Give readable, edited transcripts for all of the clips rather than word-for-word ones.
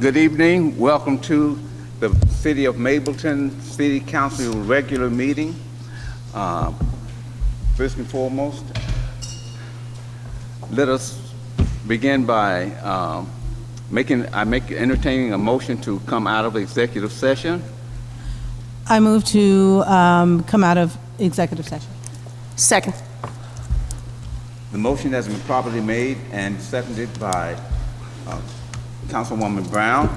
Good evening. Welcome to the City of Mableton City Council regular meeting. First and foremost, let us begin by entertaining a motion to come out of executive session. I move to come out of executive session. Second. The motion has been properly made and seconded by Councilwoman Brown.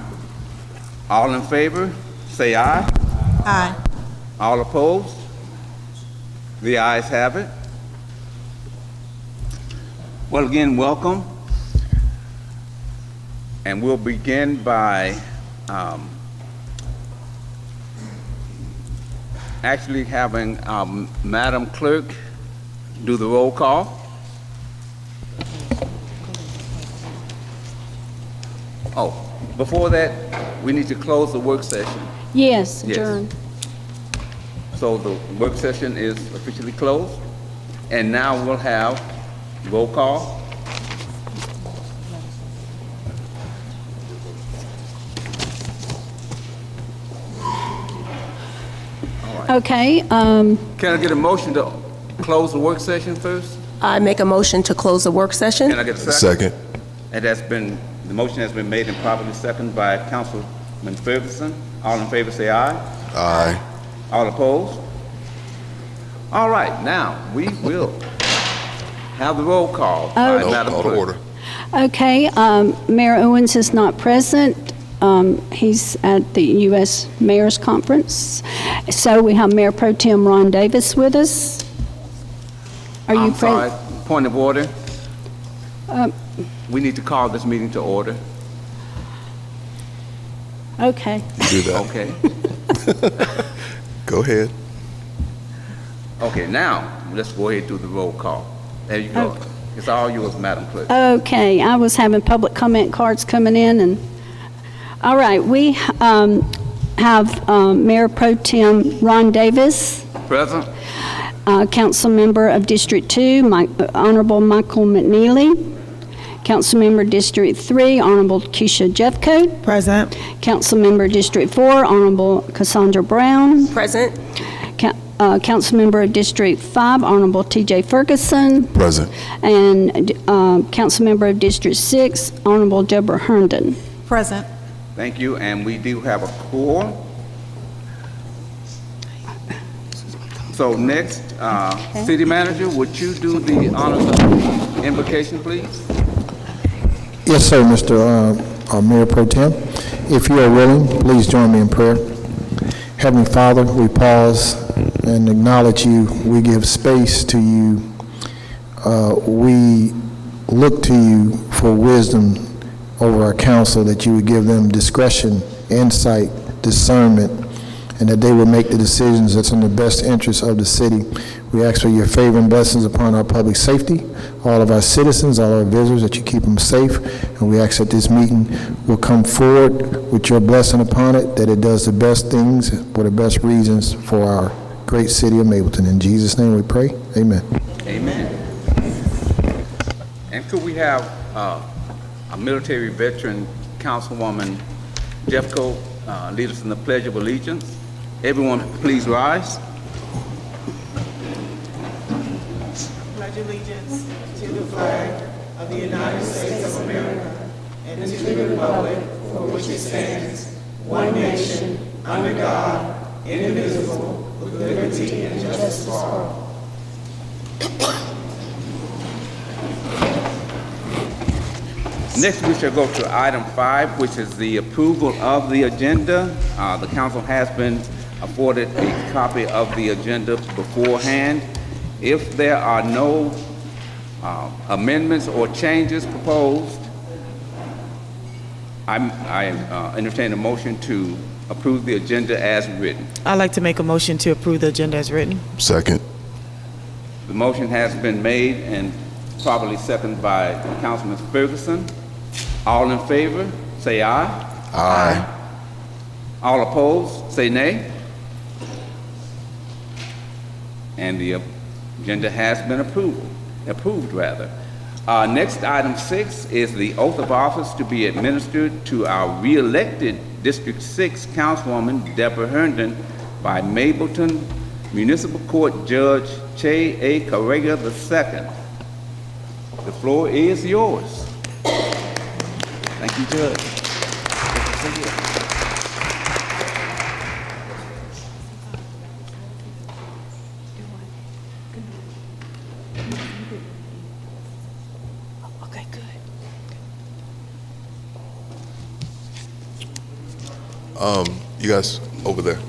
All in favor, say aye. Aye. All opposed? The ayes have it. Well, again, welcome. And we'll begin by actually having Madam Clerk do the roll call. Oh, before that, we need to close the work session. Yes, adjourn. So the work session is officially closed. And now we'll have roll call. Okay. Can I get a motion to close the work session first? I make a motion to close the work session. Can I get a second? And the motion has been made and properly seconded by Councilman Ferguson. All in favor say aye. Aye. All opposed? All right, now we will have the roll call by Madam Call to Clerk. order. Okay, Mayor Owens is not present. He's at the U.S. Mayor's Conference. So we have Mayor Pro Tem Ron Davis with us. Are you I'm sorry, present? point of order. We need to call this meeting to order. Okay. Do that. Okay. Go ahead. Okay, now let's go ahead and do the roll call. There you go. Okay. It's all yours, Madam Clerk. Okay, I was having public comment cards coming in, and all right, we have Mayor Pro Tem Ron Davis, Present. Council Member of District 2, Honorable Michael McNeely, Council Member District 3, Honorable Keisha Jeffcoat, Present. Council Member District 4, Honorable Cassandra Brown, Present. Council Member of District 5, Honorable T.J. Ferguson, Present. and Council Member of District 6, Honorable Deborah Herndon. Present. Thank you, and we do have a quorum. So next, City Manager, would you do the honors of the invocation, please? Yes, sir, Mr. Mayor Pro Tem. If you are willing, please join me in prayer. Heavenly Father, we pause and acknowledge you. We give space to you. We look to you for wisdom over our council, that you would give them discretion, insight, discernment, and that they would make the decisions that's in the best interest of the city. We ask for your favor and blessings upon our public safety, all of our citizens, all our visitors, that you keep them safe. And we ask that this meeting will come forward with your blessing upon it, that it does the best things for the best reasons for our great city of Mableton. In Jesus' name we pray, amen. Amen. And could we have a military veteran, Councilwoman Jeffcoat, lead us in the Pledge of Allegiance? Everyone, please rise. Pledge allegiance to the flag of the United States of America and to the republic for which it stands, one nation, under God, indivisible, with liberty and justice for all. Next, we shall go to item 5, which is the approval of the agenda. The council has been afforded a copy of the agenda beforehand. If there are no amendments or changes proposed, I entertain a motion to approve the agenda as written. I'd like to make a motion to approve the agenda as written. Second. The motion has been made and properly seconded by Councilman Ferguson. All in favor, say aye. Aye. All opposed, say nay. And the agenda has been approved. Next, item 6 is the oath of office to be administered to our re-elected District 6 Councilwoman Deborah Herndon by Mableton Municipal Court Judge Che A. Carrega II. The floor is yours. Thank you, Judge. Good to see you. Okay, good. You guys over there.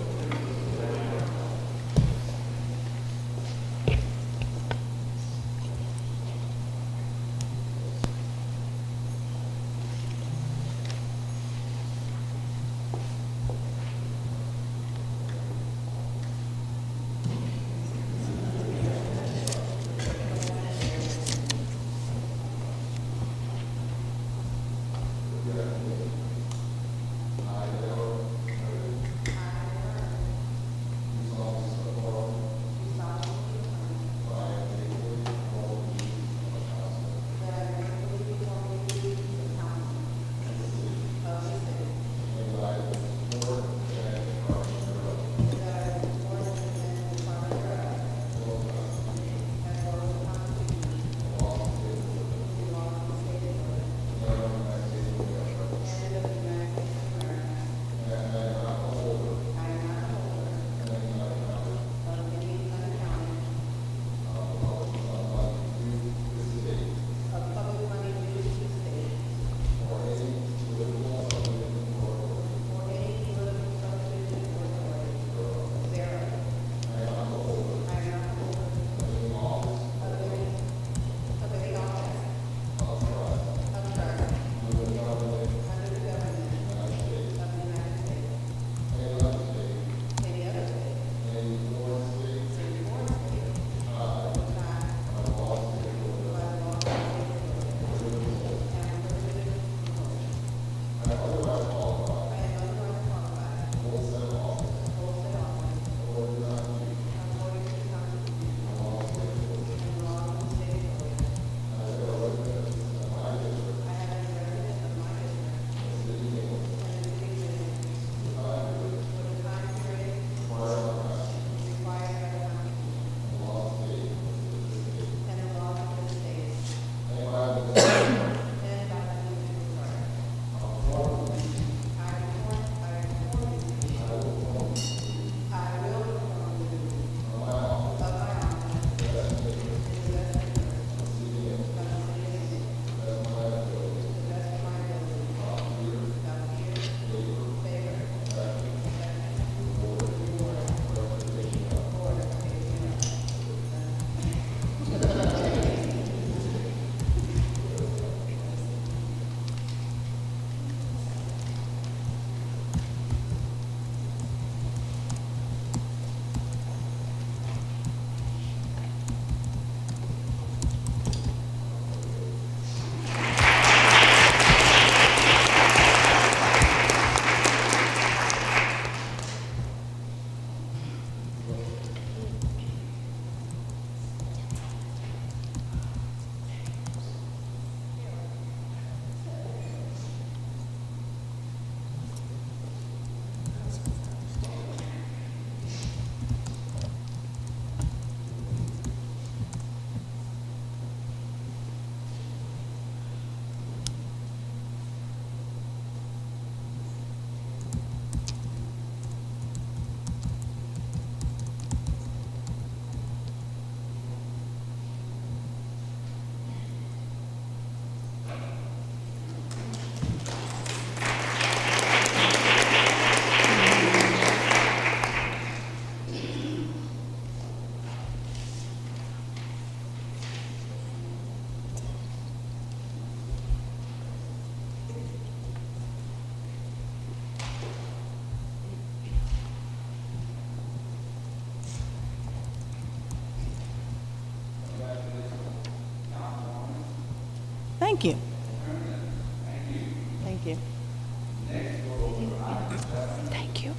Thank you. Thank you. Thank you.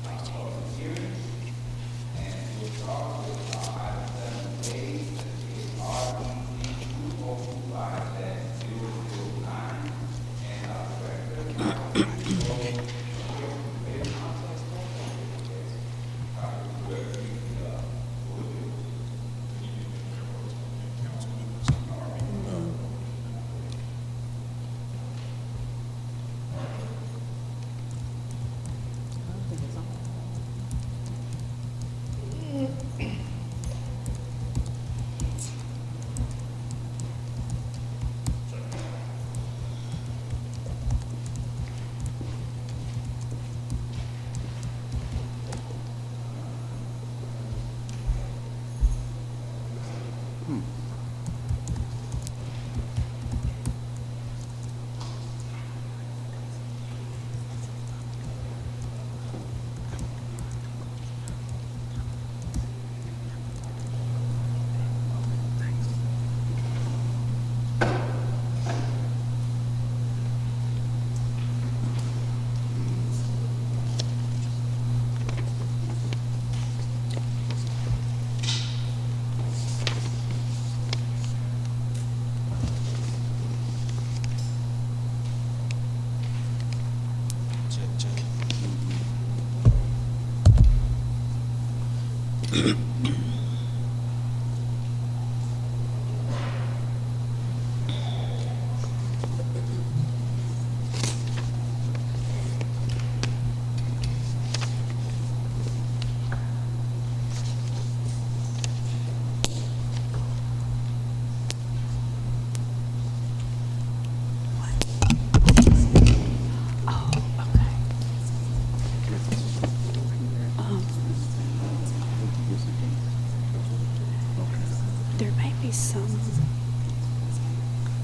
There may be some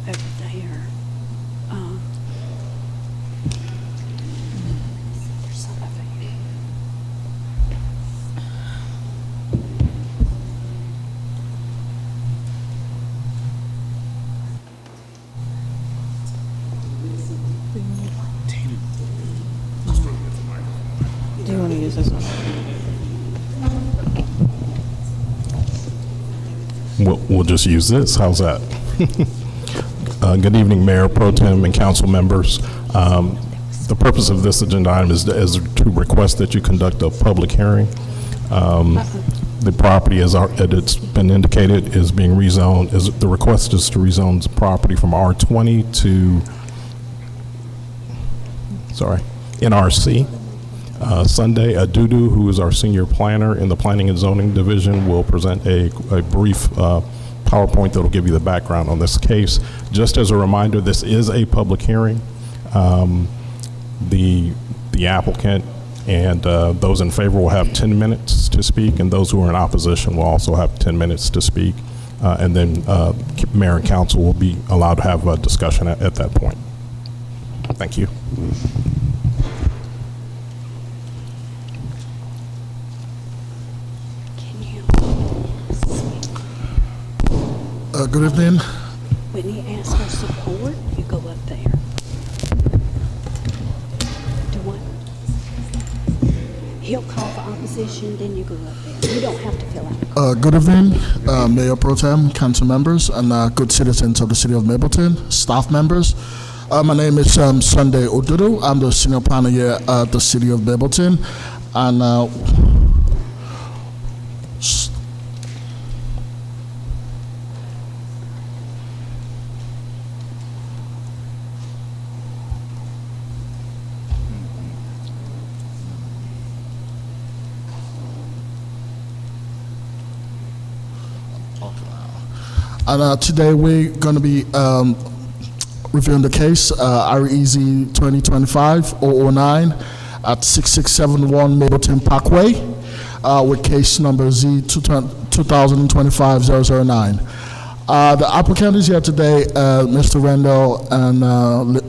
over there. There's some over here. Do you want to use this one? We'll just use this. How's that? Good evening, Mayor Pro Tem and council members. The purpose of this agenda item is to request that you conduct a public hearing. The property, as it's been indicated, is being rezoned. The request is to rezone the property from R20 to, NRC. Sunday Adudu, who is our senior planner in the Planning and Zoning Division, will present a brief PowerPoint that will give you the background on this case. Just as a reminder, this is a public hearing. The applicant and those in favor will have 10 minutes to speak, and those who are in opposition will also have 10 minutes to speak. And then Mayor and Council will be allowed to have a discussion at that point. Thank you. Good evening. When he asks for support, you go up there. Do what? He'll call for opposition, then you go up there. You don't have to fill out. Good evening, Mayor Pro Tem, council members, and good citizens of the city of Mableton, staff members. My name is Sunday Odudu. I'm the senior planner here at the city of Mableton, and today we're going to be reviewing the case, REZ 2025-009 at 6671 Mableton Parkway, with case number Z 2025-009. The applicant is here today, Mr. Rendell and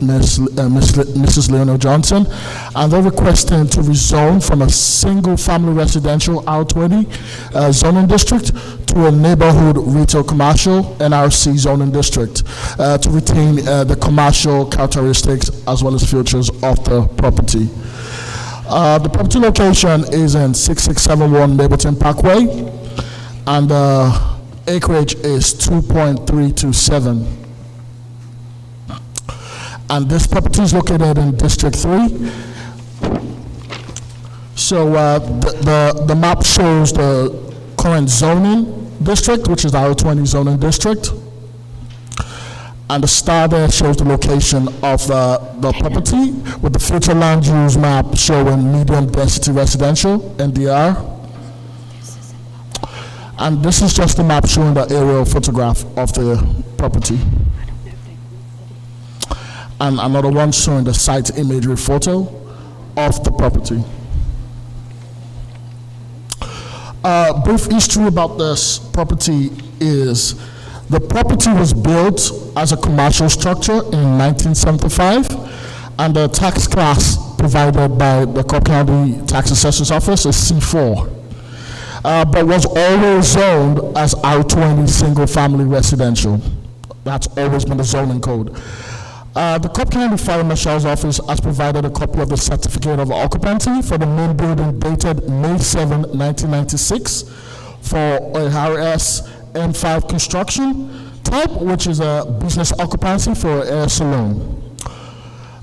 Mrs. Leonor Johnson, and they're requesting to rezone from a single-family residential R20 zoning district to a neighborhood retail commercial NRC zoning district to retain the commercial characteristics as well as features of the property. The property location is in 6671 Mableton Parkway, and acreage is 2.327. And this property is located in District 3. So the map shows the current zoning district, which is the R20 zoning district. And the star there shows the location of the property, with the future land use map showing medium density residential, NDR. And this is just a map showing the aerial photograph of the property. And another one showing the site imagery photo of the property. Brief history about this property is the property was built as a commercial structure in 1975, and the tax class provided by the Cobb County Tax Assessor's Office is C4. But was always zoned as R20 single-family residential. That's always been the zoning code. The Cobb County Fire Marshal's Office has provided a copy of the certificate of occupancy for the main building dated May 7, 1996 for a RS M5 construction type, which is a business occupancy for a hair salon.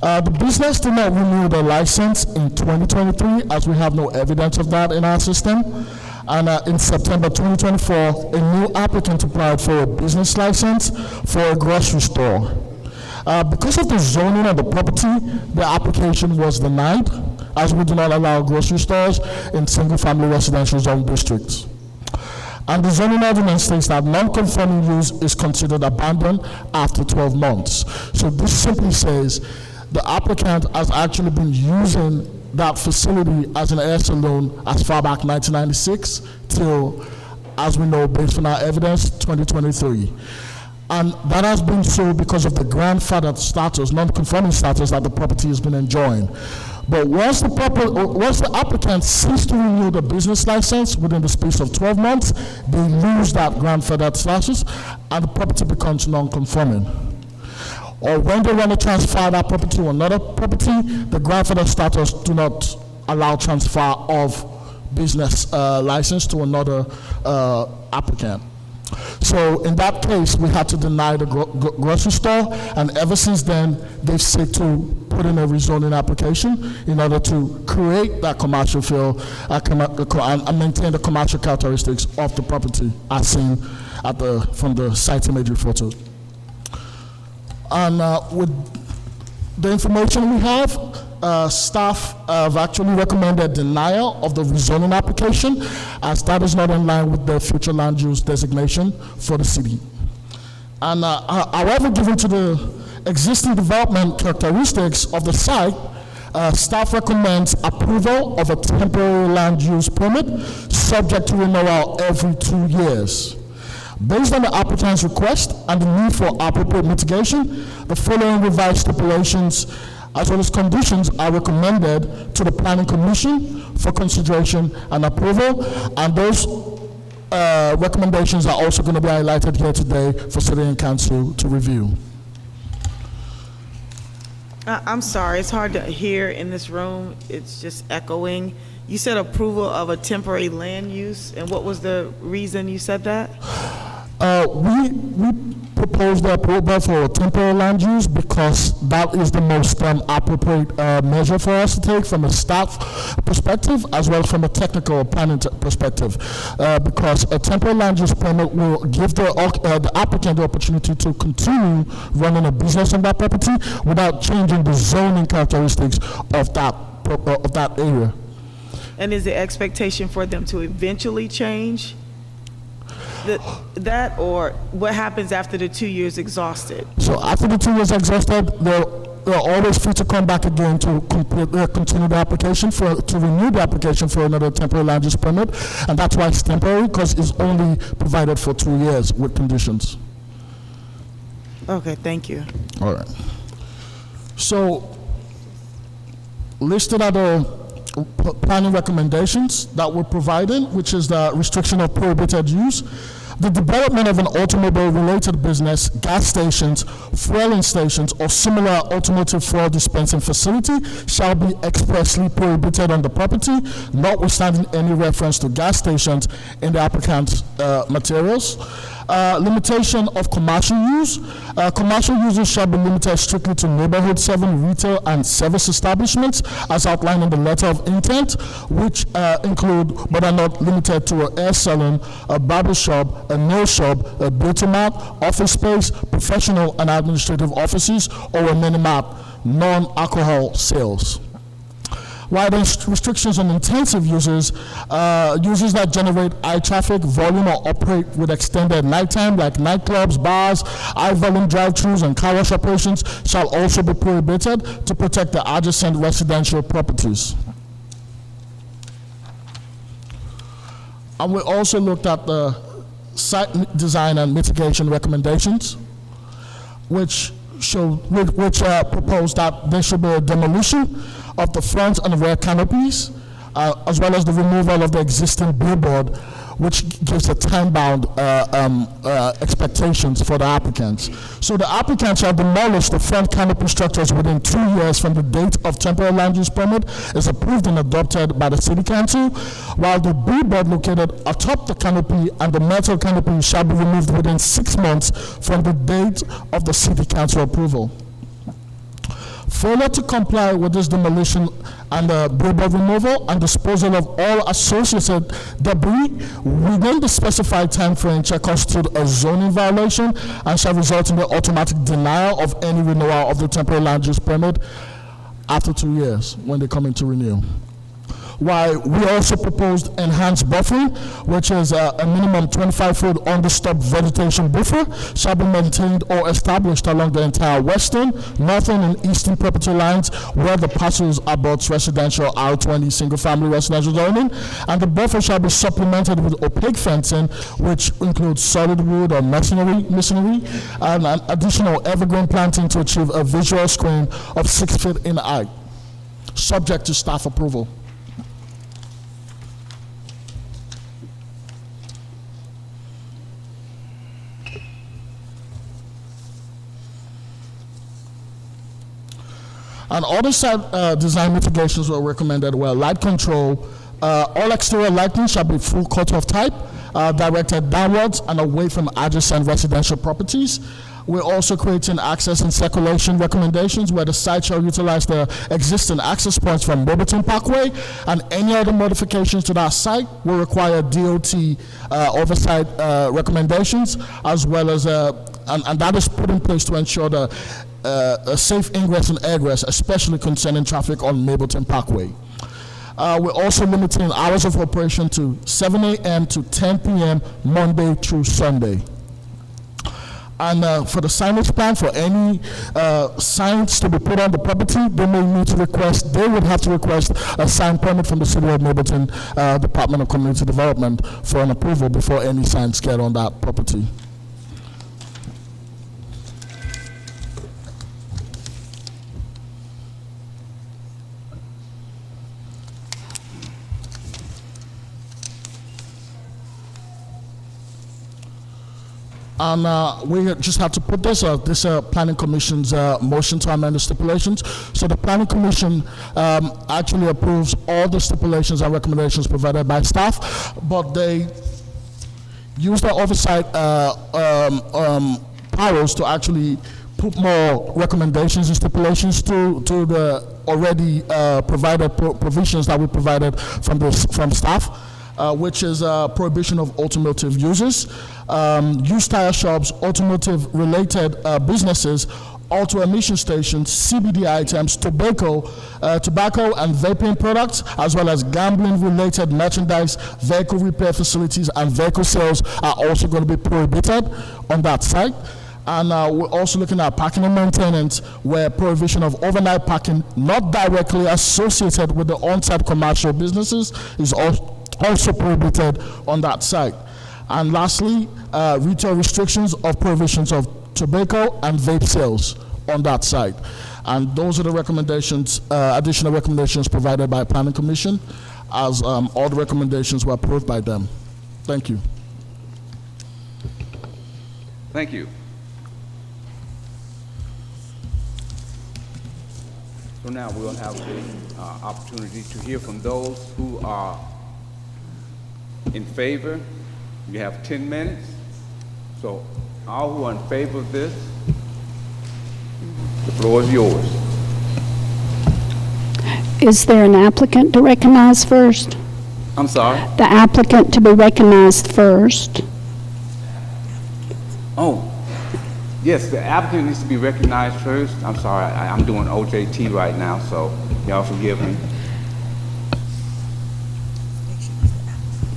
The business did not renew their license in 2023, as we have no evidence of that in our system. And in September 2024, a new applicant applied for a business license for a grocery store. Because of the zoning of the property, the application was denied, as we do not allow grocery stores in single-family residential zone districts. And the zoning ordinance states that non-conforming use is considered abandoned after 12 months. So this simply says the applicant has actually been using that facility as an air saloon as far back 1996 till, as we know, based on our evidence, 2023. And that has been so because of the grandfathered status, non-conforming status that the property has been enjoying. But once the applicant ceases to renew the business license within the space of 12 months, they lose that grandfathered status and the property becomes non-conforming. Or when they want to transfer that property to another property, the grandfather status do not allow transfer of business license to another applicant. So in that case, we had to deny the grocery store, and ever since then, they've sought to put in a rezoning application in order to create that commercial feel and maintain the commercial characteristics of the property as seen from the site imagery photo. And with the information we have, staff have actually recommended denial of the rezoning application, as that is not in line with the future land use designation for the city. And however, given to the existing development characteristics of the site, staff recommends approval of a temporary land use permit subject to renewal every 2 years. Based on the applicant's request and the need for appropriate mitigation, the following revised stipulations as well as conditions are recommended to the Planning Commission for consideration and approval, and those recommendations are also going to be highlighted here today for City and Council to review. I'm sorry, it's hard to hear in this room. It's just echoing. You said approval of a temporary land use, and what was the reason you said that? We proposed the approval for a temporary land use because that is the most appropriate measure for us to take from a staff perspective as well as from a technical planning perspective. Because a temporary land use permit will give the applicant the opportunity to continue running a business on that property without changing the zoning characteristics of that area. And is the expectation for them to eventually change that, or what happens after the 2 years exhausted? So after the 2 years exhausted, they're always free to come back again to continue the application to renew the application for another temporary land use permit, and that's why it's temporary, because it's only provided for 2 years with conditions. Okay, thank you. All right. So listed are the planning recommendations that we're providing, which is the restriction of prohibited use. The development of an automobile-related business, gas stations, fueling stations, or similar automotive fuel dispensing facility shall be expressly prohibited on the property, notwithstanding any reference to gas stations in the applicant's materials. Limitation of commercial use. Commercial uses shall be limited strictly to neighborhood 7 retail and service establishments as outlined in the letter of intent, which include but are not limited to a hair salon, a barber shop, a nail shop, a beauty-mart, office space, professional and administrative offices, or a mini-mart, non-alcohol sales. While there's restrictions on intensive uses, uses that generate high traffic volume or operate with extended nighttime, like nightclubs, bars, high-volume drive-thrus, and car wash operations, shall also be prohibited to protect the adjacent residential properties. And we also looked at the site design and mitigation recommendations, which propose that there should be a demolition of the front and rear canopies, as well as the removal of the existing billboard, which gives a time-bound expectations for the applicants. So the applicants shall demolish the front canopy structures within 2 years from the date of temporary land use permit is approved and adopted by the City Council, while the billboard located atop the canopy and the metal canopy shall be removed within 6 months from the date of the City Council approval. Failure to comply with this demolition and billboard removal and disposal of all associated debris within the specified time frame shall constitute a zoning violation and shall result in the automatic denial of any renewal of the temporary land use permit after 2 years when they come in to renew. While we also proposed enhanced buffering, which is a minimum 25-foot undisturbed vegetation buffer, shall be maintained or established along the entire western, northern, and eastern property lines where the parcels abut residential R20 single-family residential zoning, and the buffer shall be supplemented with opaque fencing, which includes solid wood or masonry, and an additional evergreen planting to achieve a visual screen of 6 feet in height, subject to staff approval. And other site design mitigations were recommended were light control. All exterior lighting shall be full cutoff type, directed downwards and away from adjacent residential properties. We're also creating access and circulation recommendations where the site shall utilize the existing access points from Mableton Parkway, and any other modifications to that site will require DOT oversight recommendations, as well as, and that is put in place to ensure the a safe ingress and egress, especially concerning traffic on Mableton Parkway. We're also limiting hours of operation to 7 a.m. to 10 p.m. Monday through Sunday. And for the signage plan, for any signs to be put on the property, they would have to request a sign permit from the City of Mableton Department of Community Development for an approval before any signs get on that property. And we just have to put this Planning Commission's motion to amend the stipulations. So the Planning Commission actually approves all the stipulations and recommendations provided by staff, but they use their oversight powers to actually put more recommendations and stipulations to the already provided provisions that we provided from staff. Which is prohibition of automotive uses, used tire shops, automotive-related businesses, auto emission stations, CBD items, tobacco and vaping products, as well as gambling-related merchandise, vehicle repair facilities, and vehicle sales are also going to be prohibited on that site. And we're also looking at parking and maintenance, where prohibition of overnight parking not directly associated with the on-site commercial businesses is also prohibited on that site. And lastly, retail restrictions of prohibitions of tobacco and vape sales on that site. And those are the recommendations, additional recommendations provided by Planning Commission, as all the recommendations were approved by them. Thank you. Thank you. So now we'll have the opportunity to hear from those who are in favor. You have 10 minutes. So all who are in favor of this, the floor is yours. Is there an applicant to recognize first? I'm sorry? The applicant to be recognized first. Oh, yes, the applicant needs to be recognized first. I'm sorry, I'm doing OJT right now, so y'all forgive me.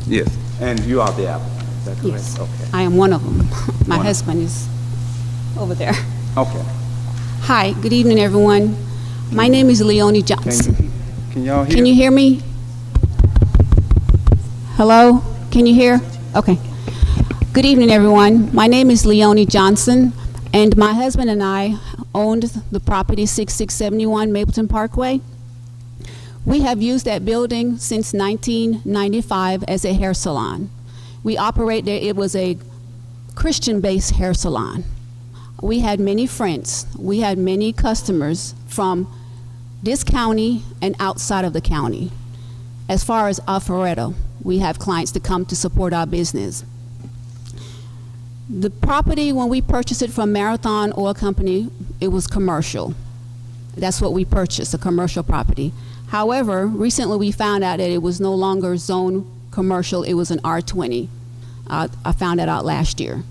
Yes, and you are the applicant, is that correct? Yes, Okay. I am one of them. My husband is over there. Okay. Hi, good evening, everyone. My name is Leonie Johnson. Can y'all hear? Can you hear me? Hello? Can you hear? Okay. Good evening, everyone. My name is Leonie Johnson, and my husband and I owned the property 6671 Mableton Parkway. We have used that building since 1995 as a hair salon. We operate there. It was a Christian-based hair salon. We had many friends. We had many customers from this county and outside of the county. As far as Alpharetta, we have clients that come to support our business. The property, when we purchased it from Marathon Oil Company, it was commercial. That's what we purchased, a commercial property. However, recently we found out that it was no longer zone commercial, it was an R20. I found that out last year.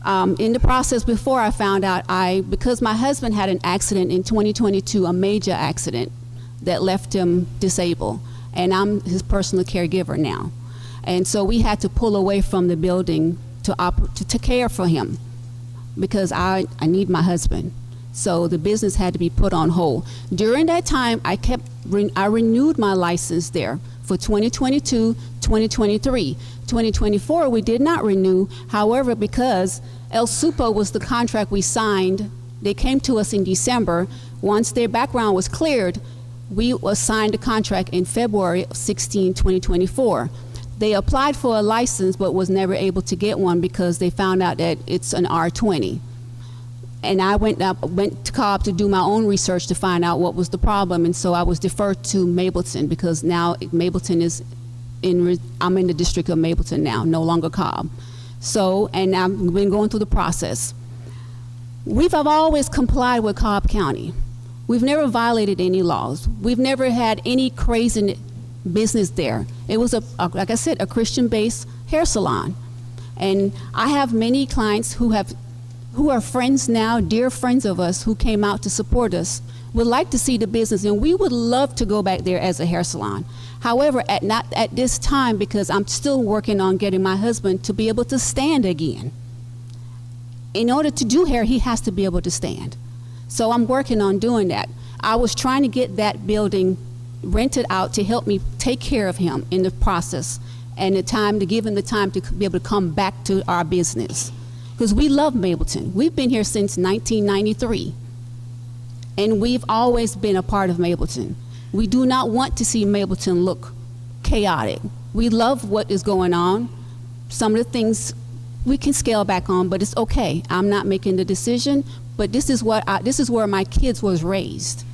In the process before I found out, because my husband had an accident in 2022, a major accident that left him disabled, and I'm his personal caregiver now. And so we had to pull away from the building to care for him because I need my husband. So the business had to be put on hold. During that time, I renewed my license there for 2022, 2023. 2024, we did not renew. However, because El Supo was the contract we signed, they came to us in December. Once their background was cleared, we signed a contract in February 16, 2024. They applied for a license but was never able to get one because they found out that it's an R20. And I went to Cobb to do my own research to find out what was the problem, and so I was deferred to Mableton because now Mableton is I'm in the district of Mableton now, no longer Cobb. So, and I've been going through the process. I've always complied with Cobb County. We've never violated any laws. We've never had any crazy business there. It was like I said, a Christian-based hair salon. And I have many clients who are friends now, dear friends of us, who came out to support us, would like to see the business, and we would love to go back there as a hair salon. However, not at this time, because I'm still working on getting my husband to be able to stand again. In order to do hair, he has to be able to stand. So I'm working on doing that. I was trying to get that building rented out to help me take care of him in the process, and to give him the time to be able to come back to our business. Because we love Mableton. We've been here since 1993. And we've always been a part of Mableton. We do not want to see Mableton look chaotic. We love what is going on. Some of the things we can scale back on, but it's okay. I'm not making the decision, but this is where my kids was raised.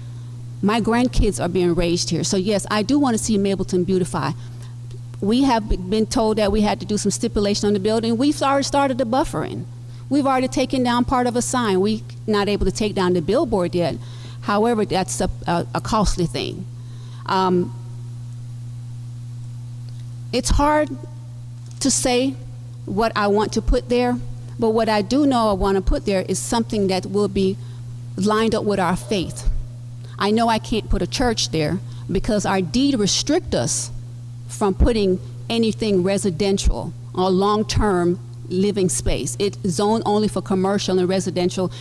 My grandkids are being raised here. So yes, I do want to see Mableton beautify. We have been told that we had to do some stipulation on the building. We've already started the buffering. We've already taken down part of a sign. We're not able to take down the billboard yet. However, that's a costly thing. It's hard to say what I want to put there, but what I do know I want to put there is something that will be lined up with our faith. I know I can't put a church there because our deed restricts us from putting anything residential or long-term living space. It's zoned only for commercial and residential,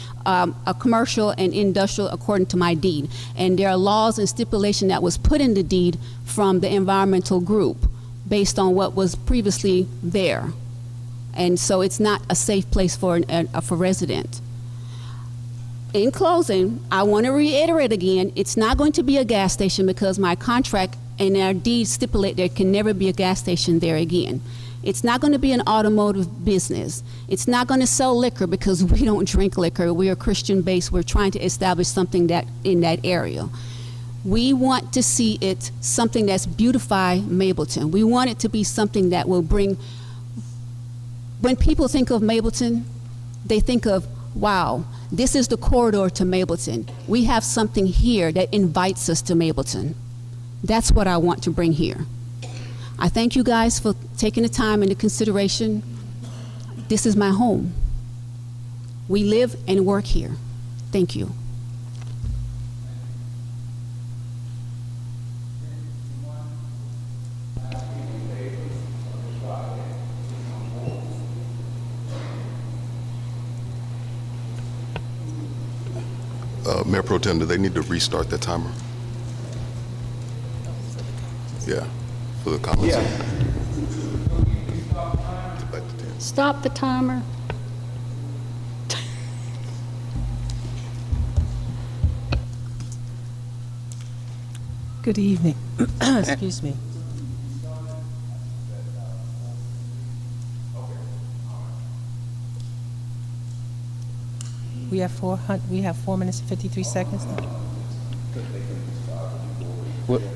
commercial and industrial according to my deed. And there are laws and stipulation that was put in the deed from the environmental group based on what was previously there. And so it's not a safe place for resident. In closing, I want to reiterate again, it's not going to be a gas station because my contract and our deed stipulate there can never be a gas station there again. It's not going to be an automotive business. It's not going to sell liquor because we don't drink liquor. We are Christian-based. We're trying to establish something that in that area. We want to see it something that's beautify Mableton. We want it to be something that will bring, when people think of Mableton, they think of, wow, this is the corridor to Mableton. We have something here that invites us to Mableton. That's what I want to bring here. I thank you guys for taking the time into consideration. This is my home. We live and work here. Thank you. Mayor Pro Tem, do they need to restart the timer? Yeah, for the comments. Back to 10. Stop the timer. Good evening. Excuse me. We have 4 minutes and 53 seconds now.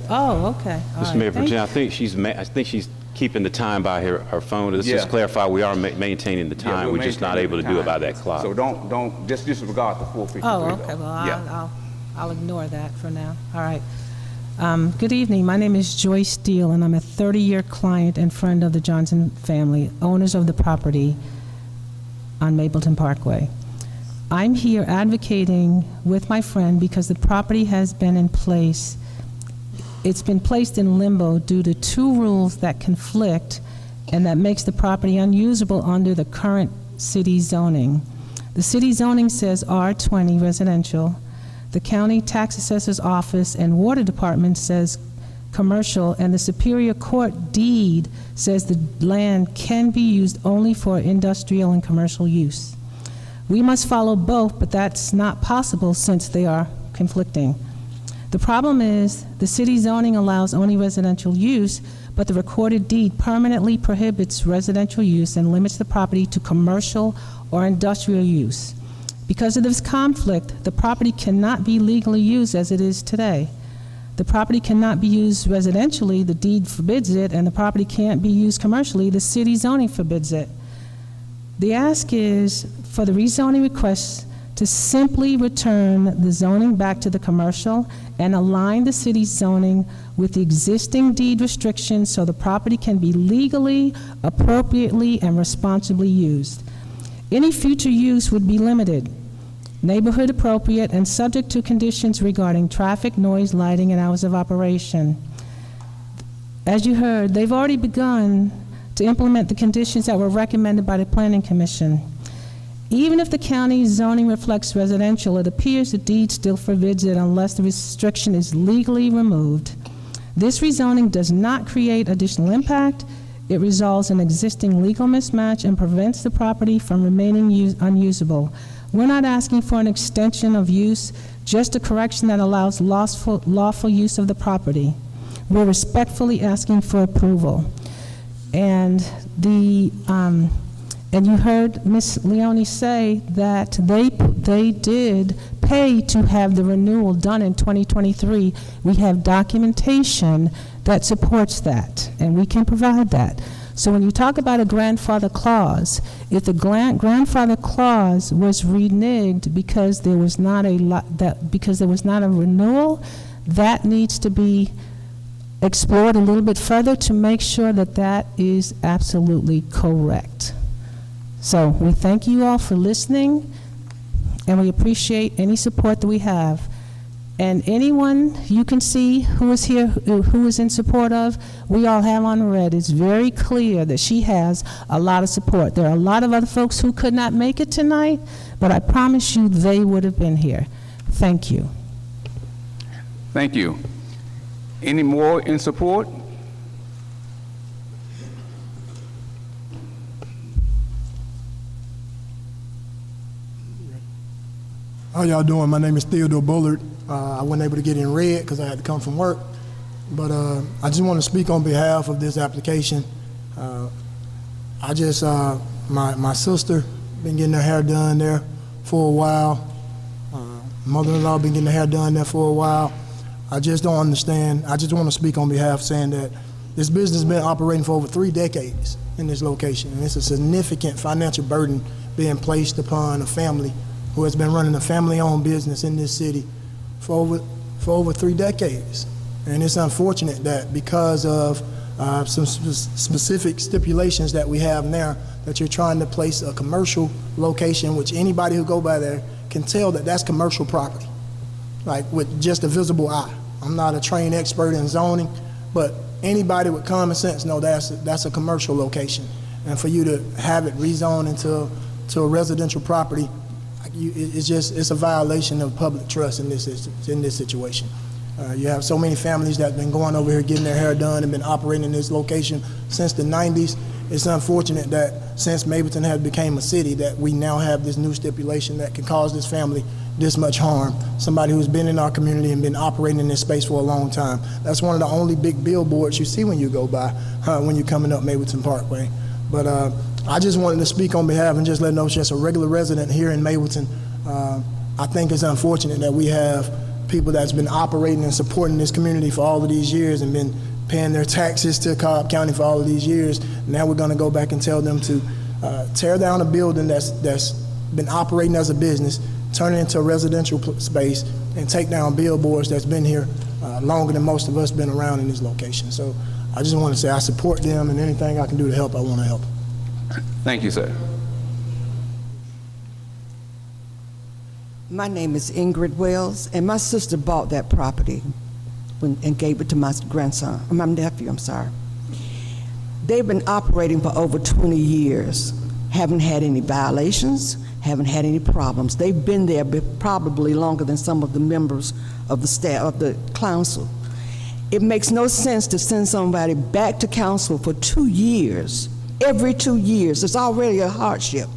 Oh, okay. All Mr. right. Mayor Pro Thank Tem, I think she's keeping the time by her phone. Let's Yeah. just clarify, we are maintaining the time. We're just not able to do it by that clock. So don't disregard the 453. Oh, okay. Well, Yeah. I'll ignore that for now. All right. Good evening. My name is Joyce Steele, and I'm a 30-year client and friend of the Johnson family, owners of the property on Mableton Parkway. I'm here advocating with my friend because the property has been in place. It's been placed in limbo due to two rules that conflict and that makes the property unusable under the current city zoning. The city zoning says R20 residential. The county tax assessor's office and water department says commercial, and the Superior Court deed says the land can be used only for industrial and commercial use. We must follow both, but that's not possible since they are conflicting. The problem is the city zoning allows only residential use, but the recorded deed permanently prohibits residential use and limits the property to commercial or industrial use. Because of this conflict, the property cannot be legally used as it is today. The property cannot be used residentially, the deed forbids it, and the property can't be used commercially, the city zoning forbids it. The ask is for the rezoning request to simply return the zoning back to the commercial and align the city's zoning with the existing deed restrictions so the property can be legally, appropriately, and responsibly used. Any future use would be limited, neighborhood appropriate, and subject to conditions regarding traffic, noise, lighting, and hours of operation. As you heard, they've already begun to implement the conditions that were recommended by the Planning Commission. Even if the county zoning reflects residential, it appears the deed still forbids it unless the restriction is legally removed. This rezoning does not create additional impact. It resolves an existing legal mismatch and prevents the property from remaining unusable. We're not asking for an extension of use, just a correction that allows lawful use of the property. We're respectfully asking for approval. And and you heard Ms. Leone say that they did pay to have the renewal done in 2023. We have documentation that supports that, and we can provide that. So when you talk about a grandfather clause, if the grandfather clause was reneged because there was not a renewal, that needs to be explored a little bit further to make sure that that is absolutely correct. So we thank you all for listening, and we appreciate any support that we have. And anyone you can see who is here, who is in support of, we all have on red. It's very clear that she has a lot of support. There are a lot of other folks who could not make it tonight, but I promise you they would have been here. Thank you. Thank you. Any more in support? How y'all doing? My name is Theodore Bullard. I wasn't able to get in red because I had to come from work, but I just want to speak on behalf of this application. My sister been getting her hair done there for a while. Mother-in-law been getting her hair done there for a while. I just don't understand. I just want to speak on behalf saying that this business has been operating for over 3 decades in this location, and it's a significant financial burden being placed upon a family who has been running a family-owned business in this city for over 3 decades. And it's unfortunate that because of some specific stipulations that we have now, that you're trying to place a commercial location, which anybody who go by there can tell that that's commercial property, like with just a visible eye. I'm not a trained expert in zoning, but anybody with common sense know that's a commercial location. And for you to have it rezoned into a residential property, it's a violation of public trust in this situation. You have so many families that have been going over here getting their hair done and been operating in this location since the 90s. It's unfortunate that since Mableton has became a city that we now have this new stipulation that can cause this family this much harm. Somebody who's been in our community and been operating in this space for a long time. That's one of the only big billboards you see when you go by, when you're coming up Mableton Parkway. But I just wanted to speak on behalf and just let know just a regular resident here in Mableton. I think it's unfortunate that we have people that's been operating and supporting this community for all of these years and been paying their taxes to Cobb County for all of these years. Now we're going to go back and tell them to tear down a building that's been operating as a business, turn it into a residential space, and take down billboards that's been here longer than most of us been around in this location. So I just want to say I support them, and anything I can do to help, I want to help. Thank you, sir. My name is Ingrid Wells, and my sister bought that property and gave it to my grandson, or my nephew, I'm sorry. They've been operating for over 20 years, haven't had any violations, haven't had any problems. They've been there probably longer than some of the members of the staff, of the council. It makes no sense to send somebody back to council for 2 years. Every 2 years, it's already a hardship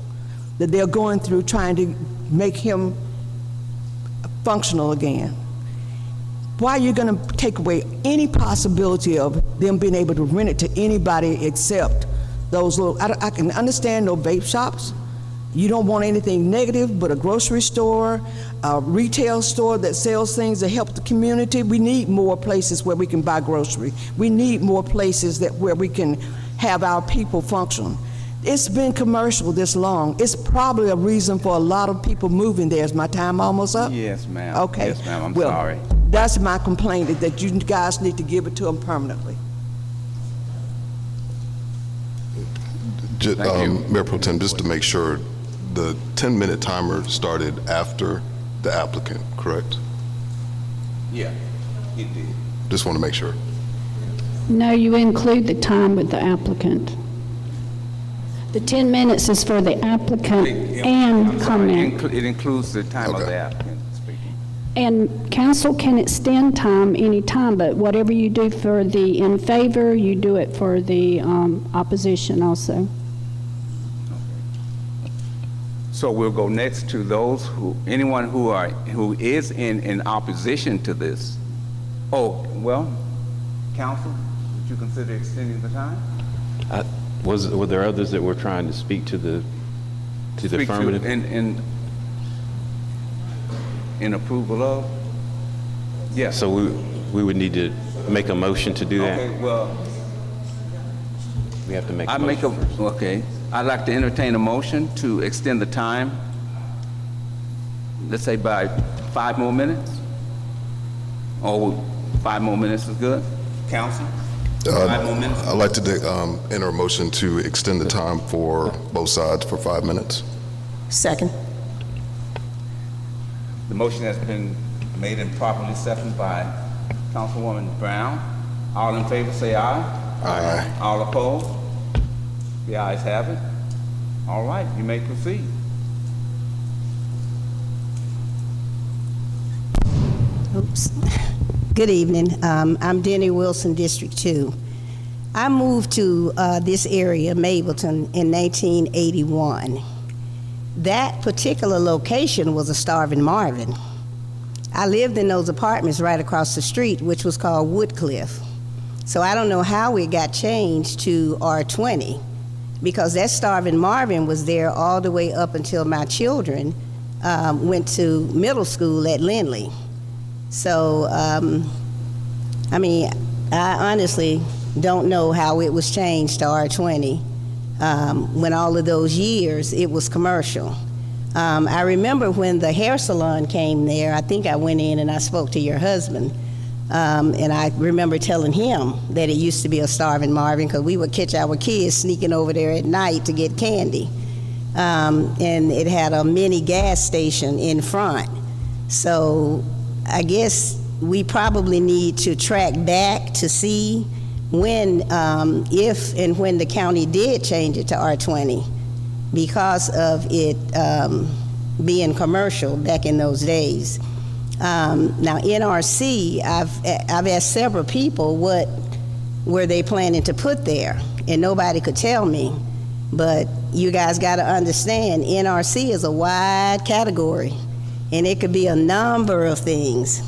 that they're going through trying to make him functional again. Why are you going to take away any possibility of them being able to rent it to anybody except those little, I can understand no vape shops. You don't want anything negative, but a grocery store, a retail store that sells things that help the community. We need more places where we can buy grocery. We need more places where we can have our people function. It's been commercial this long. It's probably a reason for a lot of people moving there. Is my time almost up? Yes, ma'am. Okay. Yes, ma'am. I'm Well, sorry. that's my complaint, is that you guys need to give it to them permanently. Thank you. Mayor Pro Tem, just to make sure, the 10-minute timer started after the applicant, correct? Yeah, he did. Just want to make sure. No, you include the time with the applicant. The 10 minutes is for the applicant and I'm sorry, comment. it includes the time of Okay. the applicant speaking. And council can extend time any time, but whatever you do for the in favor, you do it for the opposition also. So we'll go next to those anyone who is in opposition to this. Oh, well, council, would you consider extending the time? Were there others that were trying to speak to the Speak to affirmative? in approval of? Yes. So we would need to make a motion to do that? Okay, well, We have to make a I motion make a, first. okay. I'd like to entertain a motion to extend the time, let's say by 5 more minutes? Or 5 more minutes is good? Council? 5 more minutes? I'd like to enter a motion to extend the time for both sides for 5 minutes. Second. The motion has been made and properly seconded by Councilwoman Brown. All in favor, say aye. Aye. All opposed? The ayes have it. All right, you may proceed. Oops. Good evening. I'm Denny Wilson, District 2. I moved to this area, Mableton, in 1981. That particular location was a starving Marvin. I lived in those apartments right across the street, which was called Woodcliff. So I don't know how it got changed to R20, because that starving Marvin was there all the way up until my children went to middle school at Lindley. So, I mean, I honestly don't know how it was changed to R20 when all of those years it was commercial. I remember when the hair salon came there, I think I went in and I spoke to your husband. And I remember telling him that it used to be a starving Marvin, because we would catch our kids sneaking over there at night to get candy. And it had a mini gas station in front. So I guess we probably need to track back to see when, if and when the county did change it to R20, because of it being commercial back in those days. Now, NRC, I've asked several people what were they planning to put there, and nobody could tell me. But you guys got to understand, NRC is a wide category, and it could be a number of things.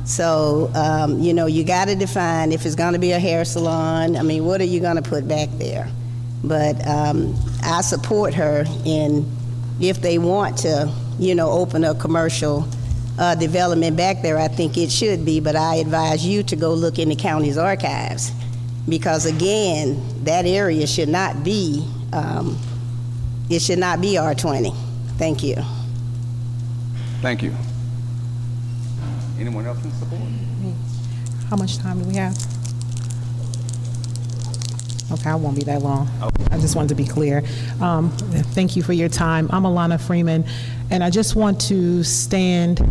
So, you know, you got to define if it's going to be a hair salon. I mean, what are you going to put back there? But I support her in, if they want to, you know, open a commercial development back there, I think it should be, but I advise you to go look in the county's archives, because again, that area should not be, it should not be R20. Thank you. Thank you. Anyone else in support? How much time do we have? Okay, I won't be that long. I just wanted to be clear. Thank you for your time. I'm Alana Freeman, and I just want to stand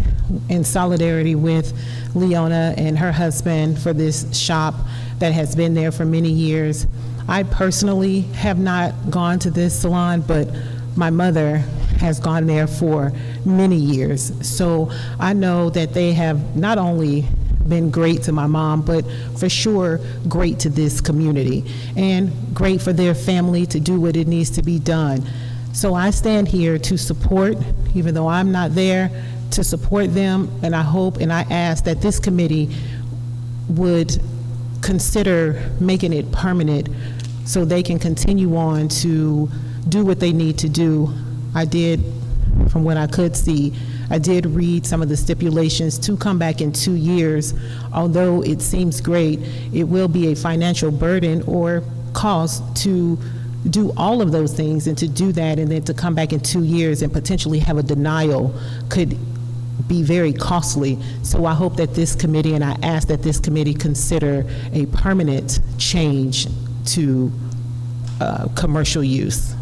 in solidarity with Leona and her husband for this shop that has been there for many years. I personally have not gone to this salon, but my mother has gone there for many years. So I know that they have not only been great to my mom, but for sure great to this community and great for their family to do what it needs to be done. So I stand here to support, even though I'm not there, to support them, and I hope and I ask that this committee would consider making it permanent so they can continue on to do what they need to do. I did, from what I could see, I did read some of the stipulations to come back in 2 years. Although it seems great, it will be a financial burden or cost to do all of those things, and to do that and then to come back in 2 years and potentially have a denial could be very costly. So I hope that this committee, and I ask that this committee consider a permanent change to commercial use.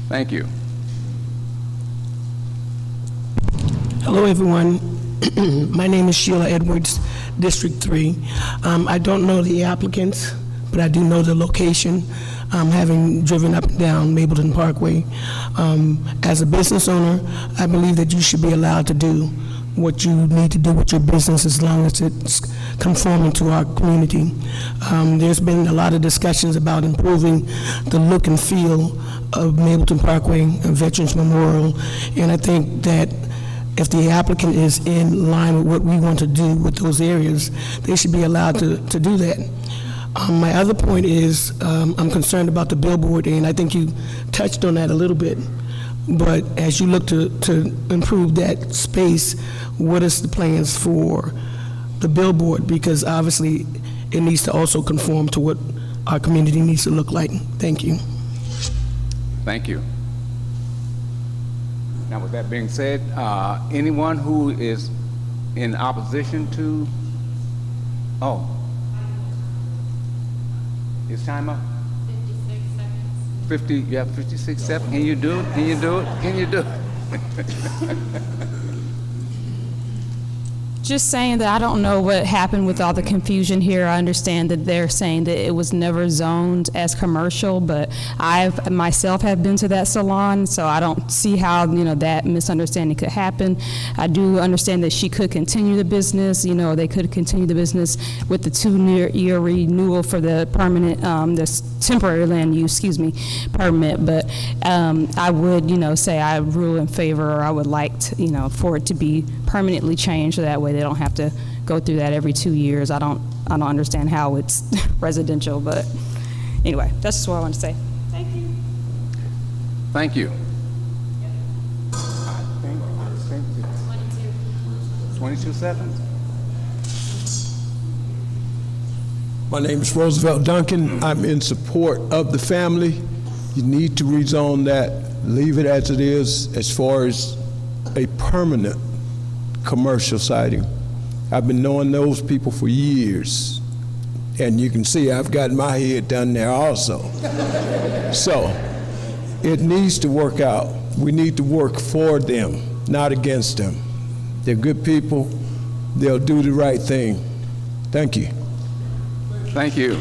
Thank you. Hello, everyone. My name is Sheila Edwards, District 3. I don't know the applicants, but I do know the location, having driven up and down Mableton Parkway. As a business owner, I believe that you should be allowed to do what you need to do with your business as long as it's conforming to our community. There's been a lot of discussions about improving the look and feel of Mableton Parkway and Veterans Memorial, and I think that if the applicant is in line with what we want to do with those areas, they should be allowed to do that. My other point is I'm concerned about the billboard, and I think you touched on that a little bit. But as you look to improve that space, what is the plans for the billboard? Because obviously it needs to also conform to what our community needs to look like. Thank you. Thank you. Now, with that being said, anyone who is in opposition to, is time up? 56 seconds. 50, you have 56 seconds? Can you do it? Can you do it? Can you do it? Just saying that I don't know what happened with all the confusion here. I understand that they're saying that it was never zoned as commercial, but I myself have been to that salon, so I don't see how, that misunderstanding could happen. I do understand that she could continue the business. They could continue the business with the 2-year renewal for the permanent, this temporary land use, permit. But I would, say I rule in favor, or I would like to, for it to be permanently changed, so that way they don't have to go through that every 2 years. I don't understand how it's residential, but anyway, that's just what I want to say. Thank you. Thank you. 22 seconds. My name is Roosevelt Duncan. I'm in support of the family. You need to rezone that, leave it as it is as far as a permanent commercial siding. I've been knowing those people for years, and you can see I've got my head done there also. So it needs to work out. We need to work for them, not against them. They're good people. They'll do the right thing. Thank you. Thank you.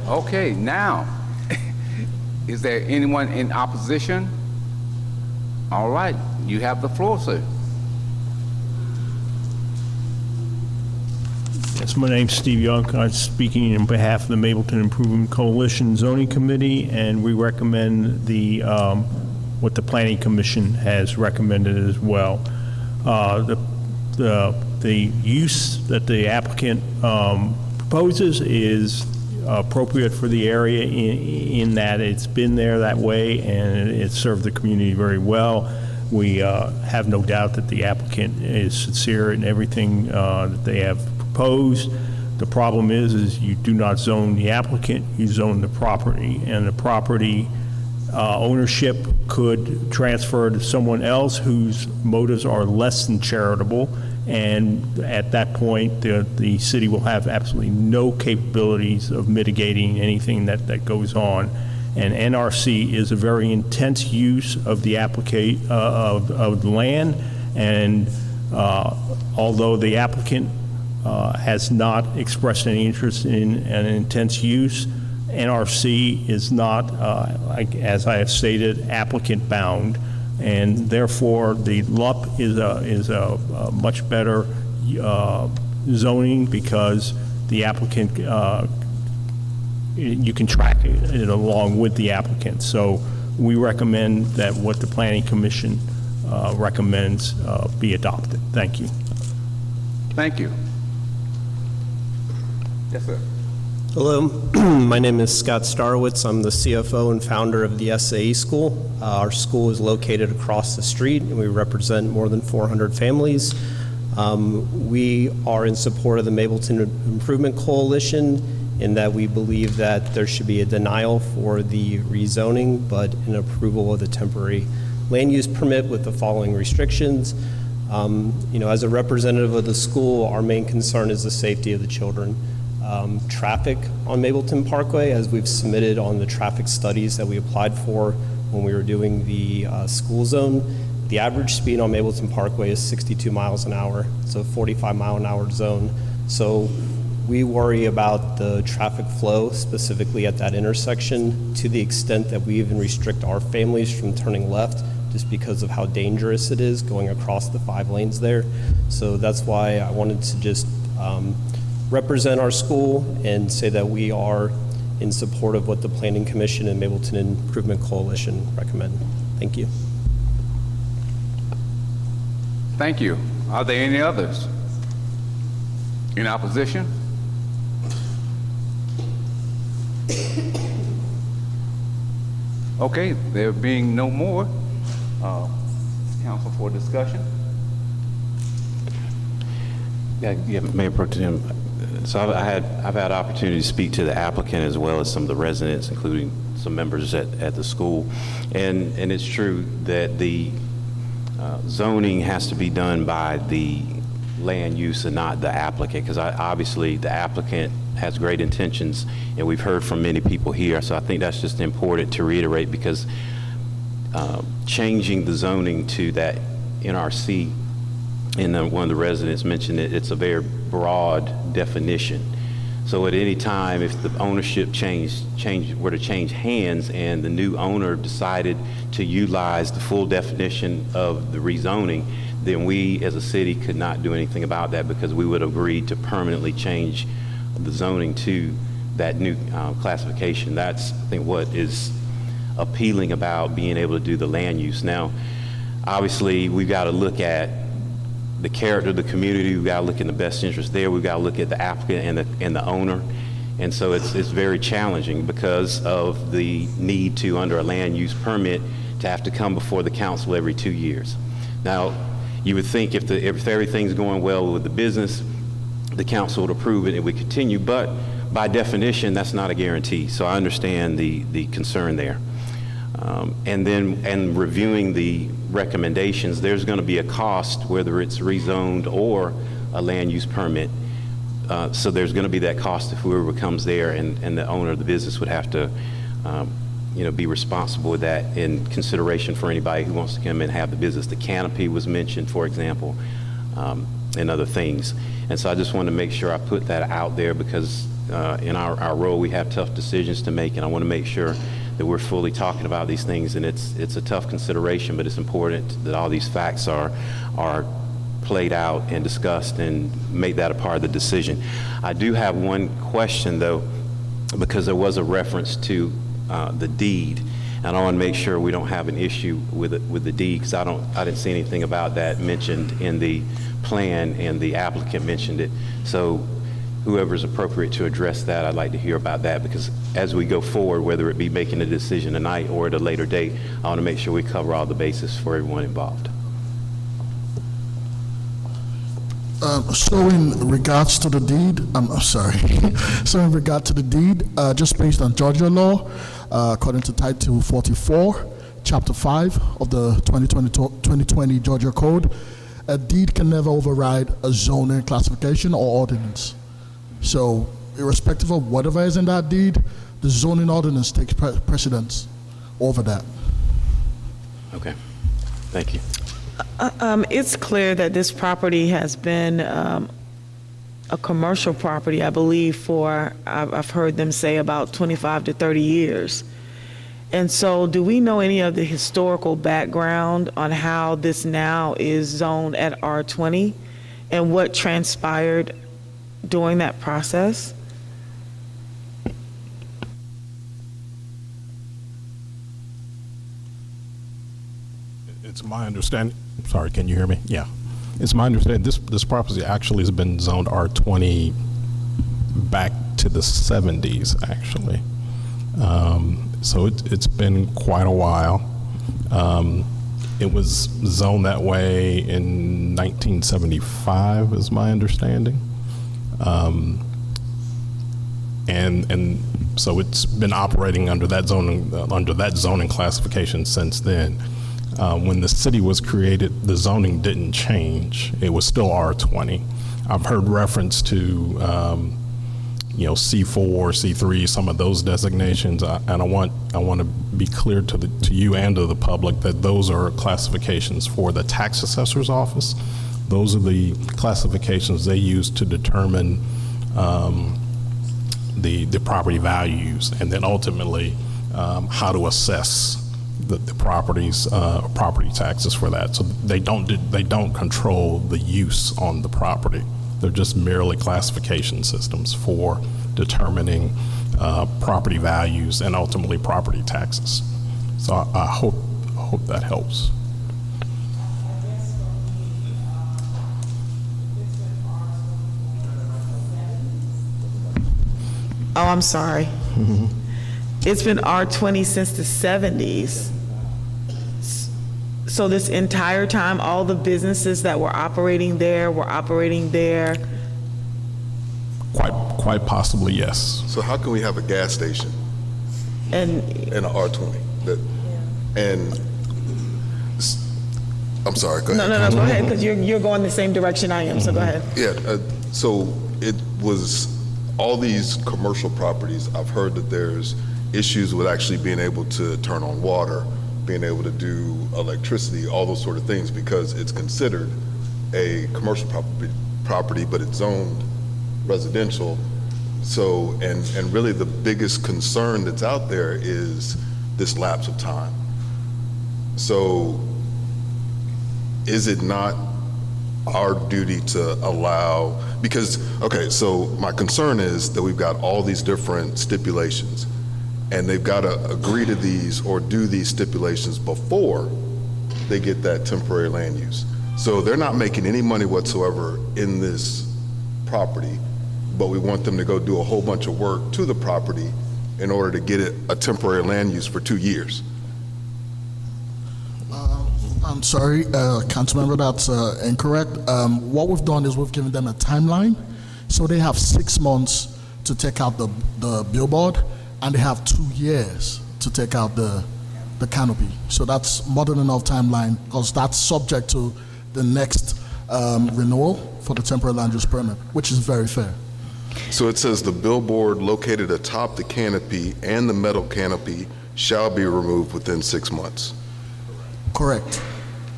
Okay, now, is there anyone in opposition? All right, you have the floor, sir. Yes, my name's Steve Young. I'm speaking on behalf of the Mableton Improvement Coalition Zoning Committee, and we recommend the what the Planning Commission has recommended as well. The use that the applicant proposes is appropriate for the area in that it's been there that way and it served the community very well. We have no doubt that the applicant is sincere in everything that they have proposed. The problem is you do not zone the applicant, you zone the property, and the property ownership could transfer to someone else whose motives are less than charitable, and at that point, the city will have absolutely no capabilities of mitigating anything that goes on. And NRC is a very intense use of the of the land, and although the applicant has not expressed any interest in an intense use, NRC is not, as I have stated, applicant bound, and therefore the LUP is a much better zoning because the applicant, you can track it along with the applicant. So we recommend that what the Planning Commission recommends be adopted. Thank you. Thank you. Yes, sir. Hello, my name is Scott Starwitz. I'm the CFO and founder of the SAE School. Our school is located across the street, and we represent more than 400 families. We are in support of the Mableton Improvement Coalition in that we believe that there should be a denial for the rezoning, but an approval of the temporary land use permit with the following restrictions. As a representative of the school, our main concern is the safety of the children. Traffic on Mableton Parkway, as we've submitted on the traffic studies that we applied for when we were doing the school zone, the average speed on Mableton Parkway is 62 miles an hour. It's a 45-mile-an-hour zone. So we worry about the traffic flow specifically at that intersection to the extent that we even restrict our families from turning left just because of how dangerous it is going across the 5 lanes there. So that's why I wanted to just represent our school and say that we are in support of what the Planning Commission and Mableton Improvement Coalition recommend. Thank you. Thank you. Are there any others in opposition? Okay, there being no more, council for discussion. Yeah, Mayor Pro Tem. So I've had opportunity to speak to the applicant as well as some of the residents, including some members at the school, and it's true that the zoning has to be done by the land use and not the applicant, because obviously the applicant has great intentions, and we've heard from many people here. So I think that's just important to reiterate, because changing the zoning to that NRC, and one of the residents mentioned it, it's a very broad definition. So at any time, if the ownership were to change hands and the new owner decided to utilize the full definition of the rezoning, then we as a city could not do anything about that, because we would agree to permanently change the zoning to that new classification. That's, I think, what is appealing about being able to do the land use. Now, obviously, we've got to look at the character of the community. We've got to look in the best interest there. We've got to look at the applicant and the owner. And so it's very challenging because of the need to, under a land use permit, to have to come before the council every 2 years. Now, you would think if everything's going well with the business, the council would approve it and would continue, but by definition, that's not a guarantee. So I understand the concern there. And reviewing the recommendations, there's going to be a cost, whether it's rezoned or a land use permit. So there's going to be that cost if whoever comes there, and the owner of the business would have to be responsible with that in consideration for anybody who wants to come and have the business. The canopy was mentioned, for example, and other things. And so I just wanted to make sure I put that out there, because in our role, we have tough decisions to make, and I want to make sure that we're fully talking about these things. And it's a tough consideration, but it's important that all these facts are played out and discussed and make that a part of the decision. I do have one question, though, because there was a reference to the deed, and I want to make sure we don't have an issue with the deed, because I didn't see anything about that mentioned in the plan, and the applicant mentioned it. So whoever's appropriate to address that, I'd like to hear about that, because as we go forward, whether it be making a decision tonight or at a later date, I want to make sure we cover all the bases for everyone involved. So in regards to the deed, I'm sorry. So in regard to the deed, just based on Georgia law, according to Title 44, Chapter 5 of the 2020 Georgia Code, a deed can never override a zoning classification or ordinance. So irrespective of whatever is in that deed, the zoning ordinance takes precedence over that. Okay, thank you. It's clear that this property has been a commercial property, I believe, for, I've heard them say about 25 to 30 years. And so do we know any of the historical background on how this now is zoned at R20 and what transpired during that process? It's my understanding, sorry, can you hear me? Yeah. It's my understanding this property actually has been zoned R20 back to the 70s, actually. So it's been quite a while. It was zoned that way in 1975, is my understanding. And so it's been operating under that zoning classification since then. When the city was created, the zoning didn't change. It was still R20. I've heard reference to C4, C3, some of those designations, and I want to be clear to you and to the public that those are classifications for the tax assessor's office. Those are the classifications they use to determine the property values, and then ultimately how to assess the property's property taxes for that. So they don't control the use on the property. They're just merely classification systems for determining property values and ultimately property taxes. So I hope that helps. Oh, I'm sorry. Mm-hmm. It's been R20 since the 70s. So this entire time, all the businesses that were operating there were operating there? Quite possibly, yes. So how can we have a gas station in an R20? And I'm sorry, go ahead. No, go ahead, because you're going the same direction I am, so go ahead. Yeah, so it was all these commercial properties. I've heard that there's issues with actually being able to turn on water, being able to do electricity, all those sort of things, because it's considered a commercial property, but it's zoned residential. So, and really the biggest concern that's out there is this lapse of time. So, is it not our duty to allow, because, okay, so my concern is that we've got all these different stipulations, and they've got to agree to these or do these stipulations before they get that temporary land use. So they're not making any money whatsoever in this property, but we want them to go do a whole bunch of work to the property in order to get it a temporary land use for 2 years. I'm sorry, Councilmember, that's incorrect. What we've done is we've given them a timeline. So they have 6 months to take out the billboard, and they have 2 years to take out the canopy. So that's more than enough timeline, because that's subject to the next renewal for the temporary land use permit, which is very fair. So it says the billboard located atop the canopy and the metal canopy shall be removed within 6 months. Correct.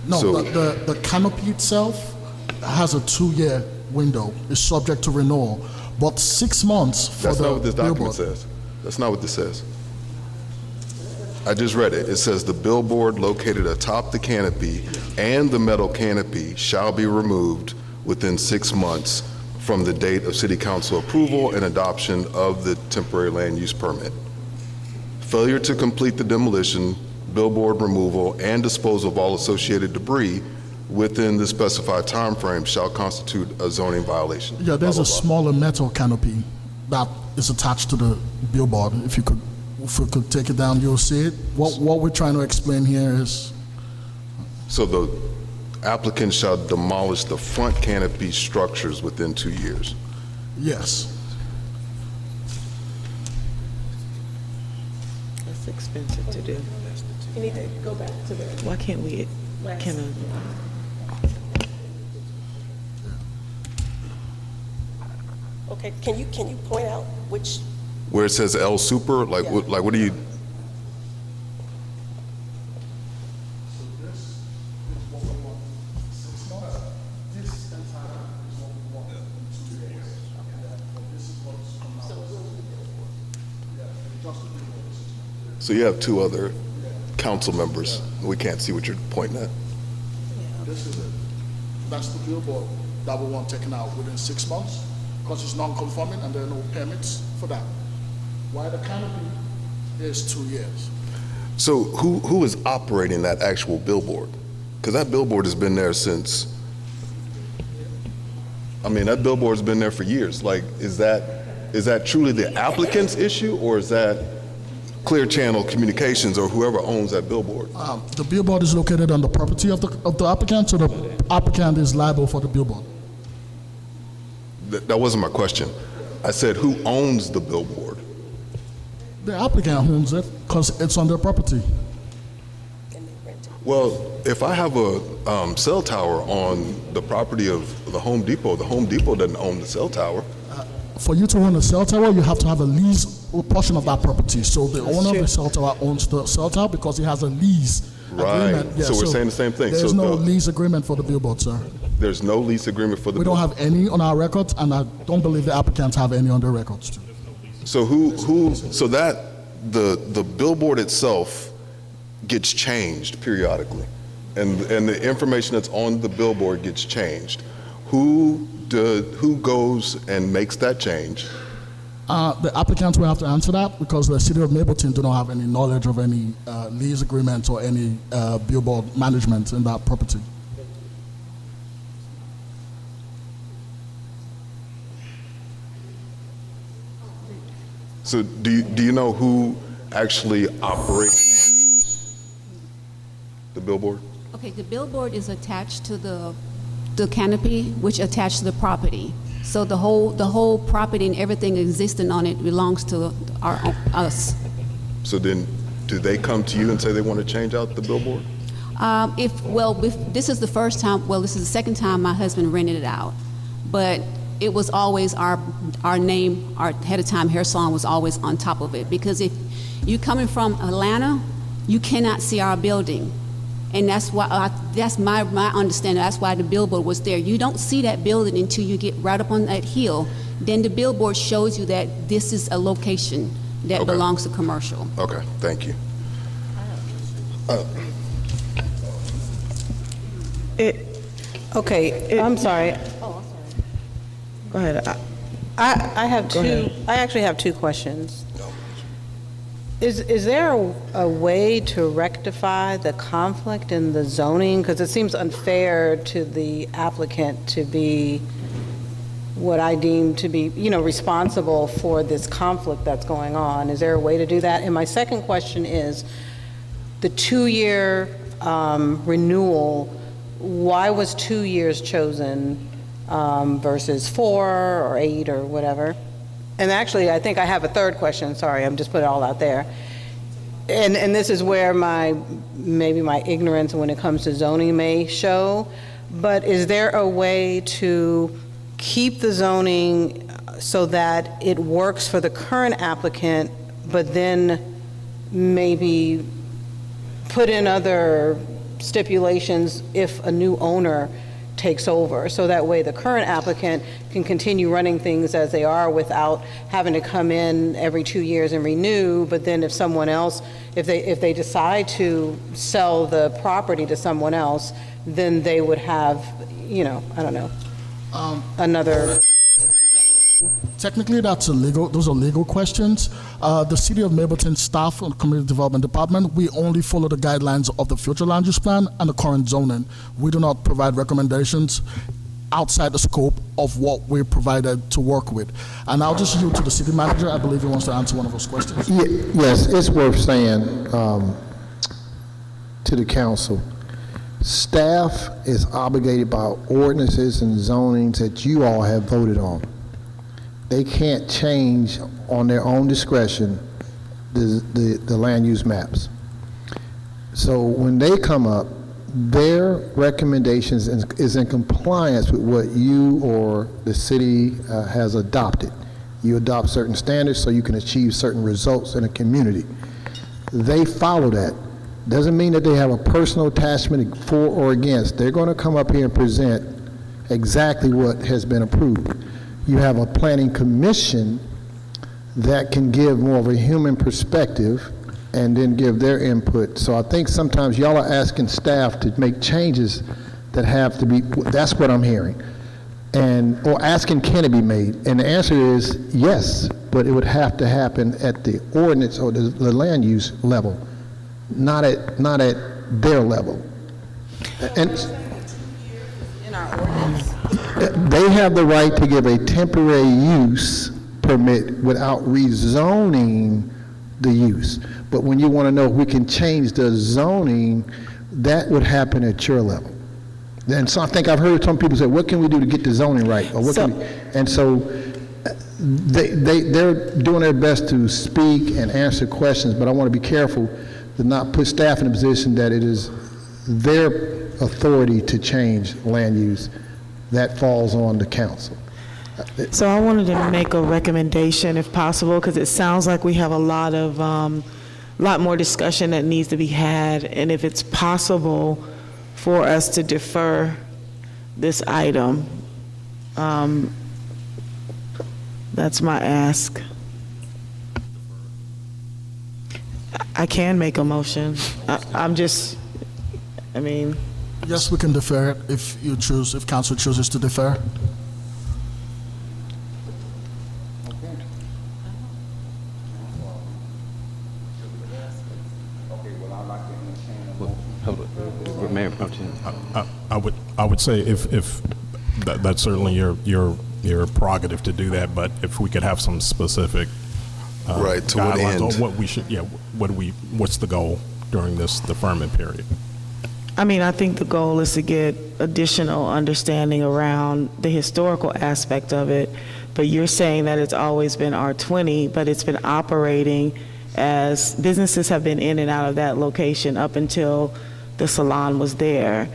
No, So- the canopy itself has a 2-year window. It's subject to renewal, but 6 months for That's the not what this document billboard. says. That's not what this says. I just read it. It says the billboard located atop the canopy and the metal canopy shall be removed within 6 months from the date of city council approval and adoption of the temporary land use permit. Failure to complete the demolition, billboard removal, and disposal of all associated debris within the specified time frame shall constitute a zoning violation. Yeah, there's Blah, a blah, blah. smaller metal canopy that is attached to the billboard. If we could take it down, you'll see it. What we're trying to explain here is, So applicant shall demolish the front canopy structures within 2 years. Yes. That's expensive to do. You need to go back to the. Why can't we, Okay, can you point out which? Where it says L Super, like, what do you? So you have 2 other council members. We can't see what you're pointing at. This is it. That's the billboard that we want taken out within 6 months, because it's non-conforming and there are no permits for that. Why the canopy is 2 years. So who is operating that actual billboard? Because that billboard has been there since, I mean, that billboard's been there for years. Like, is that truly the applicant's issue, or is that Clear Channel Communications or whoever owns that billboard? The billboard is located on the property of the applicant, so the applicant is liable for the billboard. That wasn't my question. I said, who owns the billboard? The applicant owns it because it's on their property. Well, if I have a cell tower on the property of the Home Depot doesn't own the cell tower. For you to own a cell tower, you have to have a lease portion of that property. So the owner of the cell tower owns the cell tower because he has a lease agreement. Right. So we're saying the same thing. There's So no lease agreement for the billboard, sir. There's no lease agreement for the We don't have any on our records, and I don't believe the applicants have any on their records, too. So so that, the billboard itself gets changed periodically, and the information that's on the billboard gets changed. Who goes and makes that change? The applicants will have to answer that because the city of Mableton do not have any knowledge of any lease agreements or any billboard management in that property. So do you know who actually operates the billboard? Okay, the billboard is attached to the canopy, which attached to the property. So the whole property and everything existing on it belongs to us. So then, do they come to you and say they want to change out the billboard? This is the first time, this is the second time my husband rented it out. But it was always our name, our Head of Time Hair Salon was always on top of it. Because if you're coming from Atlanta, you cannot see our building. And that's why, that's my understanding, that's why the billboard was there. You don't see that building until you get right up on that hill. Then the billboard shows you that this is a location that belongs to commercial. Okay, thank you. I'm sorry. Go ahead. I have two. I actually have 2 questions. Is there a way to rectify the conflict in the zoning? Because it seems unfair to the applicant to be what I deem to be, responsible for this conflict that's going on. Is there a way to do that? And my second question is, the 2-year renewal, why was 2 years chosen versus 4 or 8 or whatever? And actually, I think I have a third question. Sorry, I'm just putting it all out there. And this is where maybe my ignorance when it comes to zoning may show. But is there a way to keep the zoning so that it works for the current applicant, but then maybe put in other stipulations if a new owner takes over, so that way the current applicant can continue running things as they are without having to come in every 2 years and renew? But then if someone else, if they decide to sell the property to someone else, then they would have, I don't know, another. Technically, those are legal questions. The City of Mableton staff and Community Development Department, we only follow the guidelines of the future land use plan and the current zoning. We do not provide recommendations outside the scope of what we're provided to work with. And I'll just yield to the city manager. I believe he wants to answer one of those questions. Yes, it's worth saying to the council Staff is obligated by ordinances and zonings that you all have voted on. They can't change on their own discretion the land use maps. So when they come up, their recommendations is in compliance with what you or the city has adopted. You adopt certain standards so you can achieve certain results in a community. They follow that. Doesn't mean that they have a personal attachment for or against. They're going to come up here and present exactly what has been approved. You have a planning commission that can give more of a human perspective and then give their input. So I think sometimes y'all are asking staff to make changes that have to be, that's what I'm hearing. Or asking can it be made? And the answer is yes, but it would have to happen at the ordinance or the land use level, not at their level. And they have the right to give a temporary use permit without rezoning the use. But when you want to know if we can change the zoning, that would happen at your level. And so I think I've heard some people say, what can we do to get the zoning right? Or what can we? And so they're doing their best to speak and answer questions, but I want to be careful to not put staff in a position that it is their authority to change land use. That falls on the council. So I wanted to make a recommendation if possible, because it sounds like we have a lot more discussion that needs to be had, and if it's possible for us to defer this item, that's my ask. I can make a motion. Yes, we can defer it if council chooses to defer. Mayor Pro Tem. I would say if that's certainly your prerogative to do that, but if we could have some specific right to what guidelines end? on what we should, what's the goal during this deferment period? I think the goal is to get additional understanding around the historical aspect of it, but you're saying that it's always been R20, but it's been operating as businesses have been in and out of that location up until the salon was there.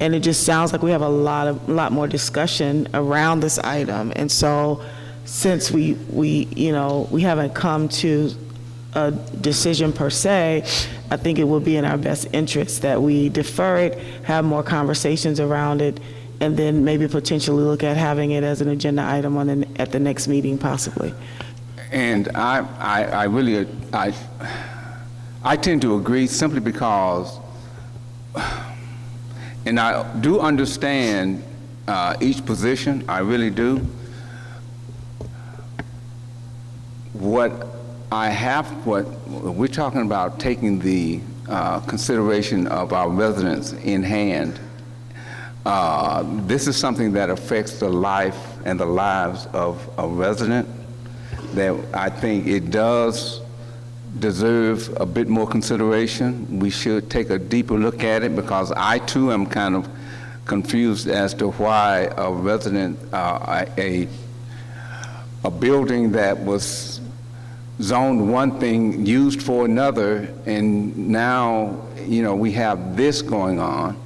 And it just sounds like we have a lot more discussion around this item. And so since we haven't come to a decision per se, I think it will be in our best interest that we defer it, have more conversations around it, and then maybe potentially look at having it as an agenda item at the next meeting possibly. And I really tend to agree simply because, and I do understand each position, I really do. What we're talking about taking the consideration of our residents in hand. This is something that affects the life and the lives of a resident, that I think it does deserve a bit more consideration. We should take a deeper look at it, because I too am kind of confused as to why a resident, a building that was zoned one thing, used for another, and now, we have this going on.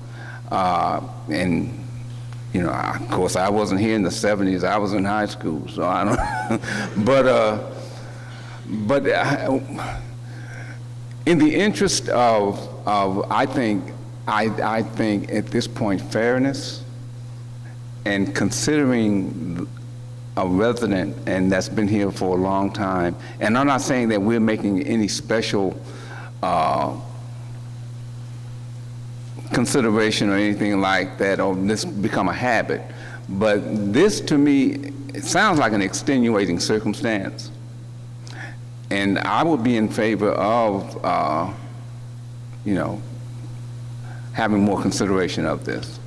And, of course, I wasn't here in the 70s. I was in high school, so I don't, but in the interest of I think at this point, fairness and considering a resident, and that's been here for a long time, and I'm not saying that we're making any special consideration or anything like that, or this become a habit, but this to me, it sounds like an extenuating circumstance. And I would be in favor of, having more consideration of this.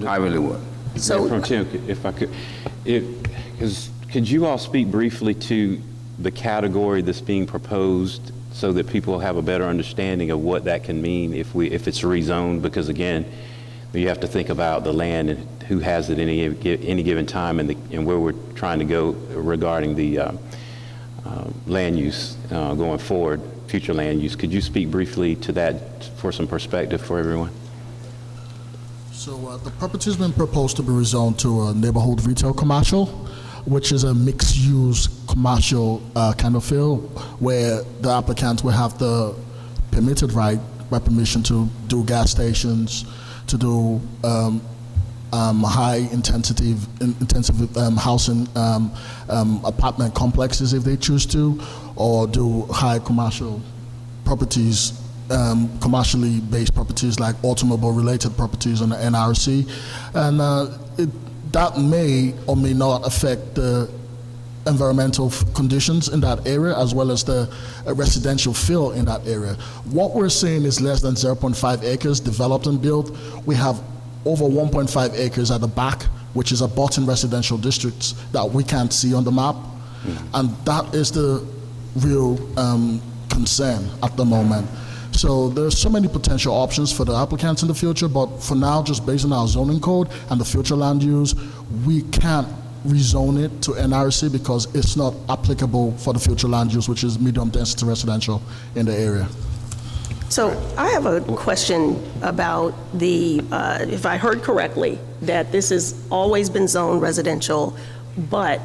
I really would. So, Pro Tem, if I could, could you all speak briefly to the category that's being proposed, so that people have a better understanding of what that can mean if it's rezoned? Because again, You have to think about the land and who has it any given time, and where we're trying to go regarding the land use going forward, future land use. Could you speak briefly to that for some perspective for everyone? So the property has been proposed to be rezoned to a neighborhood retail commercial, which is a mixed-use commercial kind of feel, where the applicant will have the permitted right by permission to do gas stations, to do high-intensive housing apartment complexes if they choose to, or do high commercial properties, commercially based properties like automobile-related properties on the NRC, and that may or may not affect the environmental conditions in that area, as well as the residential feel in that area. What we're seeing is less than 0.5 acres developed and built. We have over 1.5 acres at the back, which is abutting residential districts that we can't see on the map. And that is the real concern at the moment. So there's so many potential options for the applicants in the future, but for now, just based on our zoning code and the future land use, we can't rezone it to NRC because it's not applicable for the future land use, which is medium density residential in the area. So I have a question about the, if I heard correctly, that this has always been zoned residential, but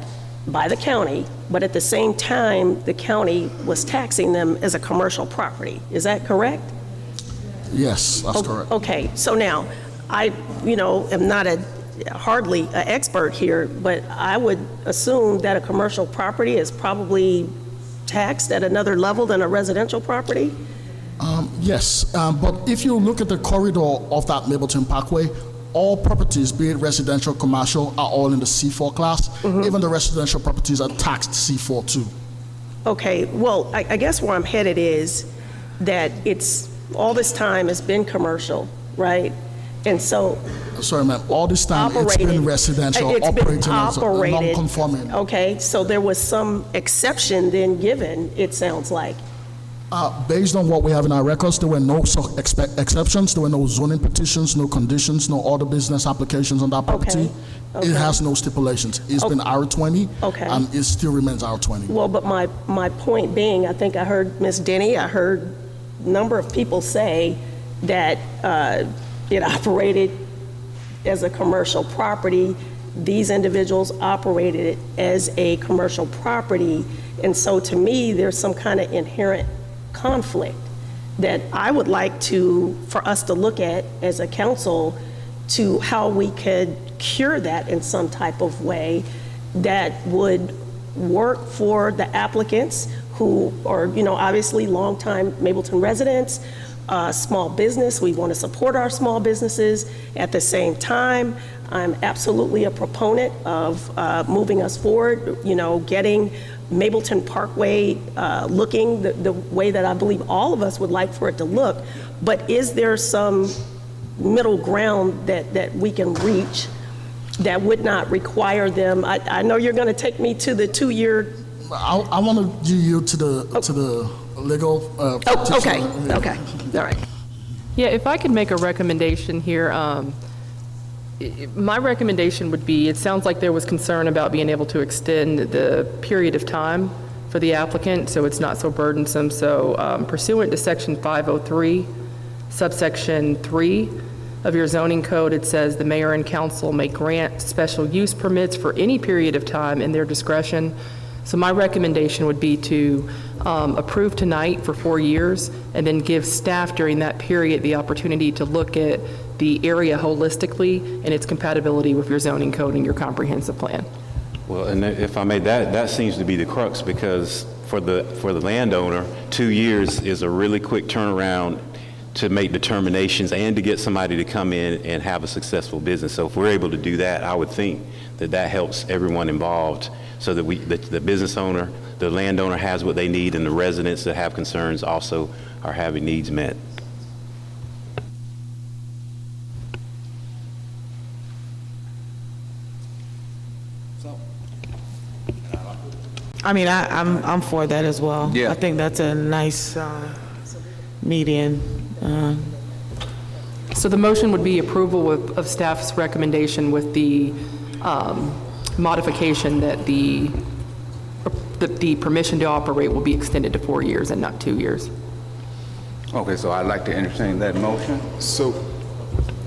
by the county, but at the same time, the county was taxing them as a commercial property. Is that correct? Yes, that's correct. Okay, so now, I, am not hardly an expert here, but I would assume that a commercial property is probably taxed at another level than a residential property? Yes, but if you look at the corridor of that Mableton Parkway, all properties, be it residential, commercial, are all in the C4 class. Even the residential properties are taxed C4 too. Okay, well, I guess where I'm headed is that it's, all this time has been commercial, right? And so. Sorry, ma'am, all this time it's been residential, operating as a non-conforming. Okay, so there was some exception then given, it sounds like. Based on what we have in our records, there were no exceptions, there were no zoning petitions, no conditions, no other business applications on that property. Okay. It has no stipulations. It's been R20, and it still remains R20. Well, but my point being, I think I heard Ms. Denny, I heard a number of people say that it operated as a commercial property. These individuals operated it as a commercial property, and so to me, there's some kind of inherent conflict that I would like for us to look at as a council to how we could cure that in some type of way that would work for the applicants who are, obviously longtime Mableton residents, small business. We want to support our small businesses. At the same time, I'm absolutely a proponent of moving us forward, getting Mableton Parkway looking the way that I believe all of us would like for it to look. But is there some middle ground that we can reach that would not require them? I know you're going to take me to the 2-year. I want to yield to the legal. Okay. All right. Yeah, if I could make a recommendation here. My recommendation would be, it sounds like there was concern about being able to extend the period of time for the applicant so it's not so burdensome. So pursuant to Section 503, subsection 3 of your zoning code, it says the mayor and council may grant special use permits for any period of time in their discretion. So my recommendation would be to approve tonight for 4 years and then give staff during that period the opportunity to look at the area holistically and its compatibility with your zoning code and your comprehensive plan. Well, and if I may, that seems to be the crux, because for the landowner, 2 years is a really quick turnaround to make determinations and to get somebody to come in and have a successful business. So if we're able to do that, I would think that helps everyone involved, so that the business owner, the landowner has what they need, and the residents that have concerns also are having needs met. I mean, I'm for that as well. Yeah. I think that's a nice median. So the motion would be approval of staff's recommendation with the modification that the permission to operate will be extended to 4 years and not 2 years. Okay, so I'd like to entertain that motion. So,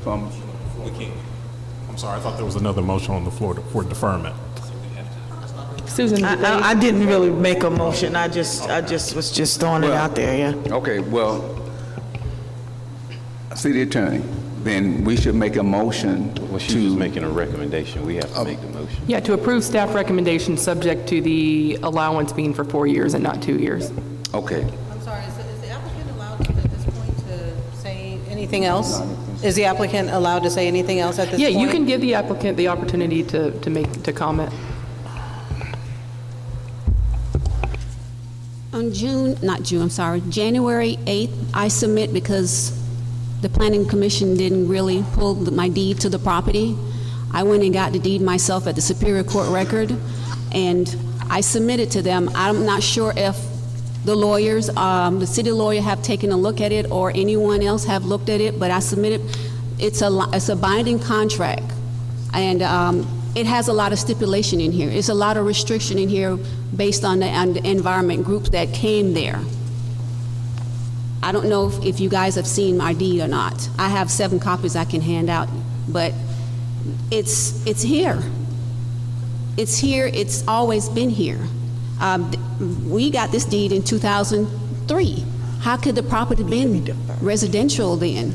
From, I'm sorry, I thought there was another motion on the floor for deferment. Susan, I didn't really make a motion. I just was just throwing it out there, yeah. okay, well, City Attorney, then we should make a motion Well, she's just making a recommendation. We have to make the motion. Yeah, to approve staff recommendation subject to the allowance being for 4 years and not 2 years. Okay. I'm sorry, is the applicant allowed at this point to say anything else? Is the applicant allowed to say anything else at this Yeah, point? you can give the applicant the opportunity to comment. On January 8th, I submit because the Planning Commission didn't really pull my deed to the property. I went and got the deed myself at the Superior Court record, and I submitted to them. I'm not sure if the lawyers, the city lawyer have taken a look at it or anyone else have looked at it, but I submitted, it's a binding contract, and it has a lot of stipulation in here. It's a lot of restriction in here based on the environment groups that came there. I don't know if you guys have seen my deed or not. I have 7 copies I can hand out, but it's here. It's here, it's always been here. We got this deed in 2003. How could the property been residential then,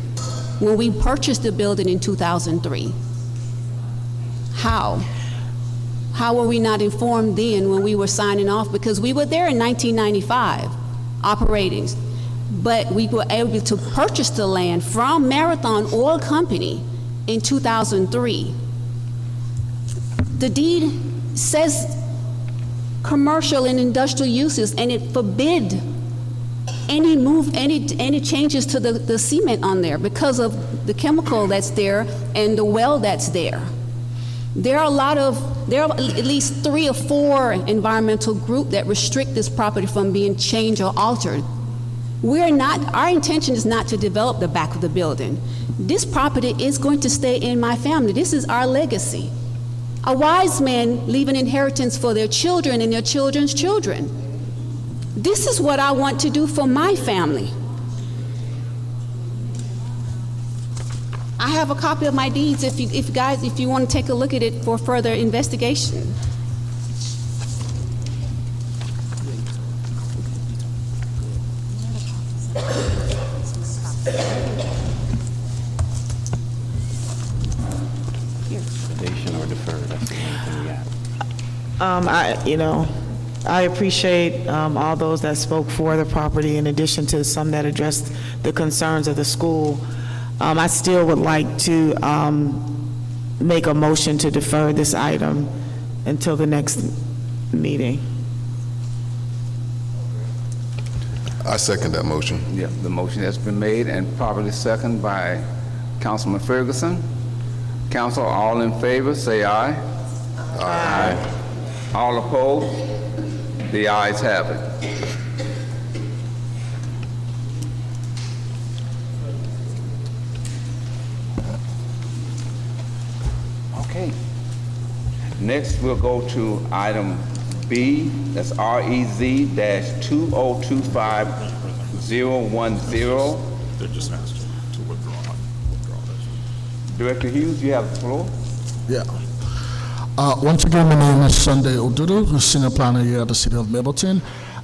when we purchased the building in 2003? How? How were we not informed then when we were signing off? Because we were there in 1995, operating, but we were able to purchase the land from Marathon Oil Company in 2003. The deed says commercial and industrial uses, and it forbid any changes to the cement on there because of the chemical that's there and the well that's there. There are at least 3 or 4 environmental groups that restrict this property from being changed or altered. Our intention is not to develop the back of the building. This property is going to stay in my family. This is our legacy. A wise man leave an inheritance for their children and their children's children. This is what I want to do for my family. I have a copy of my deeds if you want to take a look at it for further investigation. Recommendation or deferred, that's the only thing we got. I appreciate all those that spoke for the property in addition to some that addressed the concerns of the school. I still would like to make a motion to defer this item until the next meeting. I second that motion. Yeah, the motion has been made and properly seconded by Councilman Ferguson. Council, all in favor, say aye. Aye. All opposed? The ayes have it. Okay. Next, we'll go to item B, that's REZ-2025010. They're just asking to withdraw this. Director Hughes, you have the floor. Yeah. Once again, my name is Sunday Odudu, the senior planner here at the City of Mableton,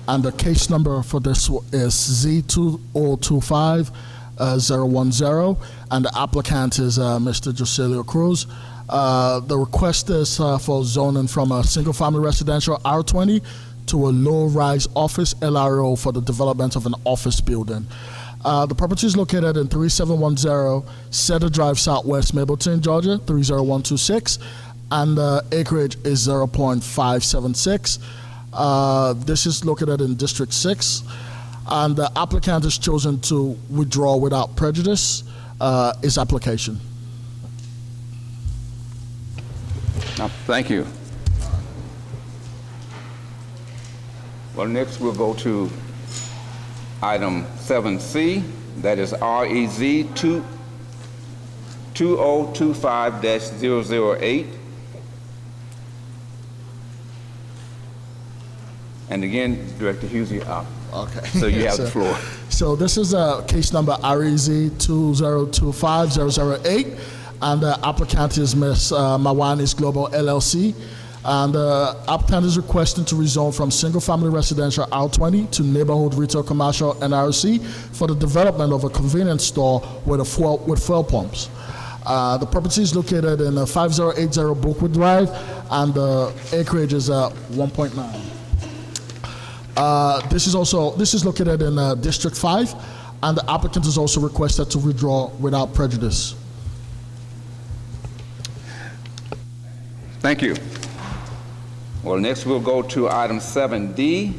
and the case number for this is Z2025-010, and the applicant is Mr. Joselio Cruz. The request is for zoning from a single-family residential R20 to a low-rise office LRO for the development of an office building. The property is located in 3710 Cedar Drive, Southwest Mableton, Georgia, 30126, and the acreage is 0.576. This is located in District 6, and the applicant has chosen to withdraw without prejudice his application. Thank you. Well, next we'll go to item 7C, that is 2025-008. And again, Director Hughes, you're up. Okay. So you have the So- floor. So this is case number REZ 2025-008, and the applicant is Ms. Mawanis Global LLC. And the applicant is requesting to rezone from single-family residential R20 to neighborhood retail commercial NRC for the development of a convenience store with fuel pumps. The property is located in 5080 Brookwood Drive, and the acreage is 1.9. This is located in District 5, and the applicant is also requested to withdraw without prejudice. Thank you. Well, next we'll go to item 7D.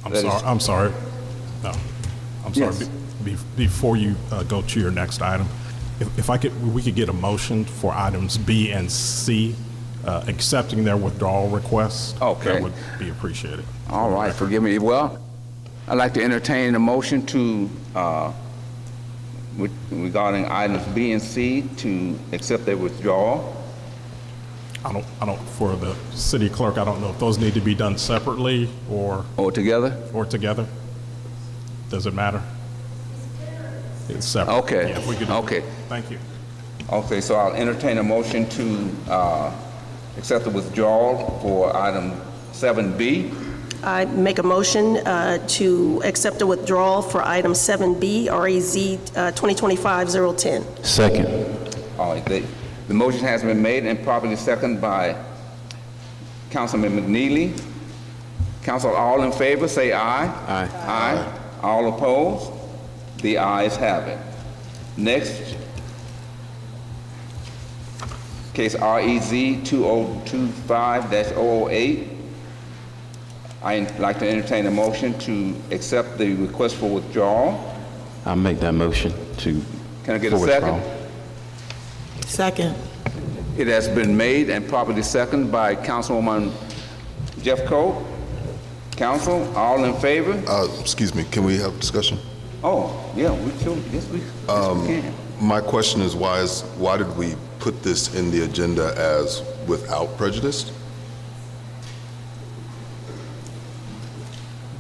I'm sorry. No, I'm sorry. Yes. Before you go to your next item, if we could get a motion for items B and C, accepting their withdrawal requests. Okay. That would be appreciated. All right, forgive me. Well, I'd like to entertain a motion to, regarding items B and C, to accept their withdrawal. For the city clerk, I don't know if those need to be done separately or together? Or together. Does it matter? It's separate. Okay. Yeah, if we could. Okay. Thank you. Okay, so I'll entertain a motion to accept the withdrawal for item 7B. I make a motion to accept the withdrawal for item 7B, REZ 2025-010. Second. All right, the motion has been made and properly seconded by Councilman McNeely. Council, all in favor, say aye. Aye. Aye. All opposed? The ayes have it. Next, case REZ 2025-008. I'd like to entertain a motion to accept the request for withdrawal. I'll make that motion to. Can I get a for second? withdrawal. Second. It has been made and properly seconded by Councilwoman Jeffcoat. Council, all in favor? Excuse me, can we have discussion? Oh, yeah, we can. My question is why did we put this in the agenda as without prejudice?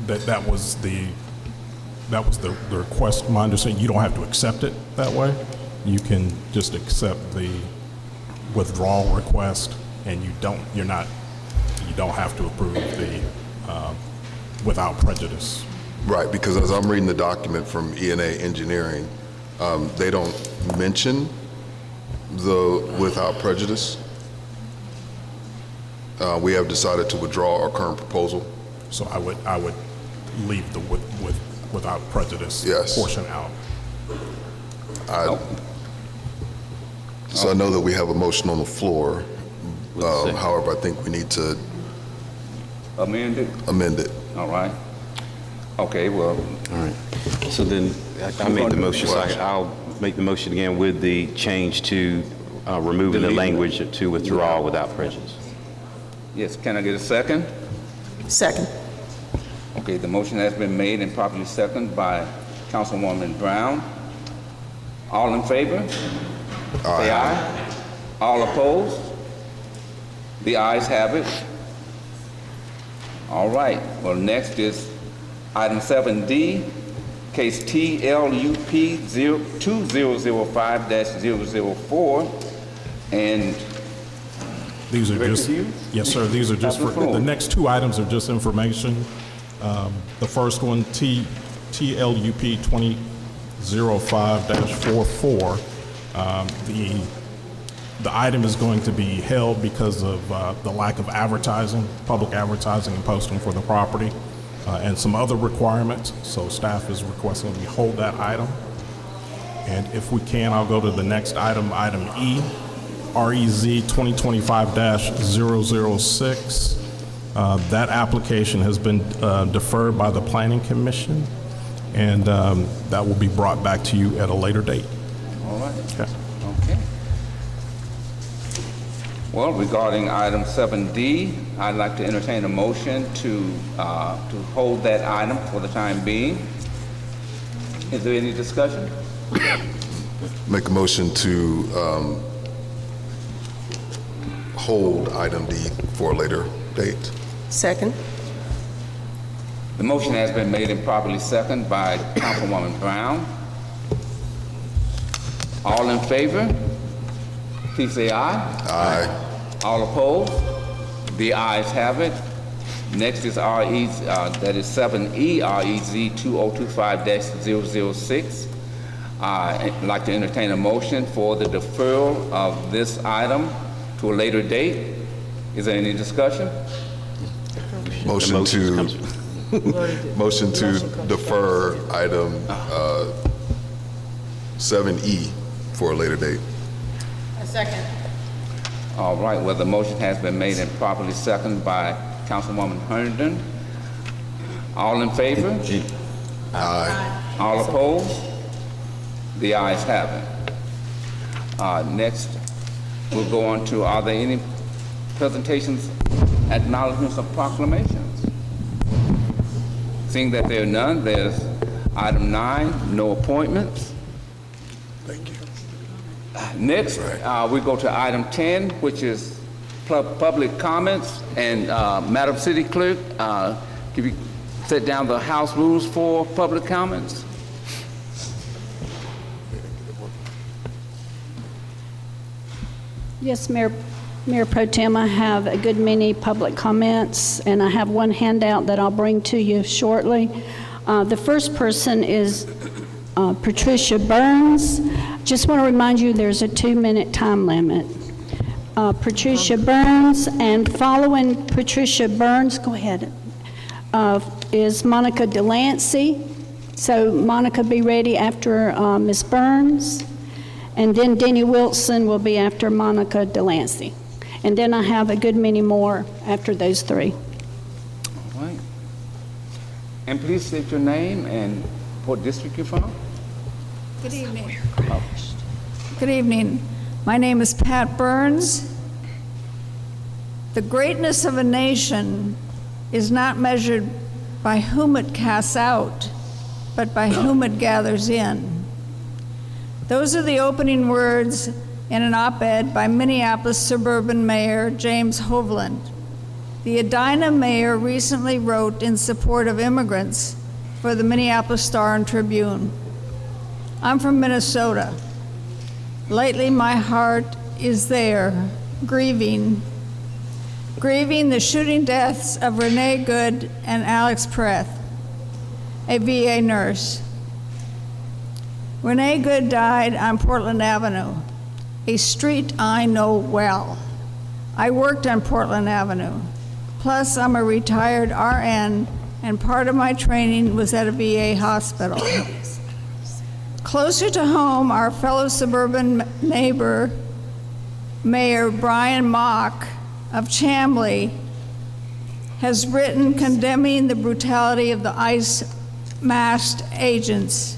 That was the request. My understanding, you don't have to accept it that way. You can just accept the withdrawal request, and you don't have to approve the without prejudice. Right, because as I'm reading the document from E&A Engineering, they don't mention the without prejudice. We have decided to withdraw our current proposal. So I would leave the without prejudice portion out. So I know that we have a motion on the floor. However, I think we need to amend it. All right. Okay, well. All right. So then I make the motion. So I'll make the motion again with the change to removing the language to withdraw without prejudice. Yes, can I get a second? Second. Okay, the motion has been made and properly seconded by Councilwoman Brown. All in favor? Say aye. All opposed? The ayes have it. All right, well, next is item 7D, case TLUP 2005-004, and These are just, yes, sir. These are just for, the next two items are just information. The first one, TLUP 2005-44. The item is going to be held because of the lack of advertising, public advertising and posting for the property, and some other requirements. So staff is requesting we hold that item. And if we can, I'll go to the next item, item E. REZ 2025-006. That application has been deferred by the Planning Commission, and that will be brought back to you at a later date. all right. Okay. Okay. Well, regarding item 7D, I'd like to entertain a motion to hold that item for the time being. Is there any discussion? Make a motion to hold item D for a later date. Second. The motion has been made and properly seconded by Councilwoman Brown. All in favor, please say aye. Aye. All opposed? The ayes have it. Next is that is 7E, REZ 2025-006. I'd like to entertain a motion for the deferral of this item to a later date. Is there any discussion? Motion to defer item 7E for a later date. A second. All right, well, the motion has been made and properly seconded by Councilwoman Herndon. All in favor? Aye. All opposed? The ayes have it. Next, we'll go on to, are there any presentations, acknowledgements, or proclamations? Seeing that there are none, there's item 9, no appointments. Thank you. Next, we go to item 10, which is public comments. And Madam City Clerk, can you set down the House rules for public comments? Yes, Mayor Pro Tem, I have a good many public comments, and I have one handout that I'll bring to you shortly. The first person is Patricia Burns. Just want to remind you there's a 2-minute time limit. Patricia Burns, and following Patricia Burns, go ahead, is Monica Delancey. So Monica, be ready after Ms. Burns. And then Denny Wilson will be after Monica Delancey. And then I have a good many more after those three. All right. And please state your name and what district you're from. Good evening. Good evening. My name is Pat Burns. The greatness of a nation is not measured by whom it casts out, but by whom it gathers in. Those are the opening words in an op-ed by Minneapolis suburban mayor James Hovland. The Edina mayor recently wrote in support of immigrants for the Minneapolis Star and Tribune. I'm from Minnesota. Lately, my heart is there, grieving the shooting deaths of Renee Good and Alex Preth, a VA nurse. Renee Good died on Portland Avenue, a street I know well. I worked on Portland Avenue. Plus, I'm a retired RN, and part of my training was at a VA hospital. Closer to home, our fellow suburban neighbor, Mayor Brian Mock of Chamblee, has written condemning the brutality of the ICE masked agents.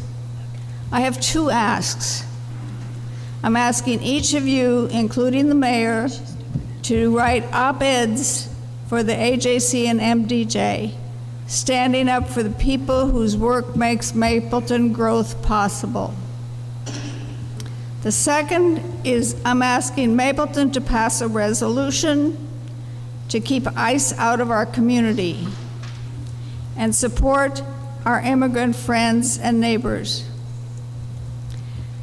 I have 2 asks. I'm asking each of you, including the mayor, to write op-eds for the AJC and MDJ, standing up for the people whose work makes Mapleton growth possible. The second is I'm asking Mapleton to pass a resolution to keep ICE out of our community and support our immigrant friends and neighbors.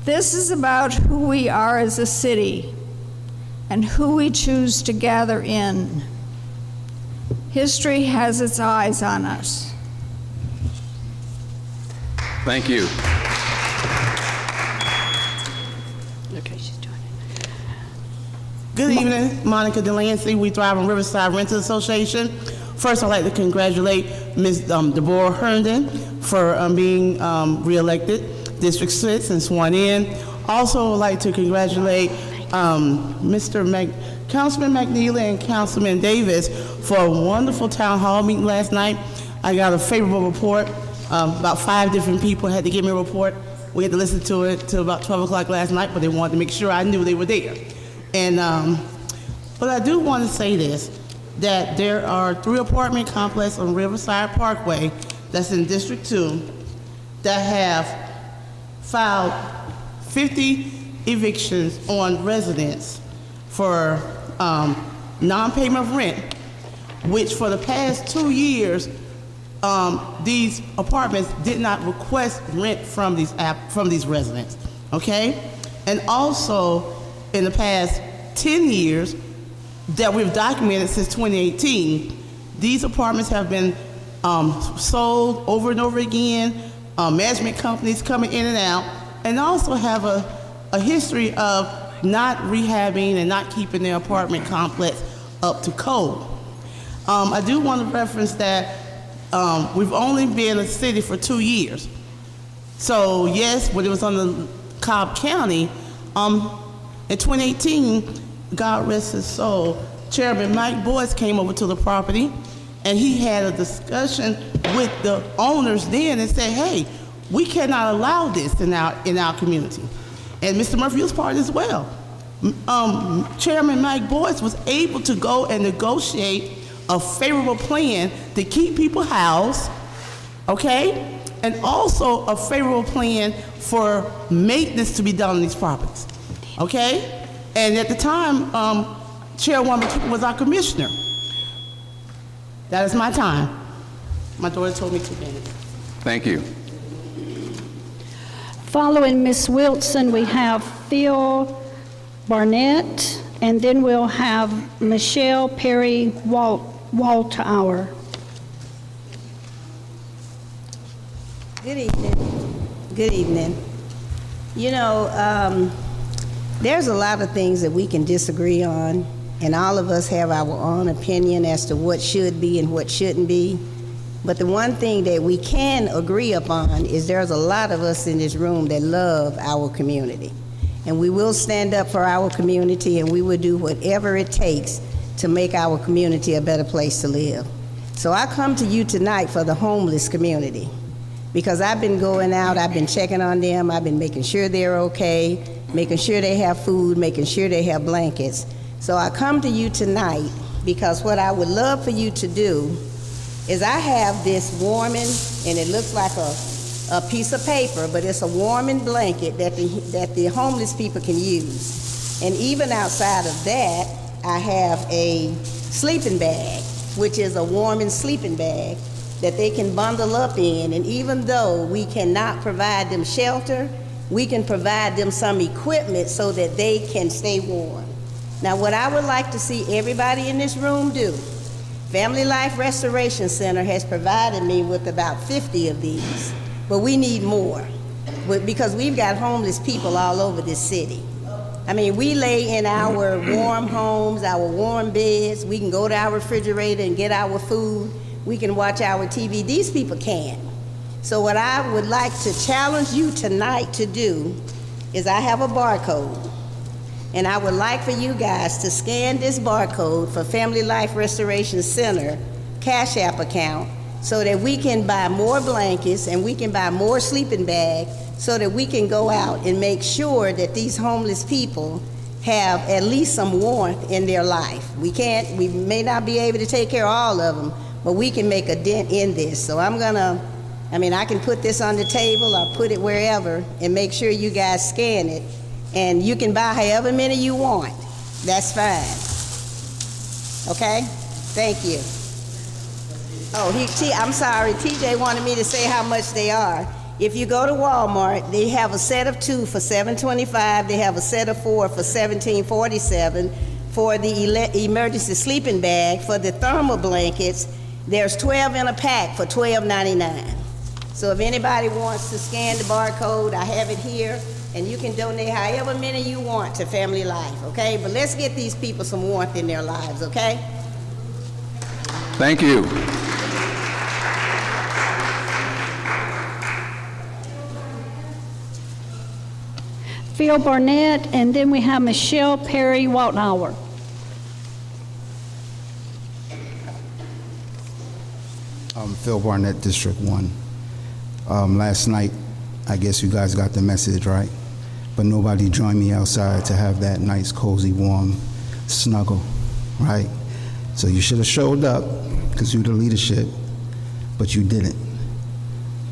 This is about who we are as a city and who we choose to gather in. History has its eyes on us. Thank you. Okay, she's doing it. Good evening, Monica Delancey. We thrive on Riverside Rental Association. First, I'd like to congratulate Ms. Deborah Herndon for being reelected District 6 and sworn in. Also, I'd like to congratulate Councilman McNeely and Councilman Davis for a wonderful town hall meeting last night. I got a favorable report. About 5 different people had to give me a report. We had to listen to it till about 12 o'clock last night, but they wanted to make sure I knew they were there. And but I do want to say this, that there are 3 apartment complexes on Riverside Parkway that's in District 2 that have filed 50 evictions on residents for non-payment of rent, which for the past 2 years, these apartments did not request rent from these residents, okay? And also, in the past 10 years that we've documented since 2018, these apartments have been sold over and over again, management companies coming in and out, and also have a history of not rehabbing and not keeping their apartment complex up to code. I do want to reference that we've only been a city for 2 years. So yes, when it was on the Cobb County, in 2018, God rest his soul, Chairman Mike Boyce came over to the property and he had a discussion with the owners then and said, hey, we cannot allow this in our community. And Mr. Murphy was part as well. Chairman Mike Boyce was able to go and negotiate a favorable plan to keep people housed, okay? And also a favorable plan for maintenance to be done on these properties, okay? And at the time, Chairwoman Cooper was our commissioner. That is my time. My daughter told me 2 minutes. Thank you. Following Ms. Wilson, we have Phil Barnett, and then we'll have Michelle Perry Walthour. Good evening. Good evening. You know, there's a lot of things that we can disagree on, and all of us have our own opinion as to what should be and what shouldn't be. But the one thing that we can agree upon is there's a lot of us in this room that love our community. And we will stand up for our community, and we will do whatever it takes to make our community a better place to live. So I come to you tonight for the homeless community, because I've been going out, I've been checking on them, I've been making sure they're okay, making sure they have food, making sure they have blankets. So I come to you tonight because what I would love for you to do is I have this warming, and it looks like a piece of paper, but it's a warming blanket that the homeless people can use. And even outside of that, I have a sleeping bag, which is a warming sleeping bag that they can bundle up in. And even though we cannot provide them shelter, we can provide them some equipment so that they can stay warm. Now, what I would like to see everybody in this room do, Family Life Restoration Center has provided me with about 50 of these, but we need more because we've got homeless people all over this city. I mean, we lay in our warm homes, our warm beds. We can go to our refrigerator and get our food. We can watch our TV. These people can't. So what I would like to challenge you tonight to do is I have a barcode. And I would like for you guys to scan this barcode for Family Life Restoration Center Cash App account so that we can buy more blankets and we can buy more sleeping bags so that we can go out and make sure that these homeless people have at least some warmth in their life. We may not be able to take care of all of them, but we can make a dent in this. So I can put this on the table or put it wherever and make sure you guys scan it. And you can buy however many you want. That's fine. Okay? Thank you. Oh, I'm sorry. TJ wanted me to say how much they are. If you go to Walmart, they have a set of 2 for $7.25. They have a set of 4 for $17.47. For the emergency sleeping bag, for the thermal blankets, there's 12 in a pack for $12.99. So if anybody wants to scan the barcode, I have it here. And you can donate however many you want to Family Life, okay? But let's get these people some warmth in their lives, okay? Thank you. Phil Barnett, and then we have Michelle Perry Walthour. Phil Barnett, District 1. Last night, I guess you guys got the message, right? But nobody joined me outside to have that nice, cozy, warm snuggle, right? So you should have showed up because you're the leadership, but you didn't.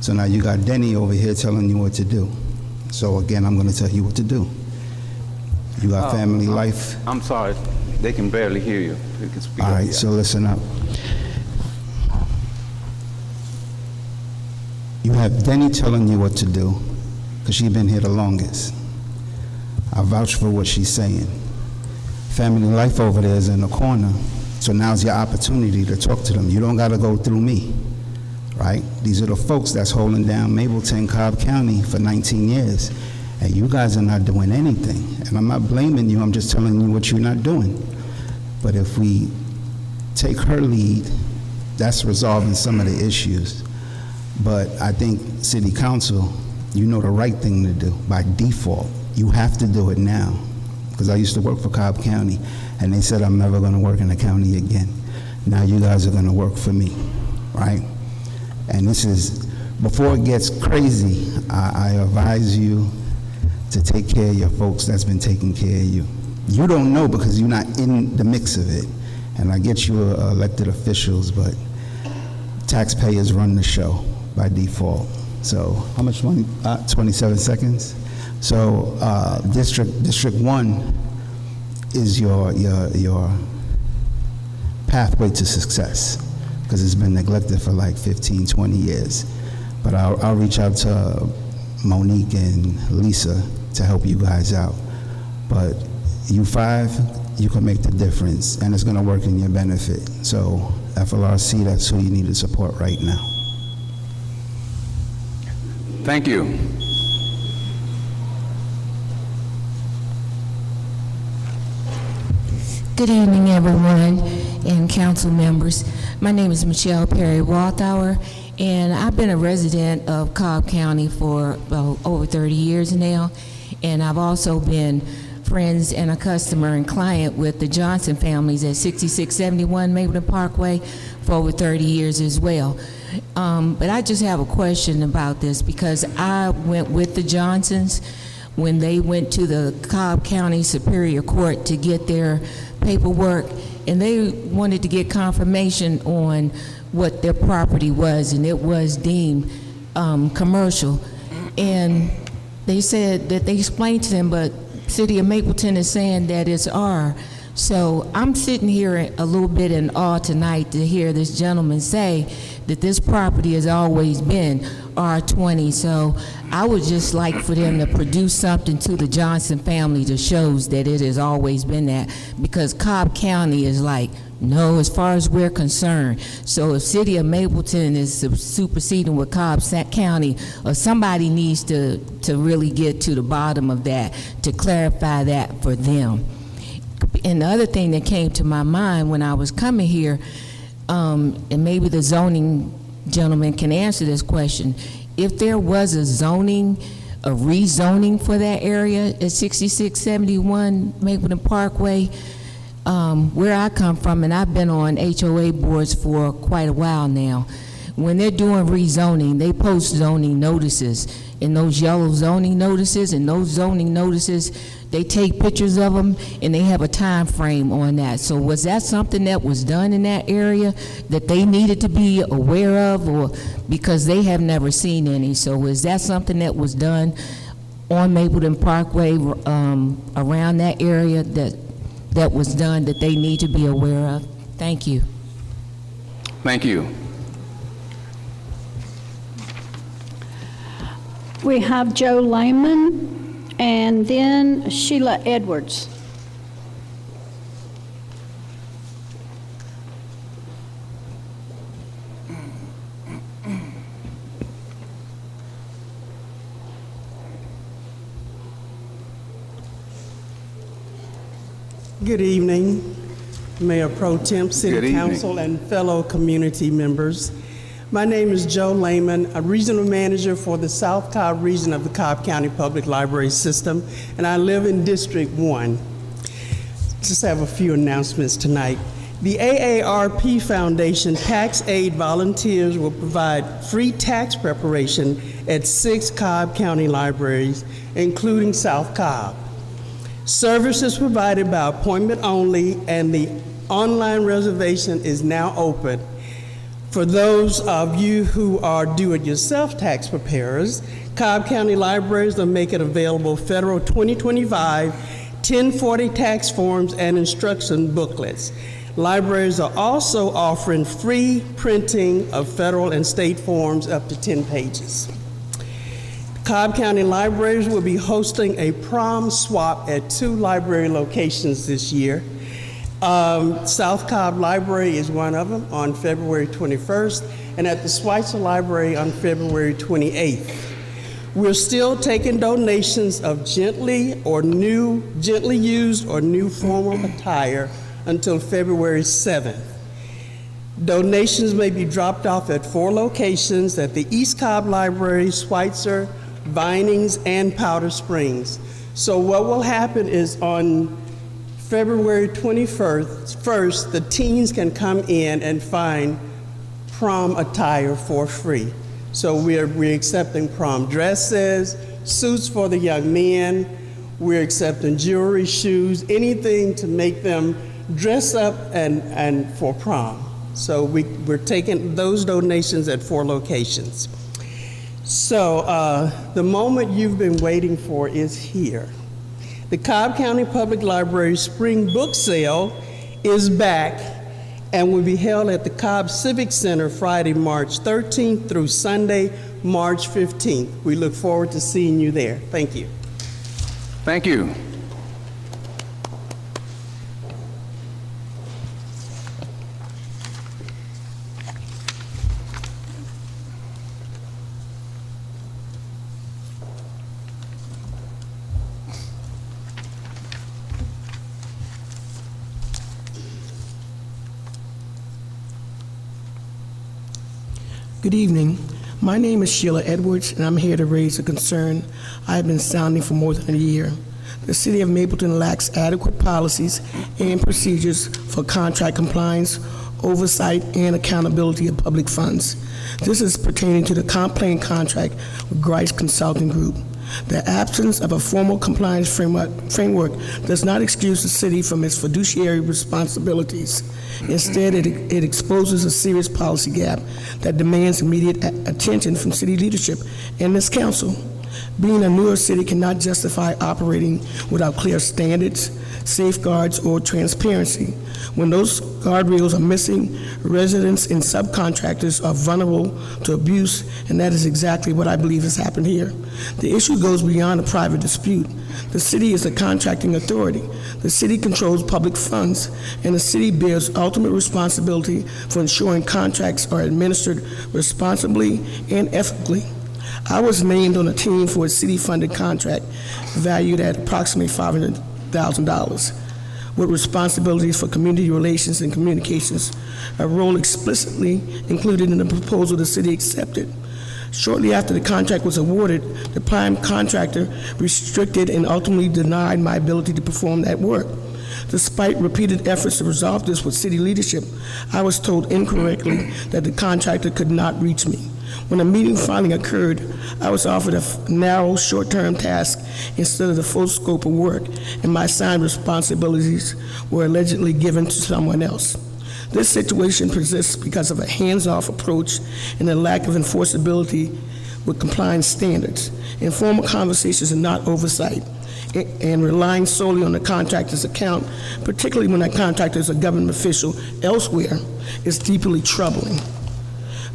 So now you got Denny over here telling you what to do, So again, I'm going to tell you what to do. You got family life. I'm sorry, they can barely hear you. You can speak All up, right, yeah. so listen up. You have Denny telling you what to do, because she's been here the longest. I vouch for what she's saying. Family life over there is in the corner, so now's your opportunity to talk to them. You don't got to go through me, right? These are the folks that's holding down Mableton, Cobb County for 19 years, and you guys are not doing anything. And I'm not blaming you, I'm just telling you what you're not doing. But if we take her lead, that's resolving some of the issues. But I think City Council, you know the right thing to do by default. You have to do it now. Because I used to work for Cobb County, and they said I'm never going to work in the county again. Now you guys are going to work for me, right? And this is, before it gets crazy, I advise you to take care of your folks that's been taking care of you. You don't know because you're not in the mix of it. And I get you elected officials, but taxpayers run the show by default. So how much money? 27 seconds. So District 1 is your pathway to success, because it's been neglected for like 15, 20 years. But I'll reach out to Monique and Lisa to help you guys out. But you 5, you can make the difference, and it's going to work in your benefit. So FLRC, that's who you need to support right now. Thank you. Good evening, everyone, and council members. My name is Michelle Perry Walthour, and I've been a resident of Cobb County for about over 30 years now, and I've also been friends and a customer and client with the Johnson families at 6671 Mableton Parkway for over 30 years as well. But I just have a question about this, because I went with the Johnsons when they went to the Cobb County Superior Court to get their paperwork, and they wanted to get confirmation on what their property was, and it was deemed commercial. And they said that they explained to them, but City of Mableton is saying that it's R. So I'm sitting here a little bit in awe tonight to hear this gentleman say that this property has always been R20. So I would just like for them to produce something to the Johnson family that shows that it has always been that, because Cobb County is like, no, as far as we're concerned. So if City of Mableton is superseding with Cobb County, or somebody needs to really get to the bottom of that, to clarify that for them. And the other thing that came to my mind when I was coming here, and maybe the zoning gentleman can answer this question, if there was a rezoning for that area at 6671 Mableton Parkway, where I come from, and I've been on HOA boards for quite a while now, when they're doing rezoning, they post zoning notices, and those yellow zoning notices, they take pictures of them, and they have a time frame on that. So was that something that was done in that area that they needed to be aware of, or because they have never seen any? So is that something that was done on Mableton Parkway, around that area, that was done that they need to be aware of? Thank you. Thank you. We have Joe Lehman, and then Sheila Edwards. Good evening, Mayor Pro Tem, City Council, and fellow community members. My name is Joe Lehman, a regional manager for the South Cobb region of the Cobb County Public Library System, and I live in District 1. Just have a few announcements tonight. The AARP Foundation Tax Aid Volunteers will provide free tax preparation at 6 Cobb County libraries, including South Cobb. Services provided by appointment only, and the online reservation is now open. For those of you who are do-it-yourself tax preparers, Cobb County Libraries are making available federal 2025 1040 tax forms and instruction booklets. Libraries are also offering free printing of federal and state forms up to 10 pages. Cobb County Libraries will be hosting a prom swap at 2 library locations this year. South Cobb Library is one of them on February 21st, and at the Schweitzer Library on February 28th. We're still taking donations of gently used or new formal attire until February 7th. Donations may be dropped off at 4 locations at the East Cobb Library, Schweitzer, Vinings, and Powder Springs. So what will happen is on February 21st, the teens can come in and find prom attire for free. So we're accepting prom dresses, suits for the young men, we're accepting jewelry, shoes, anything to make them dress up and for prom. So we're taking those donations at 4 locations. So the moment you've been waiting for is here. The Cobb County Public Library Spring Book Sale is back and will be held at the Cobb Civic Center Friday, March 13th through Sunday, March 15th. We look forward to seeing you there. Thank you. Thank you. Good evening. My name is Sheila Edwards, and I'm here to raise a concern I have been sounding for more than a year. The City of Mableton lacks adequate policies and procedures for contract compliance, oversight, and accountability of public funds. This is pertaining to the complaint contract with Grice Consulting Group. The absence of a formal compliance framework does not excuse the city from its fiduciary responsibilities. Instead, it exposes a serious policy gap that demands immediate attention from city leadership and this council. Being a newer city cannot justify operating without clear standards, safeguards, or transparency. When those guardrails are missing, residents and subcontractors are vulnerable to abuse, and that is exactly what I believe has happened here. The issue goes beyond a private dispute. The city is a contracting authority. The city controls public funds, and the city bears ultimate responsibility for ensuring contracts are administered responsibly and ethically. I was named on a team for a city-funded contract valued at approximately $500,000 with responsibilities for community relations and communications, a role explicitly included in the proposal the city accepted. Shortly after the contract was awarded, the prime contractor restricted and ultimately denied my ability to perform that work. Despite repeated efforts to resolve this with city leadership, I was told incorrectly that the contractor could not reach me. When a meeting finally occurred, I was offered a narrow, short-term task instead of the full scope of work, and my assigned responsibilities were allegedly given to someone else. This situation persists because of a hands-off approach and a lack of enforceability with compliance standards. Informal conversations are not oversight, and relying solely on the contractor's account, particularly when that contractor is a government official elsewhere, is deeply troubling.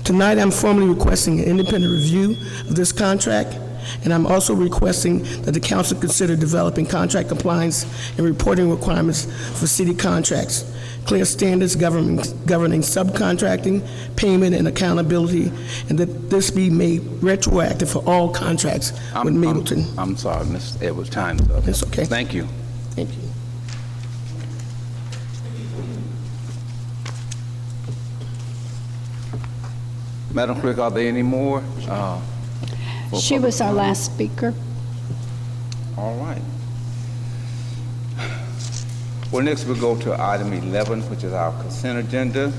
Tonight, I'm formally requesting an independent review of this contract, and I'm also requesting that the council consider developing contract compliance and reporting requirements for city contracts, clear standards governing subcontracting, payment, and accountability, and that this be made retroactive for all contracts with Mableton. I'm sorry, Ms. Edwards, time's up. It's okay. Thank you. Thank you. Madam Clerk, are there any more? She was our last speaker. All right. Well, next we'll go to item 11, which is our consent agenda.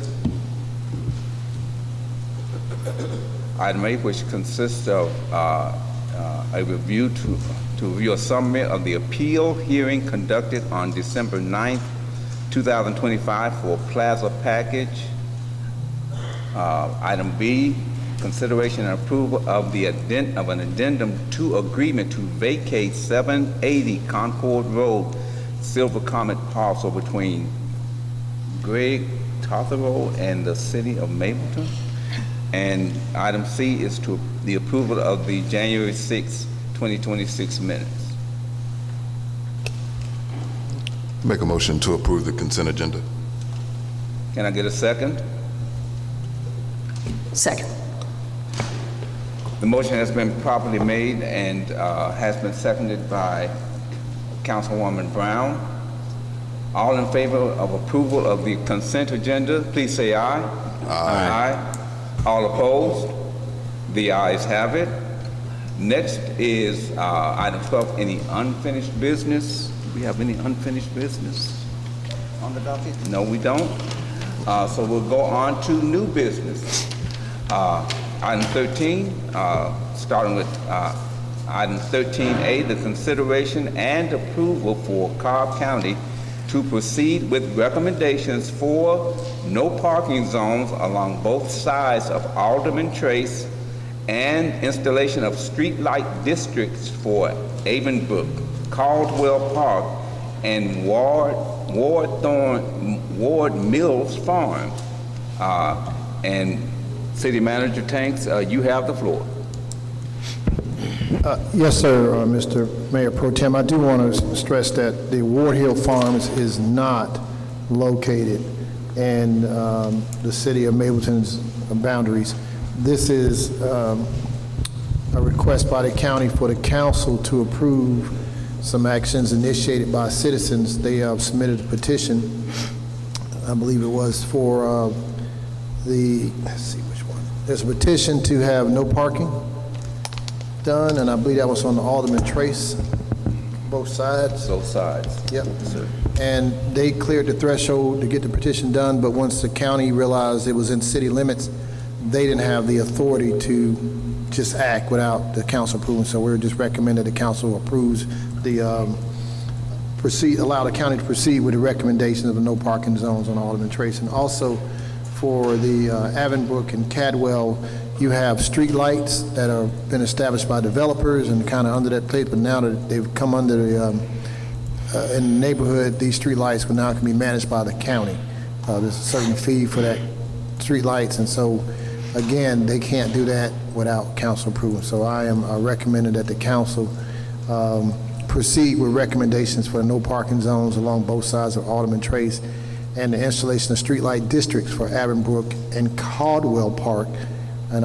Item 8, which consists of a review to review a summary of the appeal hearing conducted on December 9th, 2025 for Plaza Package Item B, consideration and approval of an addendum to agreement to vacate 780 Concord Road, Silver Comet parcel between Greg Totherow and the city of Mableton. And item C is to the approval of the January 6, 2026 minutes. Make a motion to approve the consent agenda. Can I get a second? Second. The motion has been properly made and has been seconded by Councilwoman Brown. All in favor of approval of the consent agenda, please say aye. Aye. All opposed? The ayes have it. Next is item 12, any unfinished business. Do we have any unfinished business on the docket? No, we don't. So we'll go on to new business. Item 13, starting with item 13A, the consideration and approval for Cobb County to proceed with recommendations for no parking zones along both sides of Alderman Trace and installation of street light districts for Avonbrook, Caldwell Park, and Ward Mills Farm. And City Manager Tanks, you have the floor. Yes, sir, Mr. Mayor Pro Tem. I do want to stress that the Ward Hill Farms is not located in the city of Mableton's boundaries. This is a request by the county for the council to approve some actions initiated by citizens. They submitted a petition, I believe it was for let's see which one. There's a petition to have no parking done, and I believe that was on the Alderman Trace, both sides. Both sides. Yep. Yes, sir. And they cleared the threshold to get the petition done, but once the county realized it was in city limits, they didn't have the authority to just act without the council approving. So we're just recommending the council approves the allow the county to proceed with the recommendation of the no parking zones on Alderman Trace. And also for the Avonbrook and Cadwell, you have street lights that have been established by developers and kind of under that plate, but now that they've come under the, in the neighborhood, these street lights will now can be managed by the county. There's a certain fee for that street lights, and so, again, they can't do that without council approval. So I am recommending that the council proceed with recommendations for no parking zones along both sides of Alderman Trace and the installation of streetlight districts for Avonbrook and Caldwell Park. And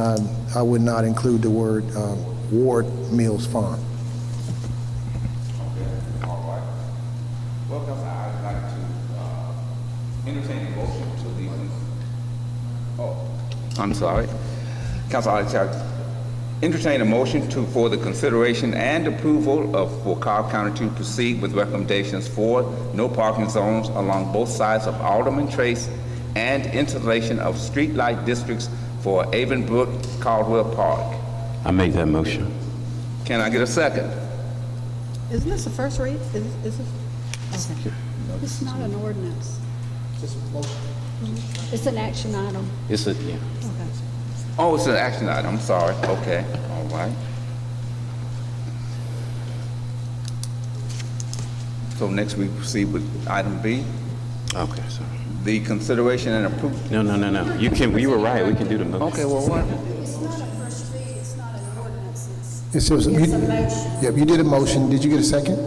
I would not include the word Ward Mills Farm. Okay, all right. Well, Council, I'd like to entertain a motion to the, I'm sorry. Council, I'd like to entertain a motion for the consideration and approval for Cobb County to proceed with recommendations for no parking zones along both sides of Alderman Trace and installation of streetlight districts for Avonbrook, Caldwell Park. I make that motion. Can I get a second? Isn't this the first read? Is this? Okay. It's not an ordinance. It's an action item. Yeah. Okay. Oh, it's an action item, I'm sorry. Okay, all right. So next we proceed with item B. Okay, sorry. The consideration and approval. No. You were right. We can do the motion. Okay, well, what? It's not a first read, it's not an ordinance, It's a motion. Yep, you did a motion. Did you get a second?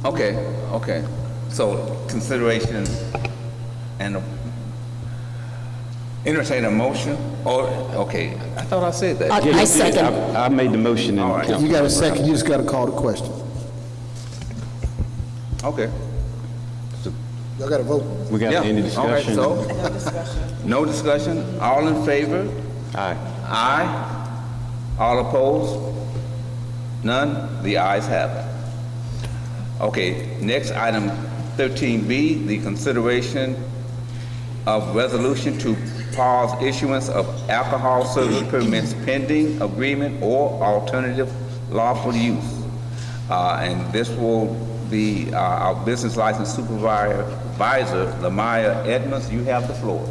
Okay. So consideration and entertain a motion? Okay, I thought I said that. I second. I made the motion. All right. You got a second, you just got to call the question. Okay. Y'all got to vote. We got any discussion? All right, so no discussion. All in favor? Aye. Aye. All opposed? None? The ayes have it. Okay, next item 13B, the consideration of resolution to pause issuance of alcohol service permits pending agreement or alternative lawful use. And this will be our business license supervisor, Lamaya Edmonds. You have the floor.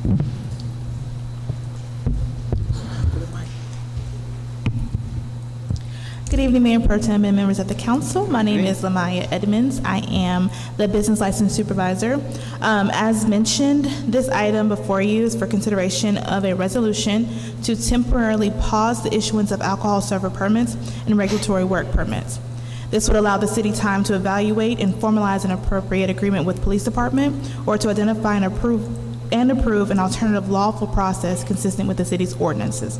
Good evening, Mayor Pro Tem and members of the council. My name is Lamaya Edmonds. I am the business license supervisor. As mentioned, this item before you is for consideration of a resolution to temporarily pause the issuance of alcohol server permits and regulatory work permits. This would allow the city time to evaluate and formalize an appropriate agreement with police department or to identify and approve an alternative lawful process consistent with the city's ordinances.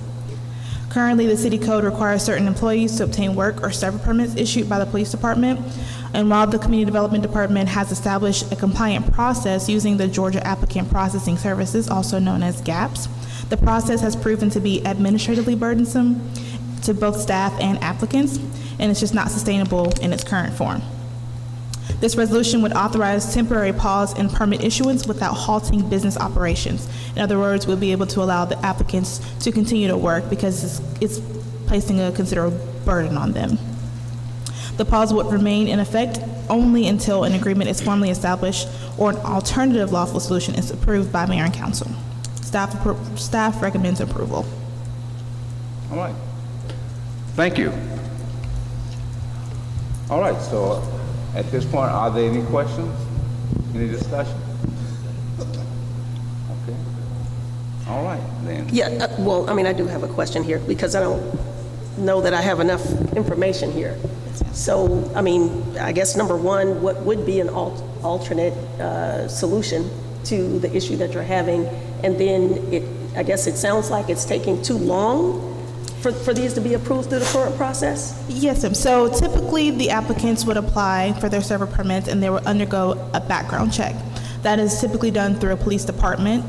Currently, the city code requires certain employees to obtain work or server permits issued by the police department. And while the community development department has established a compliant process using the Georgia Applicant Processing Services, also known as GAPS, the process has proven to be administratively burdensome to both staff and applicants, and it's just not sustainable in its current form. This resolution would authorize temporary pause in permit issuance without halting business operations. In other words, we'll be able to allow the applicants to continue to work because it's placing a considerable burden on them. The pause would remain in effect only until an agreement is formally established or an alternative lawful solution is approved by Mayor and Council. Staff recommends approval. All right. Thank you. All right, so at this point, are there any questions? Any discussion? Okay. All right, then. Yeah, well, I mean, I do have a question here because I don't know that I have enough information here. So, I mean, I guess number one, what would be an alternate solution to the issue that you're having? And then I guess it sounds like it's taking too long for these to be approved through the current process? Yes, ma'am. So typically the applicants would apply for their server permits and they would undergo a background check. That is typically done through a police department.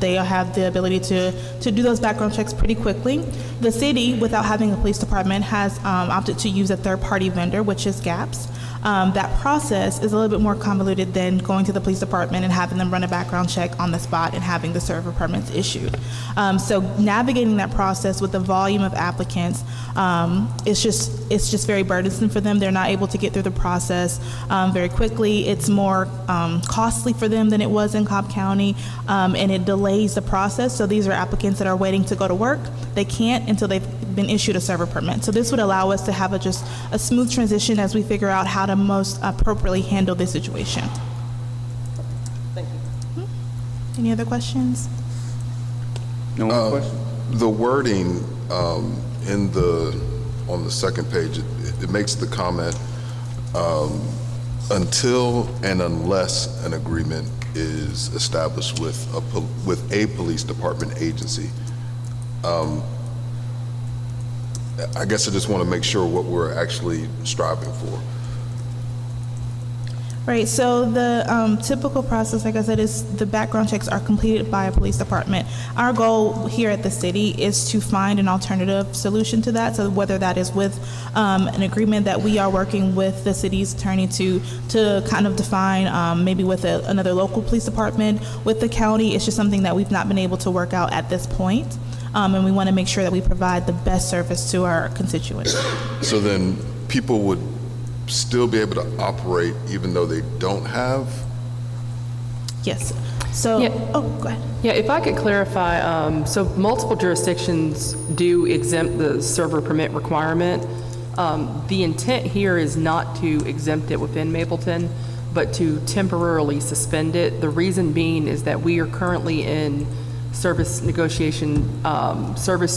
They have the ability to do those background checks pretty quickly. The city, without having a police department, has opted to use a third-party vendor, which is GAPS. That process is a little bit more convoluted than going to the police department and having them run a background check on the spot and having the server permits issued. So navigating that process with the volume of applicants, it's just very burdensome for them. They're not able to get through the process very quickly. It's more costly for them than it was in Cobb County, and it delays the process. So these are applicants that are waiting to go to work. They can't until they've been issued a server permit. So this would allow us to have just a smooth transition as we figure out how to most appropriately handle this situation. Thank you. Any other questions? No more questions? The wording on the second page, it makes the comment until and unless an agreement is established with a police department agency. I guess I just want to make sure what we're actually striving for. Right, so the typical process, like I said, is the background checks are completed by a police department. Our goal here at the city is to find an alternative solution to that, so whether that is with an agreement that we are working with the city's attorney to kind of define, maybe with another local police department, with the county, it's just something that we've not been able to work out at this point. And we want to make sure that we provide the best service to our constituents. So then people would still be able to operate even though they don't have? Yes. So, yeah. Oh, go ahead. Yeah, if I could clarify, so multiple jurisdictions do exempt the server permit requirement. The intent here is not to exempt it within Mableton, but to temporarily suspend it. The reason being is that we are currently in service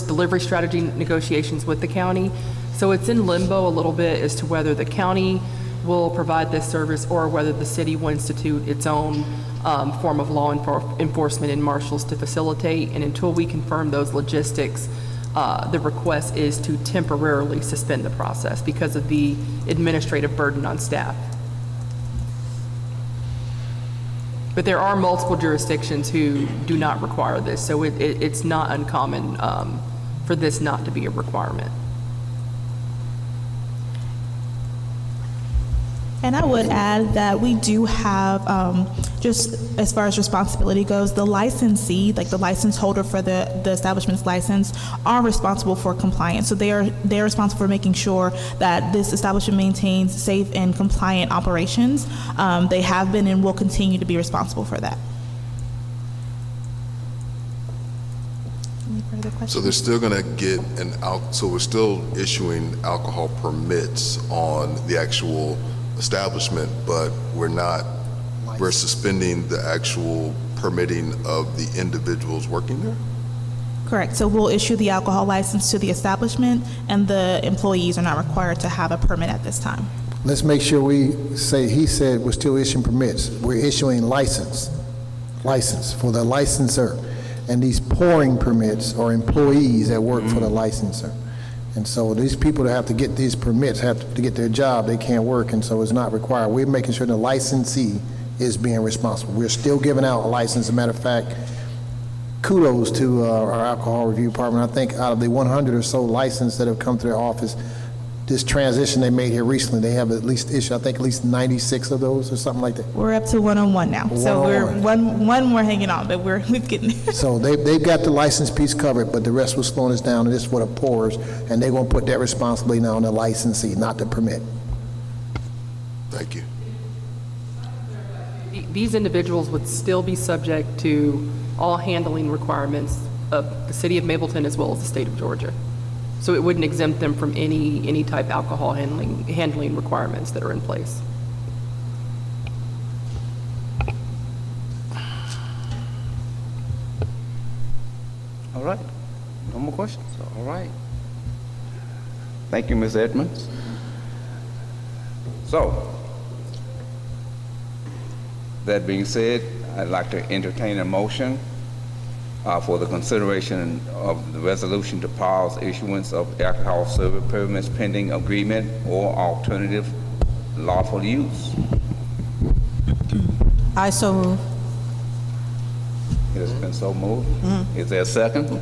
delivery strategy negotiations with the county. So it's in limbo a little bit as to whether the county will provide this service or whether the city will institute its own form of law enforcement and marshals to facilitate. And until we confirm those logistics, the request is to temporarily suspend the process because of the administrative burden on staff. But there are multiple jurisdictions who do not require this, so it's not uncommon for this not to be a requirement. And I would add that we do have, just as far as responsibility goes, the licensee, like the license holder for the establishment's license, are responsible for compliance. So they're responsible for making sure that this establishment maintains safe and compliant operations. They have been and will continue to be responsible for that. Any further questions? So they're still going to get so we're still issuing alcohol permits on the actual establishment, but we're suspending the actual permitting of the individuals working there? Correct. So we'll issue the alcohol license to the establishment, and the employees are not required to have a permit at this time. Let's make sure we say, he said we're still issuing permits. We're issuing license for the licensor. And these pouring permits are employees that work for the licensor. And so these people that have to get these permits have to get their job, they can't work, and so it's not required. We're making sure the licensee is being responsible. We're still giving out a license. As a matter of fact, kudos to our alcohol review department. I think out of the 100 or so licenses that have come to their office, this transition they made here recently, they have at least issued, I think, at least 96 of those or something like that. We're up to 101 now. So we're one more hanging on, but we're getting there. So they've got the license piece covered, but the rest was slowing us down, and this is for the pourers, and they're going to put that responsibility now on the licensee, not the permit. Thank you. These individuals would still be subject to all handling requirements of the city of Mableton as well as the state of Georgia. So it wouldn't exempt them from any type alcohol handling requirements that are in place. All right. No more questions? All right. Thank you, Ms. Edmonds. So, that being said, I'd like to entertain a motion for the consideration of the resolution to pause issuance of alcohol service permits pending agreement or alternative lawful use. I so move. It has been so moved. Is there a second?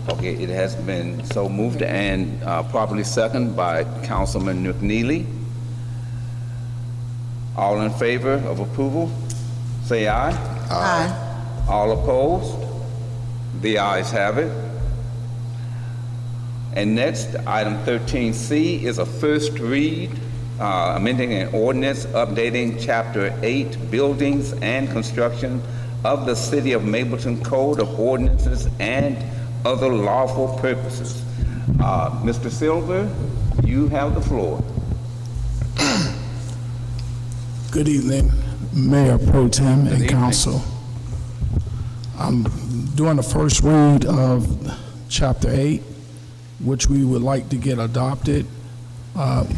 Okay, it has been so moved and properly seconded by Councilman McNeely. All in favor of approval, say aye. Aye. All opposed? The ayes have it. And next, item 13C is a first read, amending an ordinance updating Chapter 8, Buildings and Construction of the City of Mableton Code of Ordinances and other lawful purposes. Mr. Silver, you have the floor. Good evening, Mayor Pro Tem and Council. I'm doing the first read of Chapter 8, which we would like to get adopted,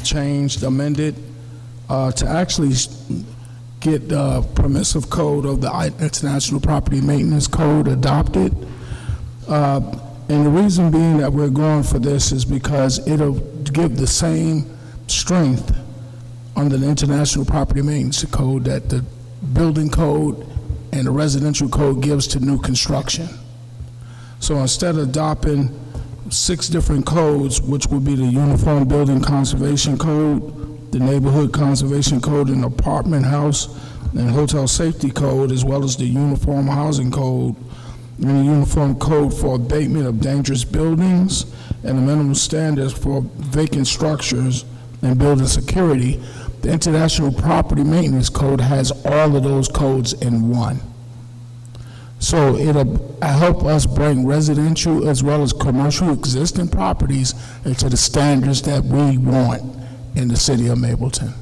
changed, amended, to actually get the permissive code of the International Property Maintenance Code adopted. And the reason being that we're going for this is because it'll give the same strength under the International Property Maintenance Code that the building code and the residential code gives to new construction. So instead of adopting 6 different codes, which would be the Uniform Building Conservation Code, the Neighborhood Conservation Code, and Apartment House and Hotel Safety Code, as well as the Uniform Housing Code and the Uniform Code for Abatement of Dangerous Buildings and the minimum standards for vacant structures and building security, the International Property Maintenance Code has all of those codes in one. So it'll help us bring residential as well as commercial existing properties into the standards that we want in the city of Mableton.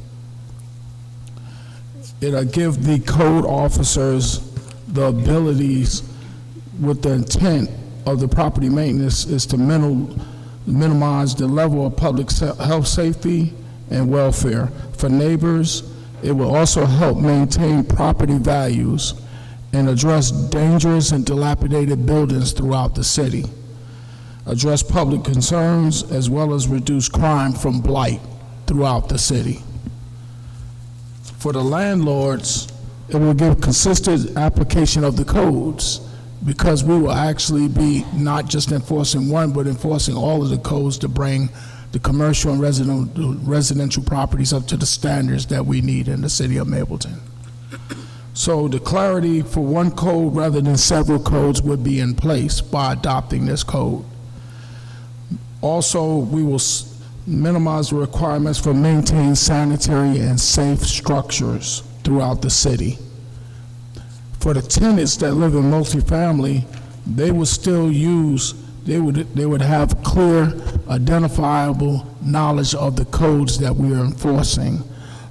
It'll give the code officers the abilities with the intent of the property maintenance is to minimize the level of public health, safety, and welfare for neighbors. It will also help maintain property values and address dangerous and dilapidated buildings throughout the city, address public concerns, as well as reduce crime from blight throughout the city. For the landlords, it will give consistent application of the codes, because we will actually be not just enforcing one, but enforcing all of the codes to bring the commercial and residential properties up to the standards that we need in the city of Mableton. So the clarity for one code rather than several codes would be in place by adopting this code. Also, we will minimize the requirements for maintaining sanitary and safe structures throughout the city. For the tenants that live in multifamily, they would still use, they would have clear, identifiable knowledge of the codes that we are enforcing.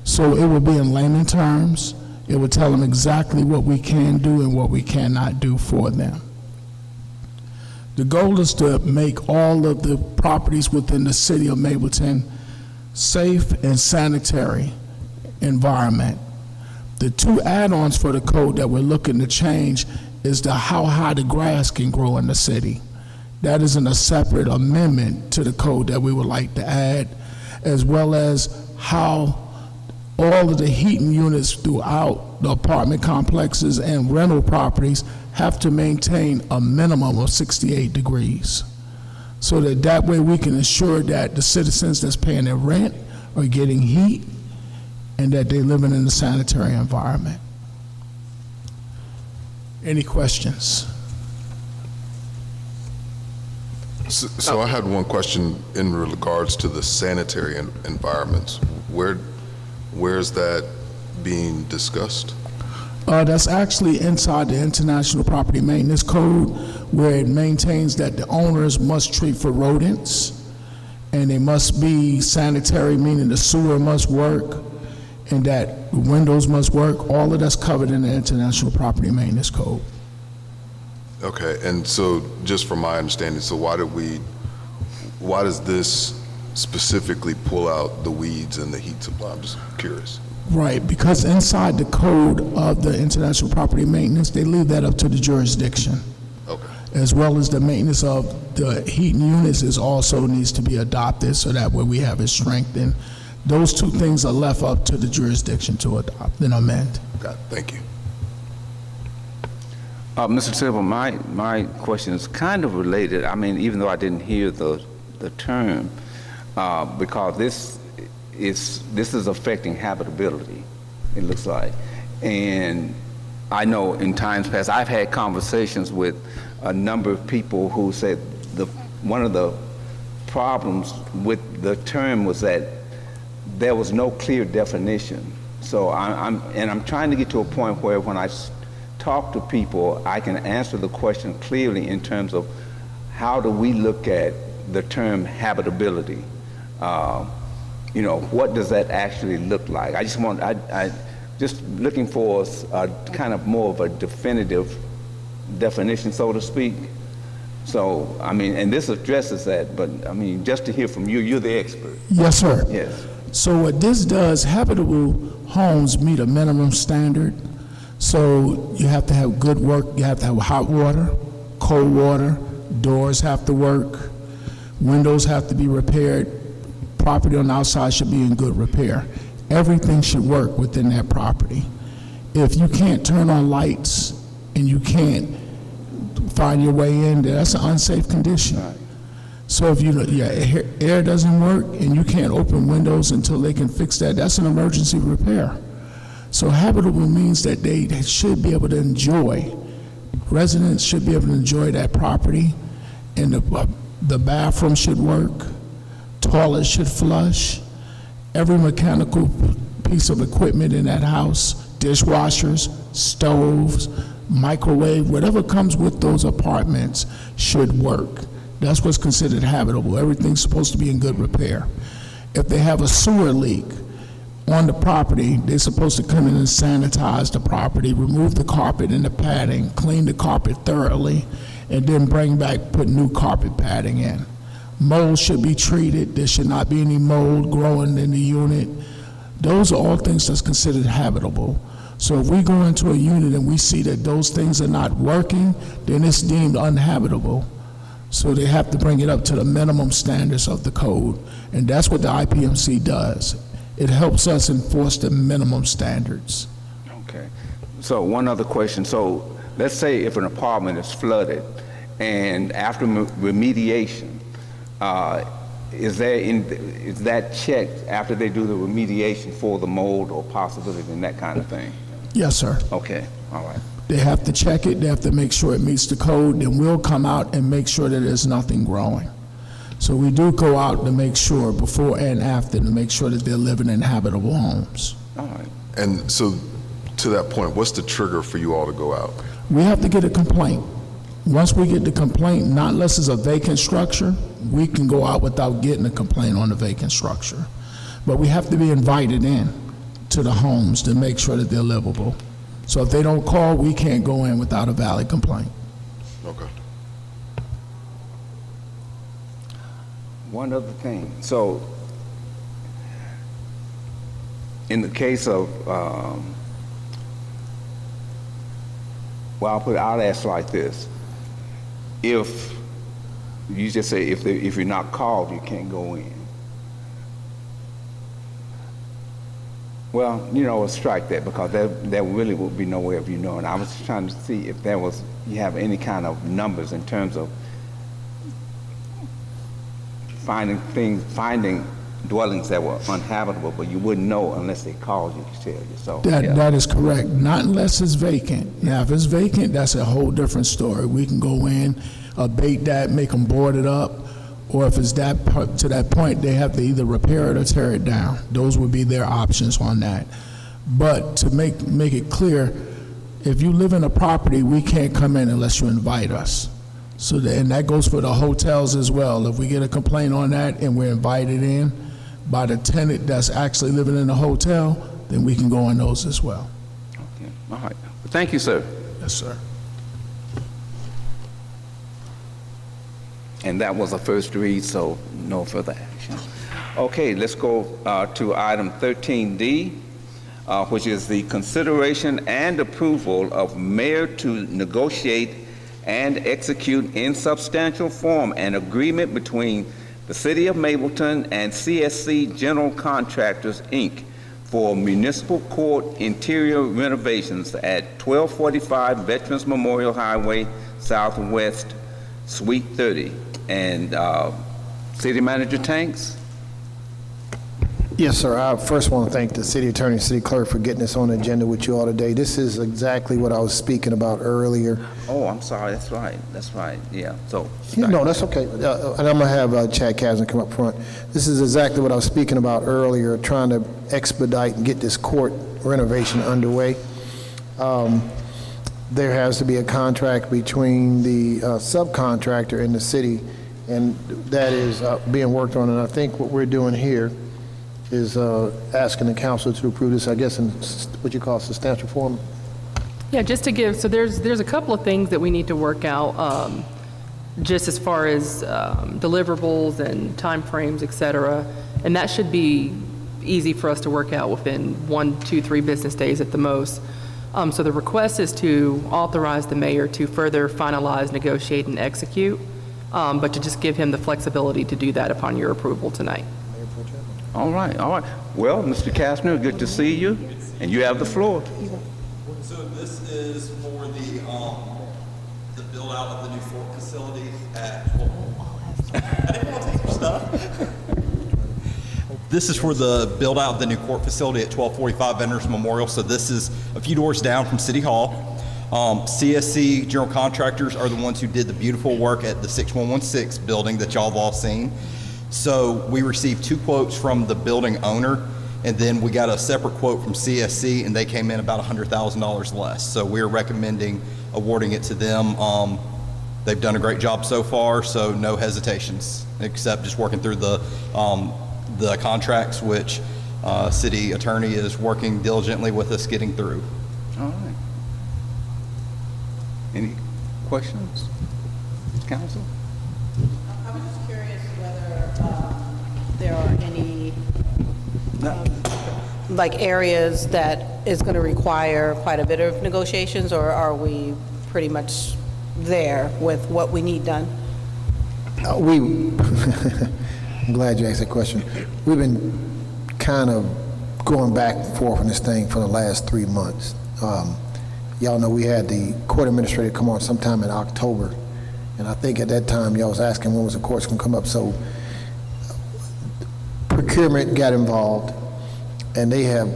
So it would be in layman terms. It would tell them exactly what we can do and what we cannot do for them. The goal is to make all of the properties within the city of Mableton safe and sanitary environment. The two add-ons for the code that we're looking to change is how high the grass can grow in the city. That is in a separate amendment to the code that we would like to add, as well as how all of the heating units throughout the apartment complexes and rental properties have to maintain a minimum of 68 degrees. So that way we can ensure that the citizens that's paying their rent are getting heat and that they're living in a sanitary environment. Any questions? So I had one question in regards to the sanitary environments. Where's that being discussed? That's actually inside the International Property Maintenance Code, where it maintains that the owners must treat for rodents, and they must be sanitary, meaning the sewer must work, and that the windows must work. All of that's covered in the International Property Maintenance Code. Okay, and so just from my understanding, so why does this specifically pull out the weeds and the heat supply? I'm just curious. Right, because inside the code of the International Property Maintenance, they leave that up to the jurisdiction. Okay. As well as the maintenance of the heating units is also needs to be adopted, so that way we have it strengthened. Those two things are left up to the jurisdiction to adopt and amend. Got it. Thank you. Mr. Silver, my question is kind of related. I mean, even though I didn't hear the term, because this is affecting habitability, it looks like. And I know in times past, I've had conversations with a number of people who said one of the problems with the term was that there was no clear definition. So I'm trying to get to a point where when I talk to people, I can answer the question clearly in terms of how do we look at the term habitability. You know, what does that actually look like? I just looking for a kind of more of a definitive definition, so to speak. So, I mean, and this addresses that, but I mean, just to hear from you, you're the expert. Yes, sir. Yes. So what this does, habitable homes meet a minimum standard. So you have to have good work, you have to have hot water, cold water, doors have to work, windows have to be repaired, property on the outside should be in good repair. Everything should work within that property. If you can't turn on lights and you can't find your way in there, that's an unsafe condition. Right. So if your air doesn't work and you can't open windows until they can fix that, that's an emergency repair. So habitable means that they should be able to enjoy, residents should be able to enjoy that property, and the bathroom should work, toilet should flush, every mechanical piece of equipment in that house, dishwashers, stoves, microwave, whatever comes with those apartments should work. That's what's considered habitable. Everything's supposed to be in good repair. If they have a sewer leak on the property, they're supposed to come in and sanitize the property, remove the carpet and the padding, clean the carpet thoroughly, and then put new carpet padding in. Mold should be treated. There should not be any mold growing in the unit. Those are all things that's considered habitable. So if we go into a unit and we see that those things are not working, then it's deemed uninhabitable. So they have to bring it up to the minimum standards of the code. And that's what the IPMC does. It helps us enforce the minimum standards. Okay. So one other question. So let's say if an apartment is flooded and after remediation, is that checked after they do the remediation for the mold or possibility and that kind of thing? Yes, sir. Okay, all right. They have to check it, they have to make sure it meets the code, then we'll come out and make sure that there's nothing growing. So we do go out to make sure before and after to make sure that they're living in habitable homes. All right. And so to that point, what's the trigger for you all to go out? We have to get a complaint. Once we get the complaint, not unless it's a vacant structure, we can go out without getting a complaint on the vacant structure. But we have to be invited in to the homes to make sure that they're livable. So if they don't call, we can't go in without a valid complaint. Okay. One other thing. So, in the case of, well, I'll ask like this. If you just say if you're not called, you can't go in. Well, strike that, because there really would be no way of you knowing. I was trying to see if you have any kind of numbers in terms of finding dwellings that were uninhabitable, but you wouldn't know unless they called you to tell you. So That is correct. Not unless it's vacant. Now, if it's vacant, that's a whole different story. We can go in, abate that, make them board it up, or if it's to that point, they have to either repair it or tear it down. Those would be their options on that. But to make it clear, if you live in a property, we can't come in unless you invite us. And that goes for the hotels as well. If we get a complaint on that and we're invited in by the tenant that's actually living in the hotel, then we can go on those as well. Okay. All right. Well, thank you, sir. Yes, sir. And that was a first read, so no further action. Okay, let's go to item 13D, which is the consideration and approval of mayor to negotiate and execute in substantial form an agreement between the City of Mableton and CSC General Contractors, Inc. for municipal court interior renovations at 1245 Veterans Memorial Highway Southwest, Suite 30. And City Manager Tanks? Yes, sir. I first want to thank the city attorney and city clerk for getting this on the agenda with you all today. This is exactly what I was speaking about earlier. Oh, I'm sorry. That's right. That's right. Yeah. So. No, that's okay. And I'm going to have Chad Kasdan come up front. This is exactly what I was speaking about earlier, trying to expedite and get this court renovation underway. There has to be a contract between the subcontractor and the city, and that is being worked on. And I think what we're doing here is asking the council to approve this, I guess, in what you call substantial form. Yeah, just to give, so there's a couple of things that we need to work out, just as far as deliverables and timeframes, et cetera, and that should be easy for us to work out within 1, 2, 3 business days at the most. So the request is to authorize the mayor to further finalize, negotiate, and execute, but to just give him the flexibility to do that upon your approval tonight. All right, all right. Well, Mr. Kastner, good to see you, and you have the floor. So this is for the build out of the new Fort facility at. I didn't want to take your stuff. This is for the build out of the new court facility at 1245 Veterans Memorial. So this is a few doors down from City Hall. CSC General Contractors are the ones who did the beautiful work at the 6116 building that y'all have all seen. So we received 2 quotes from the building owner, and then we got a separate quote from CSC, and they came in about $100,000 less. So we're recommending awarding it to them. They've done a great job so far, so no hesitations, except just working through the contracts, which city attorney is working diligently with us getting through. All right. Any questions, council? I was just curious whether there are any like areas that is going to require quite a bit of negotiations, or are we pretty much there with what we need done? I'm glad you asked that question. We've been kind of going back and forth on this thing for the last 3 months. Y'all know we had the court administrator come on sometime in October, and I think at that time y'all was asking when was the courts gonna come up. So procurement got involved, and they have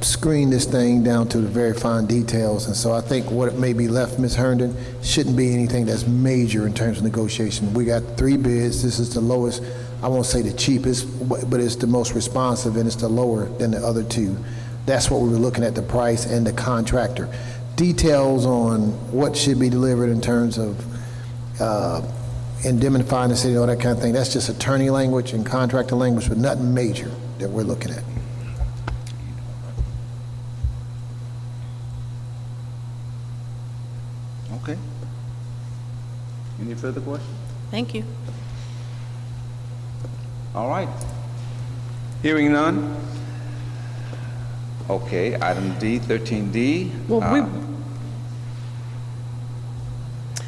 screened this thing down to the very fine details. And so I think what may be left, Ms. Herndon, shouldn't be anything that's major in terms of negotiation. We got 3 bids. This is the lowest. I won't say the cheapest, but it's the most responsive, and it's the lower than the other 2. That's what we were looking at, the price and the contractor. Details on what should be delivered in terms of indemnifying the city, all that kind of thing. That's just attorney language and contractor language, but nothing major that we're looking at. Okay. Any further questions? Thank you. All right. Hearing none. Okay, item D, 13D. Well,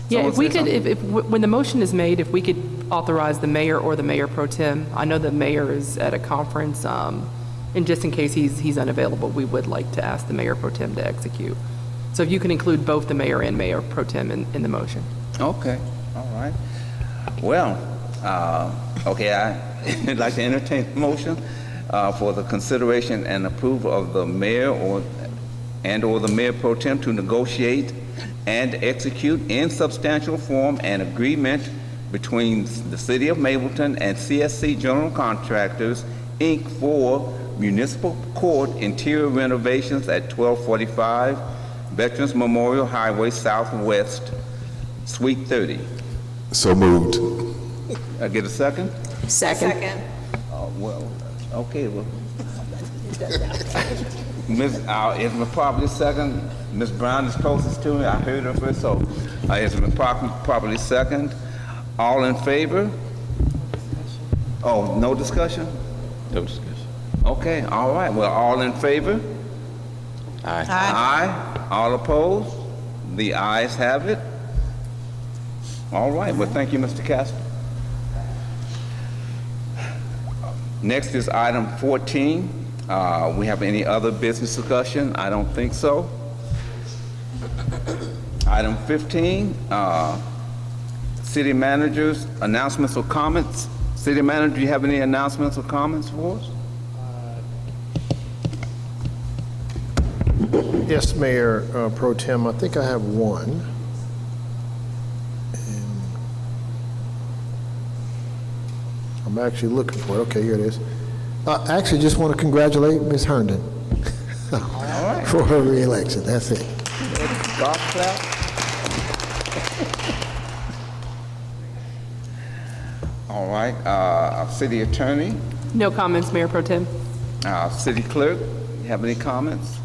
yeah, if we could, when the motion is made, if we could authorize the mayor or the mayor pro tem. I know the mayor is at a conference, and just in case he's unavailable, we would like to ask the mayor pro tem to execute. So if you can include both the mayor and mayor pro tem in the motion. Okay, all right. Well, okay, I'd like to entertain a motion for the consideration and approval of the mayor or the mayor pro tem to negotiate and execute in substantial form an agreement between the City of Mableton and CSC General Contractors, Inc. for municipal court interior renovations at 1245 Veterans Memorial Highway Southwest, Suite 30. So moved. I get a second? Second. Well, okay, well. It's been properly second. Ms. Brown is closest to me. I heard her first, so it's been properly second. All in favor? Oh, no discussion? No discussion. Okay, all right. Well, all in favor? Aye. Aye. All opposed? The ayes have it. All right. Well, thank you, Mr. Casper. Next is item 14. We have any other business discussion? I don't think so. Item 15, city managers, announcements or comments. City manager, do you have any announcements or comments for us? Yes, Mayor Pro Tem, I think I have one. And I'm actually looking for it. Okay, here it is. I actually just want to congratulate Ms. Herndon for her reelection. That's it. Golf clap. All right, our city attorney, No comments, Mayor Pro Tem. city clerk, you have any comments?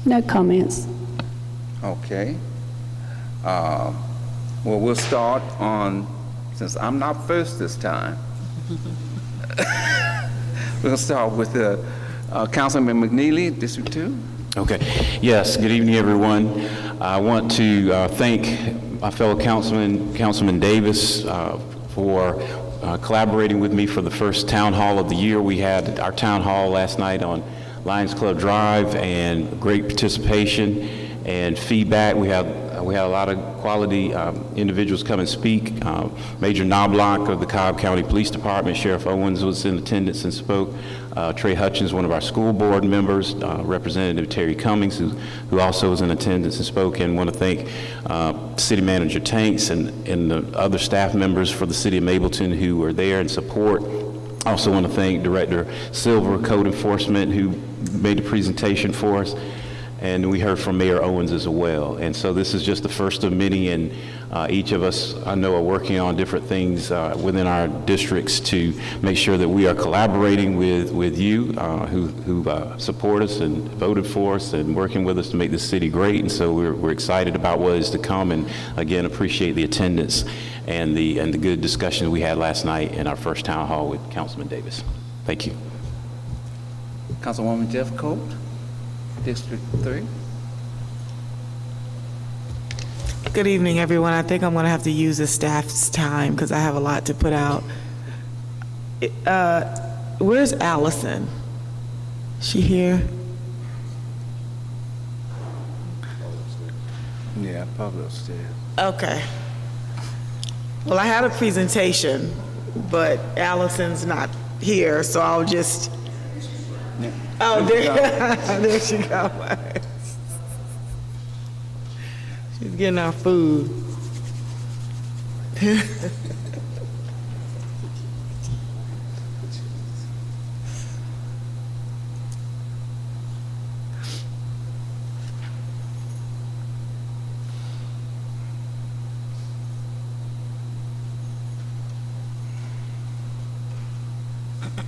No comments. Okay. Well, we'll start on, since I'm not first this time, we'll start with Councilman McNeely, District 2. Okay. Yes, good evening, everyone. I want to thank my fellow Councilman Davis, for collaborating with me for the first town hall of the year. We had our town hall last night on Lions Club Drive, and great participation and feedback. We had a lot of quality individuals come and speak. Major Knobloch of the Cobb County Police Department, Sheriff Owens was in attendance and spoke. Trey Hutchins, one of our school board members, Representative Terry Cummings, who also was in attendance and spoke, and want to thank City Manager Tanks and the other staff members for the City of Mableton who were there in support. I also want to thank Director Silver, Code Enforcement, who made the presentation for us, and we heard from Mayor Owens as well. And so this is just the first of many, and each of us, I know, are working on different things within our districts to make sure that we are collaborating with you who support us and voted for us and working with us to make this city great. And so we're excited about what is to come, and again, appreciate the attendance and the good discussion we had last night in our first town hall with Councilman Davis. Thank you. Councilwoman Jeff Colt, District 3. Good evening, everyone. I think I'm going to have to use the staff's time because I have a lot to put out. Where's Allison? She here? Yeah, probably upstairs. Okay. Well, I had a presentation, but Allison's not here, so I'll just... Yeah. Oh, there she goes. She's getting our food.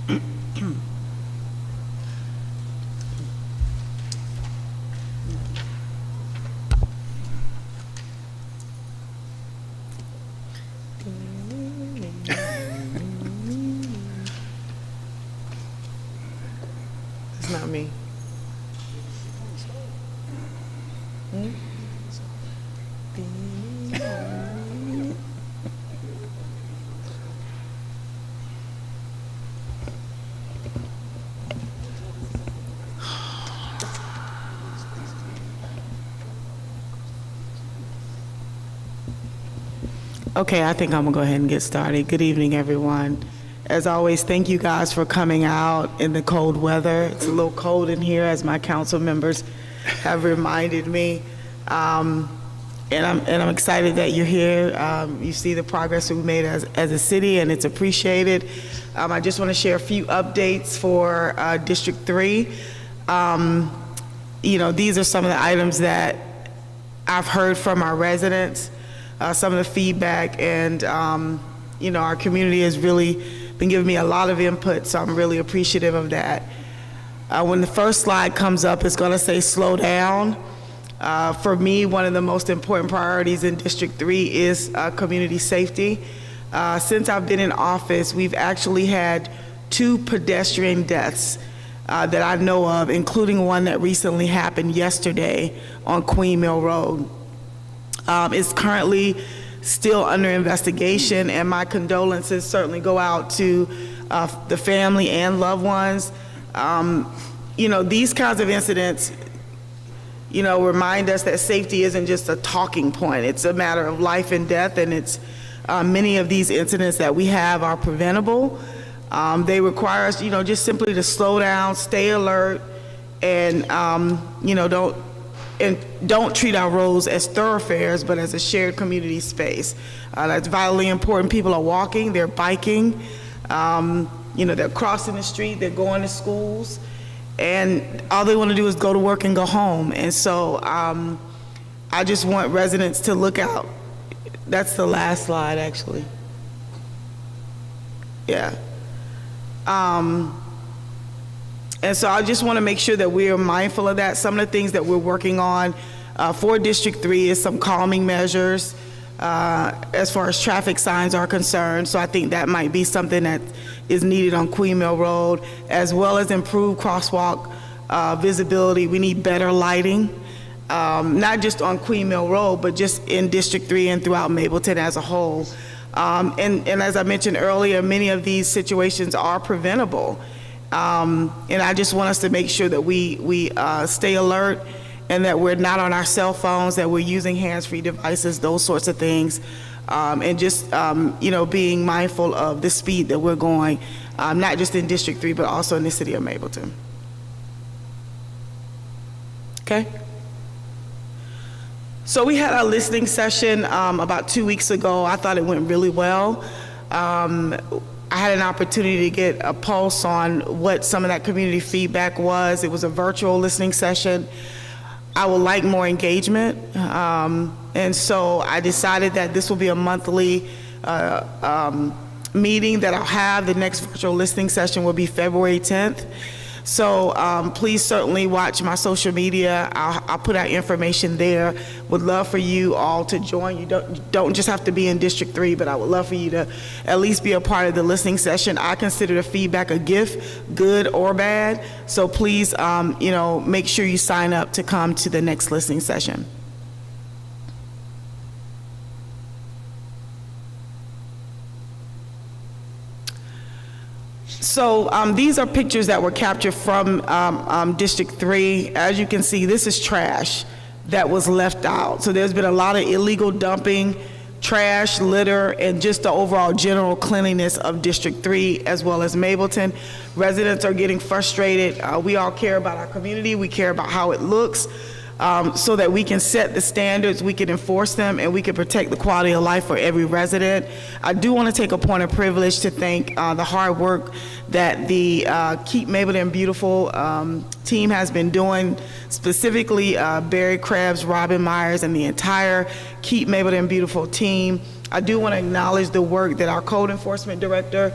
It's not me. Okay, I think I'm gonna go ahead and get started. Good evening, everyone. As always, thank you guys for coming out in the cold weather. It's a little cold in here, as my council members have reminded me. And I'm excited that you're here. You see the progress we've made as a city, and it's appreciated. I just want to share a few updates for District 3. These are some of the items that I've heard from our residents, some of the feedback, and our community has really been giving me a lot of input, so I'm really appreciative of that. When the first slide comes up, it's going to say slow down. For me, one of the most important priorities in District 3 is community safety. Since I've been in office, we've actually had 2 pedestrian deaths that I know of, including one that recently happened yesterday on Queen Mill Road. It's currently still under investigation, and my condolences certainly go out to the family and loved ones. These kinds of incidents, remind us that safety isn't just a talking point. It's a matter of life and death, and it's many of these incidents that we have are preventable. They require us, just simply to slow down, stay alert, and don't treat our roads as thoroughfares, but as a shared community space. That's vitally important. People are walking, they're biking, they're crossing the street, they're going to schools, and all they want to do is go to work and go home. And so I just want residents to look out. That's the last slide, actually. Yeah. And so I just want to make sure that we are mindful of that. Some of the things that we're working on for District 3 is some calming measures as far as traffic signs are concerned. So I think that might be something that is needed on Queen Mill Road, as well as improved crosswalk visibility. We need better lighting, not just on Queen Mill Road, but just in District 3 and throughout Mableton as a whole. And as I mentioned earlier, many of these situations are preventable. And I just want us to make sure that we stay alert, and that we're not on our cell phones, that we're using hands-free devices, those sorts of things, and just being mindful of the speed that we're going, not just in District 3, but also in the city of Mableton. Okay? So we had our listening session about 2 weeks ago. I thought it went really well. I had an opportunity to get a pulse on what some of that community feedback was. It was a virtual listening session. I would like more engagement. And so I decided that this will be a monthly meeting that I'll have. The next virtual listening session will be February 10th. So please certainly watch my social media. I'll put out information there. Would love for you all to join. You don't just have to be in District 3, but I would love for you to at least be a part of the listening session. I consider the feedback a gift, good or bad. So please, make sure you sign up to come to the next listening session. So these are pictures that were captured from District 3. As you can see, this is trash that was left out. So there's been a lot of illegal dumping, trash, litter, and just the overall general cleanliness of District 3 as well as Mableton. Residents are getting frustrated. We all care about our community. We care about how it looks. So that we can set the standards, we can enforce them, and we can protect the quality of life for every resident. I do want to take a point of privilege to thank the hard work that the Keep Mableton Beautiful team has been doing, specifically Barry Krebs, Robin Myers, and the entire Keep Mableton Beautiful team. I do want to acknowledge the work that our code enforcement director,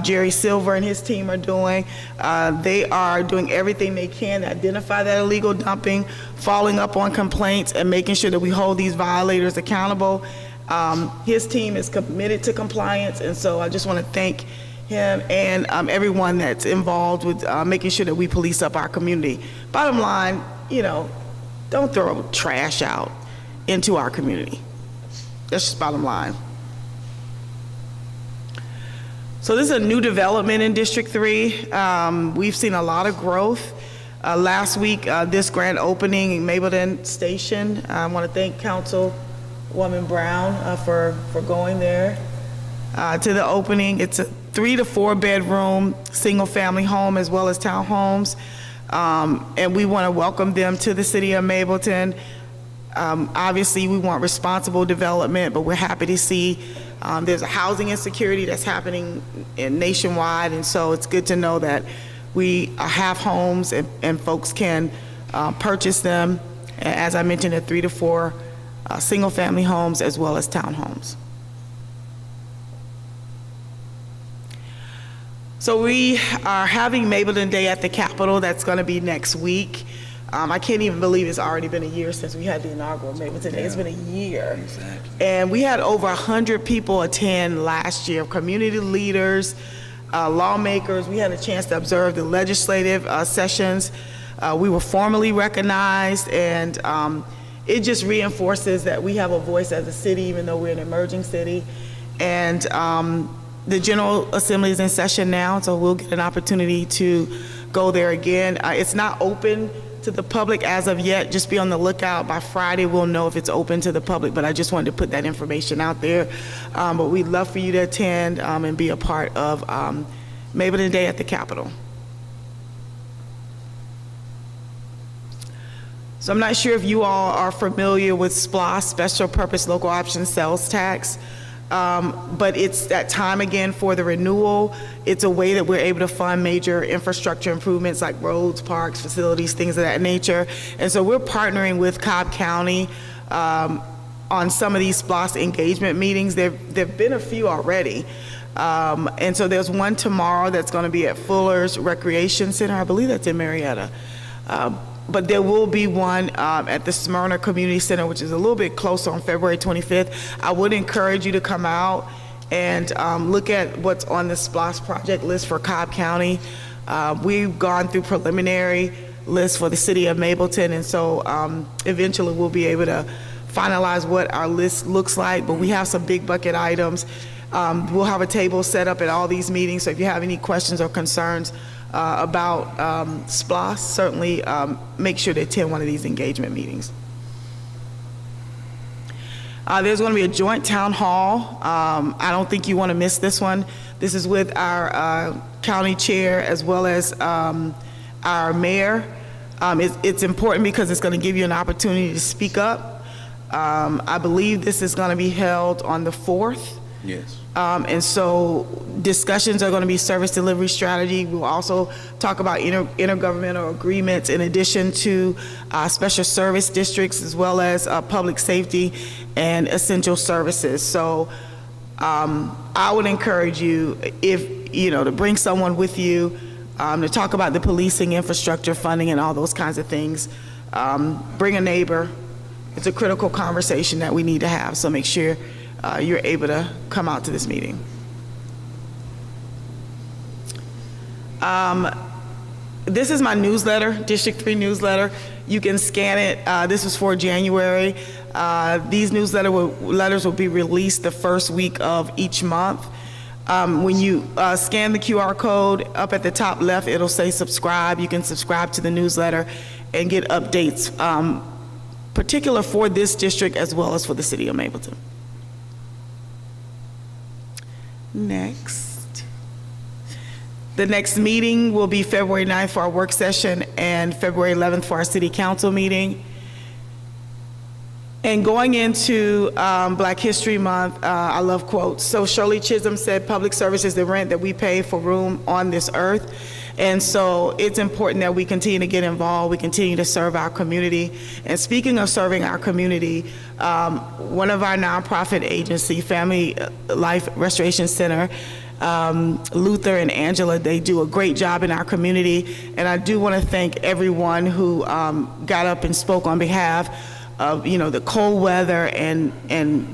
Jerry Silver, and his team are doing. They are doing everything they can to identify that illegal dumping, following up on complaints, and making sure that we hold these violators accountable. His team is committed to compliance, and so I just want to thank him and everyone that's involved with making sure that we police up our community. Bottom line, don't throw trash out into our community. That's just bottom line. So this is a new development in District 3. We've seen a lot of growth. Last week, this grand opening in Mableton Station, I want to thank Councilwoman Brown for going there to the opening. It's a 3 to 4 bedroom single family home as well as townhomes. And we want to welcome them to the city of Mableton. Obviously, we want responsible development, but we're happy to see there's a housing insecurity that's happening nationwide, and so it's good to know that we have homes and folks can purchase them. As I mentioned, 3 to 4 single-family homes as well as townhomes. So we are having Mableton Day at the Capitol. That's going to be next week. I can't even believe it's already been a year since we had the inaugural Mableton Day. It's been a year. Exactly. And we had over 100 people attend last year, community leaders, lawmakers. We had a chance to observe the legislative sessions. We were formally recognized, and it just reinforces that we have a voice as a city, even though we're an emerging city. And the General Assembly is in session now, so we'll get an opportunity to go there again. It's not open to the public as of yet. Just be on the lookout. By Friday, we'll know if it's open to the public, but I just wanted to put that information out there. But we'd love for you to attend and be a part of Mableton Day at the Capitol. So I'm not sure if you all are familiar with SPLOST, Special Purpose Local Option Sales Tax. But it's that time again for the renewal. It's a way that we're able to fund major infrastructure improvements like roads, parks, facilities, things of that nature. And so we're partnering with Cobb County on some of these SPLOST engagement meetings. There've been a few already. And so there's one tomorrow that's going to be at Fuller's Recreation Center. I believe that's in Marietta. But there will be one at the Smyrna Community Center, which is a little bit closer, on February 25th. I would encourage you to come out and look at what's on the SPLOST project list for Cobb County. We've gone through preliminary lists for the city of Mableton, and so eventually we'll be able to finalize what our list looks like, but we have some big bucket items. We'll have a table set up at all these meetings, so if you have any questions or concerns about SPLOST, certainly make sure to attend one of these engagement meetings. There's going to be a joint town hall. I don't think you want to miss this one. This is with our county chair as well as our mayor. It's important because it's going to give you an opportunity to speak up. I believe this is going to be held on the 4th. Yes. And so discussions are going to be service delivery strategy. We'll also talk about intergovernmental agreements in addition to special service districts as well as public safety and essential services. So I would encourage you, to bring someone with you to talk about the policing, infrastructure, funding, and all those kinds of things. Bring a neighbor. It's a critical conversation that we need to have, so make sure you're able to come out to this meeting. This is my newsletter, District 3 newsletter. You can scan it. This was for January. These letters will be released the first week of each month. When you scan the QR code, up at the top left, it'll say subscribe. You can subscribe to the newsletter and get updates, particular for this district as well as for the city of Mableton. Next. The next meeting will be February 9th for our work session and February 11th for our city council meeting. And going into Black History Month, I love quotes. So Shirley Chisholm said, "Public service is the rent that we pay for room on this earth." And so it's important that we continue to get involved, we continue to serve our community. And speaking of serving our community, one of our nonprofit agency, Family Life Restoration Center, Luther and Angela, they do a great job in our community. And I do want to thank everyone who got up and spoke on behalf of, you know, the cold weather and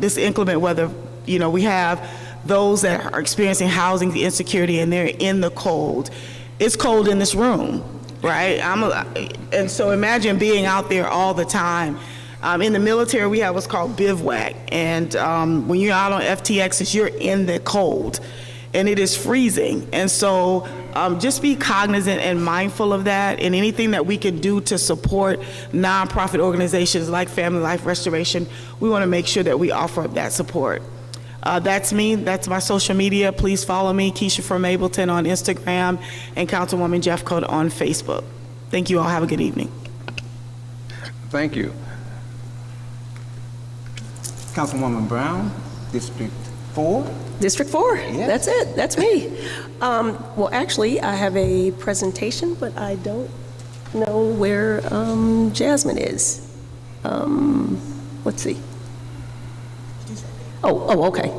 this inclement weather. You know, we have those that are experiencing housing insecurity and they're in the cold. It's cold in this room, right? And so imagine being out there all the time. In the military, we have what's called bivouac. And when you're out on FTXs, you're in the cold. And it is freezing. And so just be cognizant and mindful of that, and anything that we can do to support nonprofit organizations like Family Life Restoration, we want to make sure that we offer up that support. That's me, that's my social media. Please follow me, Keisha from Mableton on Instagram, and Councilwoman Jeffcoat on Facebook. Thank you all, have a good evening. Thank you. Councilwoman Brown, District 4. District 4, Yes. That's it, that's me. Well, actually, I have a presentation, but I don't know where Jasmine is. Let's see. Oh, okay.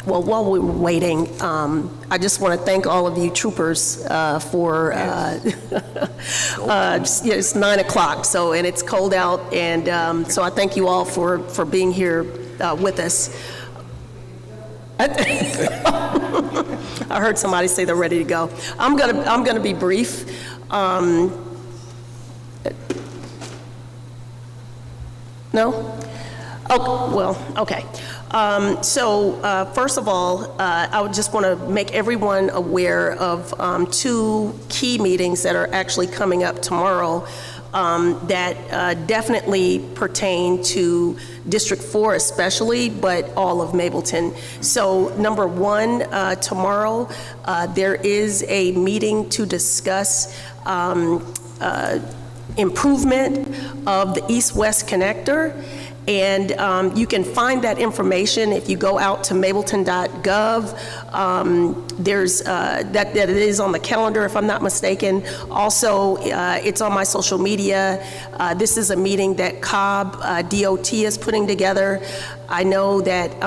Well, while we were waiting, I just want to thank all of you troopers for, it's 9 o'clock, so, and it's cold out, and so I thank you all for being here with us. I heard somebody say they're ready to go. I'm gonna be brief. No? Oh, well, okay. First of all, I would just want to make everyone aware of 2 key meetings that are actually coming up tomorrow that definitely pertain to District 4 especially, but all of Mableton. So number 1, tomorrow, there is a meeting to discuss improvement of the east-west connector. And you can find that information if you go out to mableton.gov. There's that it is on the calendar, if I'm not mistaken. Also, it's on my social media. This is a meeting that Cobb DOT is putting together. I know that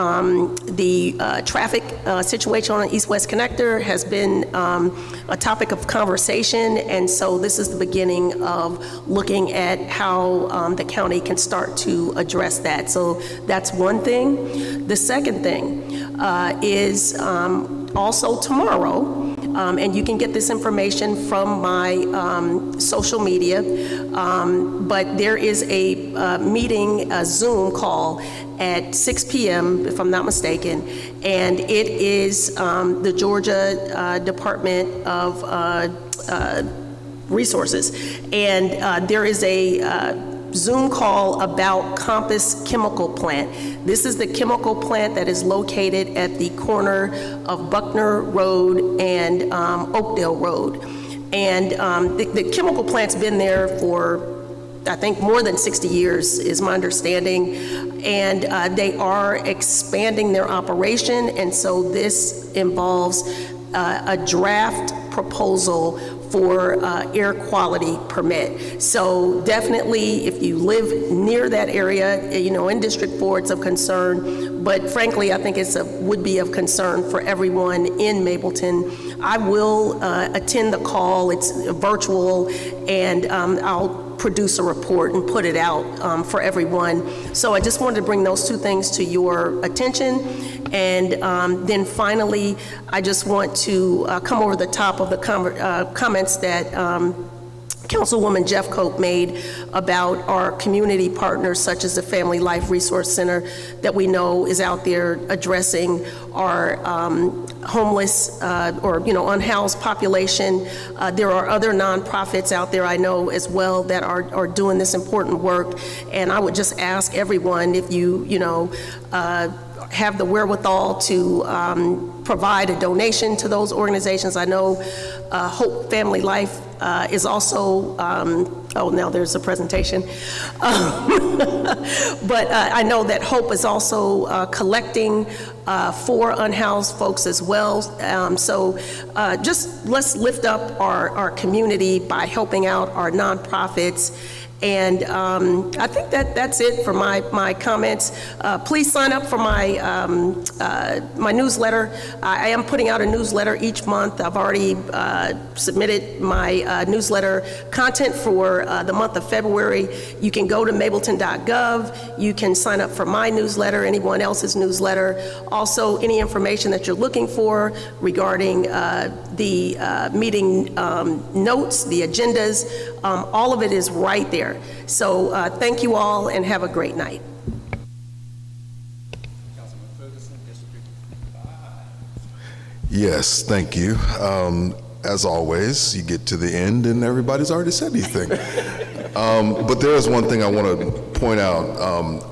the traffic situation on the east-west connector has been a topic of conversation, and so this is the beginning of looking at how the county can start to address that. So that's one thing. The second thing is also tomorrow, and you can get this information from my social media, but there is a meeting, a Zoom call at 6 p.m., if I'm not mistaken, and it is the Georgia Department of Resources, and there is a Zoom call about Compass Chemical Plant. This is the chemical plant that is located at the corner of Buckner Road and Oakdale Road. And the chemical plant's been there for, I think, more than 60 years, is my understanding. And they are expanding their operation, and so this involves a draft proposal for air quality permit. So definitely, if you live near that area, you know, in District 4, it's of concern, but frankly, I think it's would be of concern for everyone in Mableton. I will attend the call, it's virtual, and I'll produce a report and put it out for everyone. So I just wanted to bring those 2 things to your attention. And then finally, I just want to come over the top of the comments that Councilwoman Jeffcoat made about our community partners, such as the Family Life Resource Center, that we know is out there addressing our homeless or, you know, unhoused population. There are other nonprofits out there I know as well that are doing this important work. And I would just ask everyone, if you have the wherewithal to provide a donation to those organizations. I know Hope Family Life is also oh, now there's a presentation. But I know that Hope is also collecting for unhoused folks as well. So just let's lift up our community by helping out our nonprofits. And I think that's it for my comments. Please sign up for my my newsletter. I am putting out a newsletter each month. I've already submitted my newsletter content for the month of February. You can go to mableton.gov. You can sign up for my newsletter, anyone else's newsletter. Also, any information that you're looking for regarding the meeting notes, the agendas, all of it is right there. So thank you all and have a great night. Yes, thank you. As always, you get to the end and everybody's already said anything. But there is one thing I want to point out.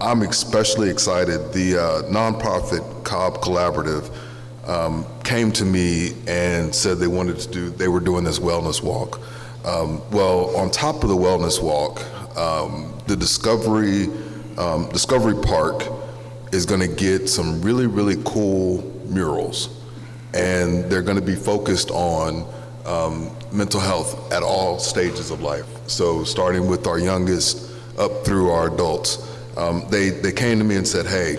I'm especially excited. The nonprofit Cobb Collaborative came to me and said they were doing this wellness walk. Well, on top of the wellness walk, the Discovery Park is going to get some really, really cool murals. And they're going to be focused on mental health at all stages of life. So starting with our youngest up through our adults. They came to me and said, hey,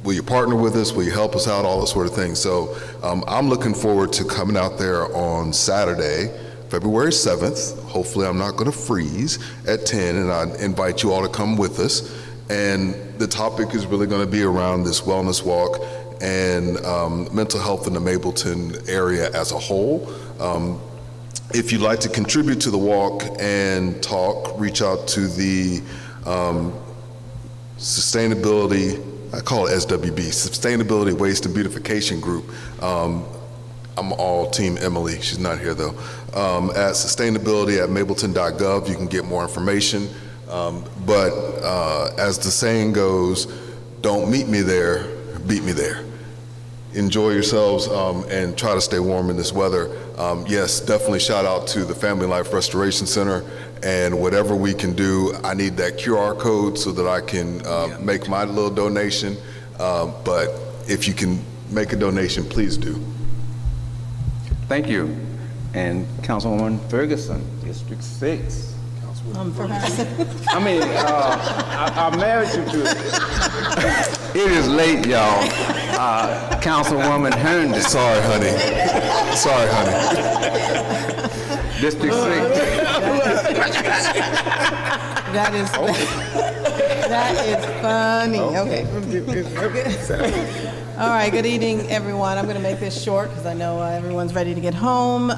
will you partner with us? Will you help us out? All that sort of thing. So I'm looking forward to coming out there on Saturday, February 7th. Hopefully I'm not going to freeze at 10, and I invite you all to come with us. And the topic is really going to be around this wellness walk and mental health in the Mableton area as a whole. If you'd like to contribute to the walk and talk, reach out to the Sustainability, I call it SWB, Sustainability Waste and Beautification Group. I'm all Team Emily, she's not here though. At sustainability@mableton.gov, you can get more information. But as the saying goes, don't meet me there, beat me there. Enjoy yourselves and try to stay warm in this weather. Yes, definitely shout out to the Family Life Restoration Center, and whatever we can do, I need that QR code so that I can make my little donation. But if you can make a donation, please do. Thank you. And Councilwoman Ferguson, District 6. I'm married you to it. It is late, y'all. Councilwoman Herndon. Sorry, honey. Sorry, honey. District 6. That is funny. Okay. All right, good evening, everyone. I'm going to make this short because I know everyone's ready to get home.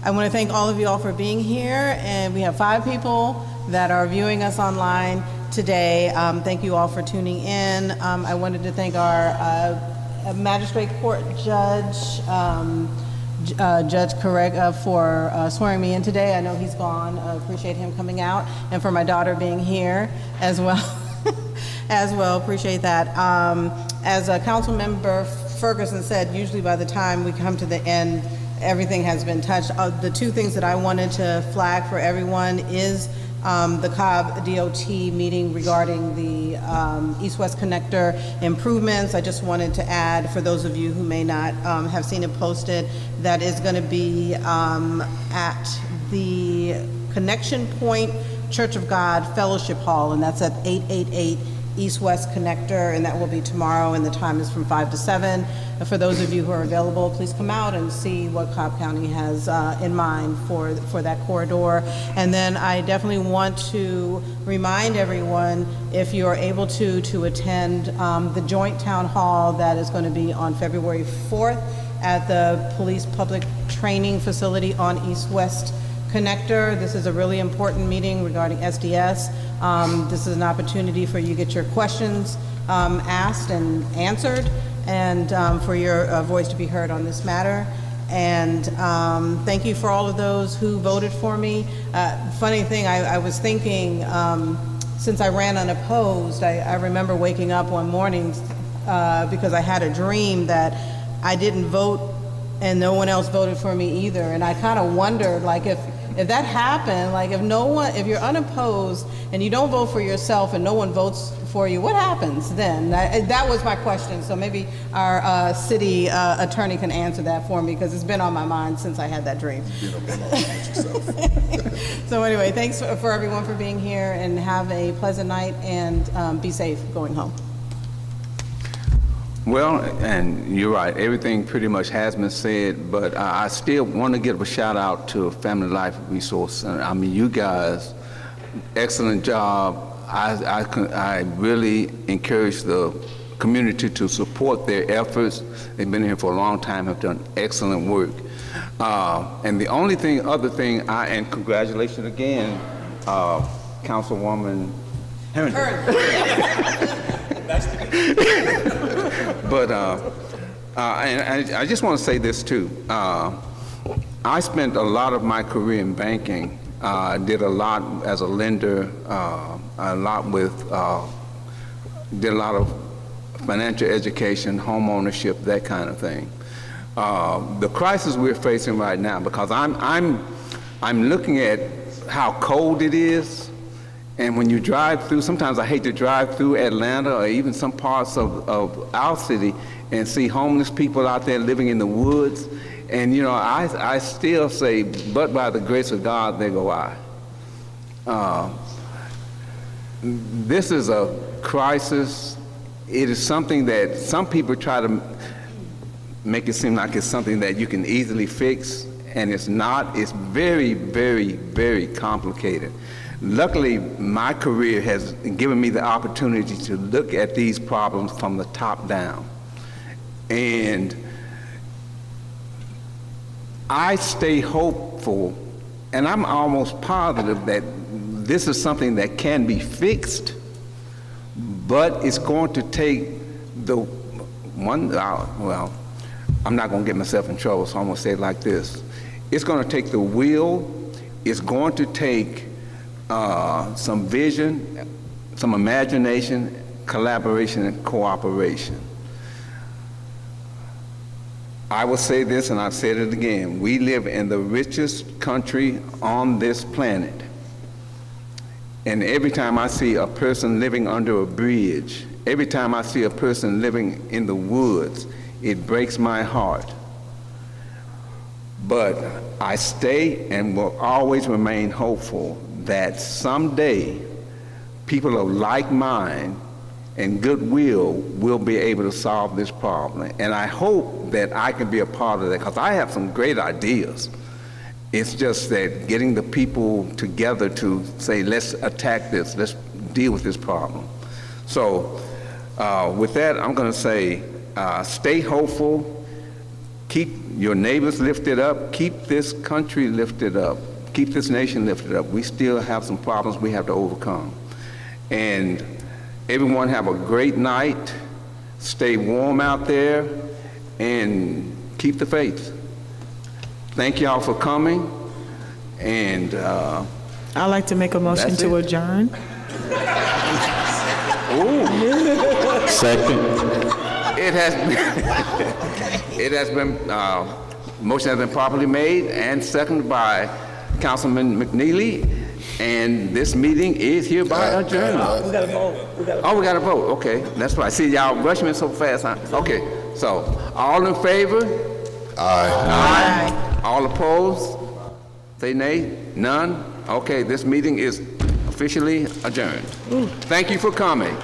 I want to thank all of you all for being here, and we have 5 people that are viewing us online today. Thank you all for tuning in. I wanted to thank our Magistrate Court Judge, Judge Carreg, for swearing me in today. I know he's gone. I appreciate him coming out, and for my daughter being here as well. Appreciate that. As Council Member Ferguson said, usually by the time we come to the end, everything has been touched. The 2 things that I wanted to flag for everyone is the Cobb DOT meeting regarding the East-West Connector improvements. I just wanted to add, for those of you who may not have seen it posted, that is going to be at the Connection Point Church of God Fellowship Hall, and that's at 888 East-West Connector, and that will be tomorrow, and the time is from 5 to 7. For those of you who are available, please come out and see what Cobb County has in mind for that corridor. And then I definitely want to remind everyone, if you are able to attend the joint town hall that is going to be on February 4th at the Police Public Training Facility on East-West Connector. This is a really important meeting regarding SDS. This is an opportunity for you to get your questions asked and answered, and for your voice to be heard on this matter. And thank you for all of those who voted for me. Funny thing, I was thinking, since I ran unopposed, I remember waking up one morning because I had a dream that I didn't vote and no one else voted for me either. And I kind of wondered, like, If that happened, like if you're unopposed and you don't vote for yourself and no one votes for you, what happens then? That was my question. So maybe our city attorney can answer that for me, because it's been on my mind since I had that dream. So anyway, thanks for everyone for being here, and have a pleasant night, and be safe going home. Well, and you're right, everything pretty much has been said, but I still want to give a shout out to Family Life Resource Center. I mean, you guys, excellent job. I really encourage the community to support their efforts. They've been here for a long time, have done excellent work. And the only other thing, and congratulations again, Councilwoman Herndon. But and I just want to say this too. I spent a lot of my career in banking. Did a lot as a lender, did a lot of financial education, home ownership, that kind of thing. The crisis we're facing right now, because I'm looking at how cold it is. And when you drive through, sometimes I hate to drive through Atlanta or even some parts of our city and see homeless people out there living in the woods. And you know, I still say, but by the grace of God, there go I. This is a crisis. It is something that some people try to make it seem like it's something that you can easily fix, and it's not. It's very, very, very complicated. Luckily, my career has given me the opportunity to look at these problems from the top down. And I stay hopeful, and I'm almost positive that this is something that can be fixed, but it's going to take well, I'm not going to get myself in trouble, so I'm going to say it like this. It's going to take the will, it's going to take some vision, some imagination, collaboration, and cooperation. I will say this, and I've said it again. We live in the richest country on this planet. And every time I see a person living under a bridge, every time I see a person living in the woods, it breaks my heart. But I stay and will always remain hopeful that someday people of like mind and goodwill will be able to solve this problem. And I hope that I can be a part of that, because I have some great ideas. It's just that getting the people together to say, let's attack this, let's deal with this problem. So with that, I'm going to say, stay hopeful, keep your neighbors lifted up, keep this country lifted up, keep this nation lifted up. We still have some problems we have to overcome. And everyone have a great night, stay warm out there, and keep the faith. Thank y'all for coming, and I'd like to make a motion to adjourn. Ooh. Second. Motion has been properly made and seconded by Councilman McNeely, and this meeting is hereby adjourned. We got to vote. We got to vote. Okay, that's right. See, y'all rushing me so fast. Huh? Okay, so all in favor? Aye. Aye. All opposed? Say nay. None? Okay, this meeting is officially adjourned. Thank you for coming.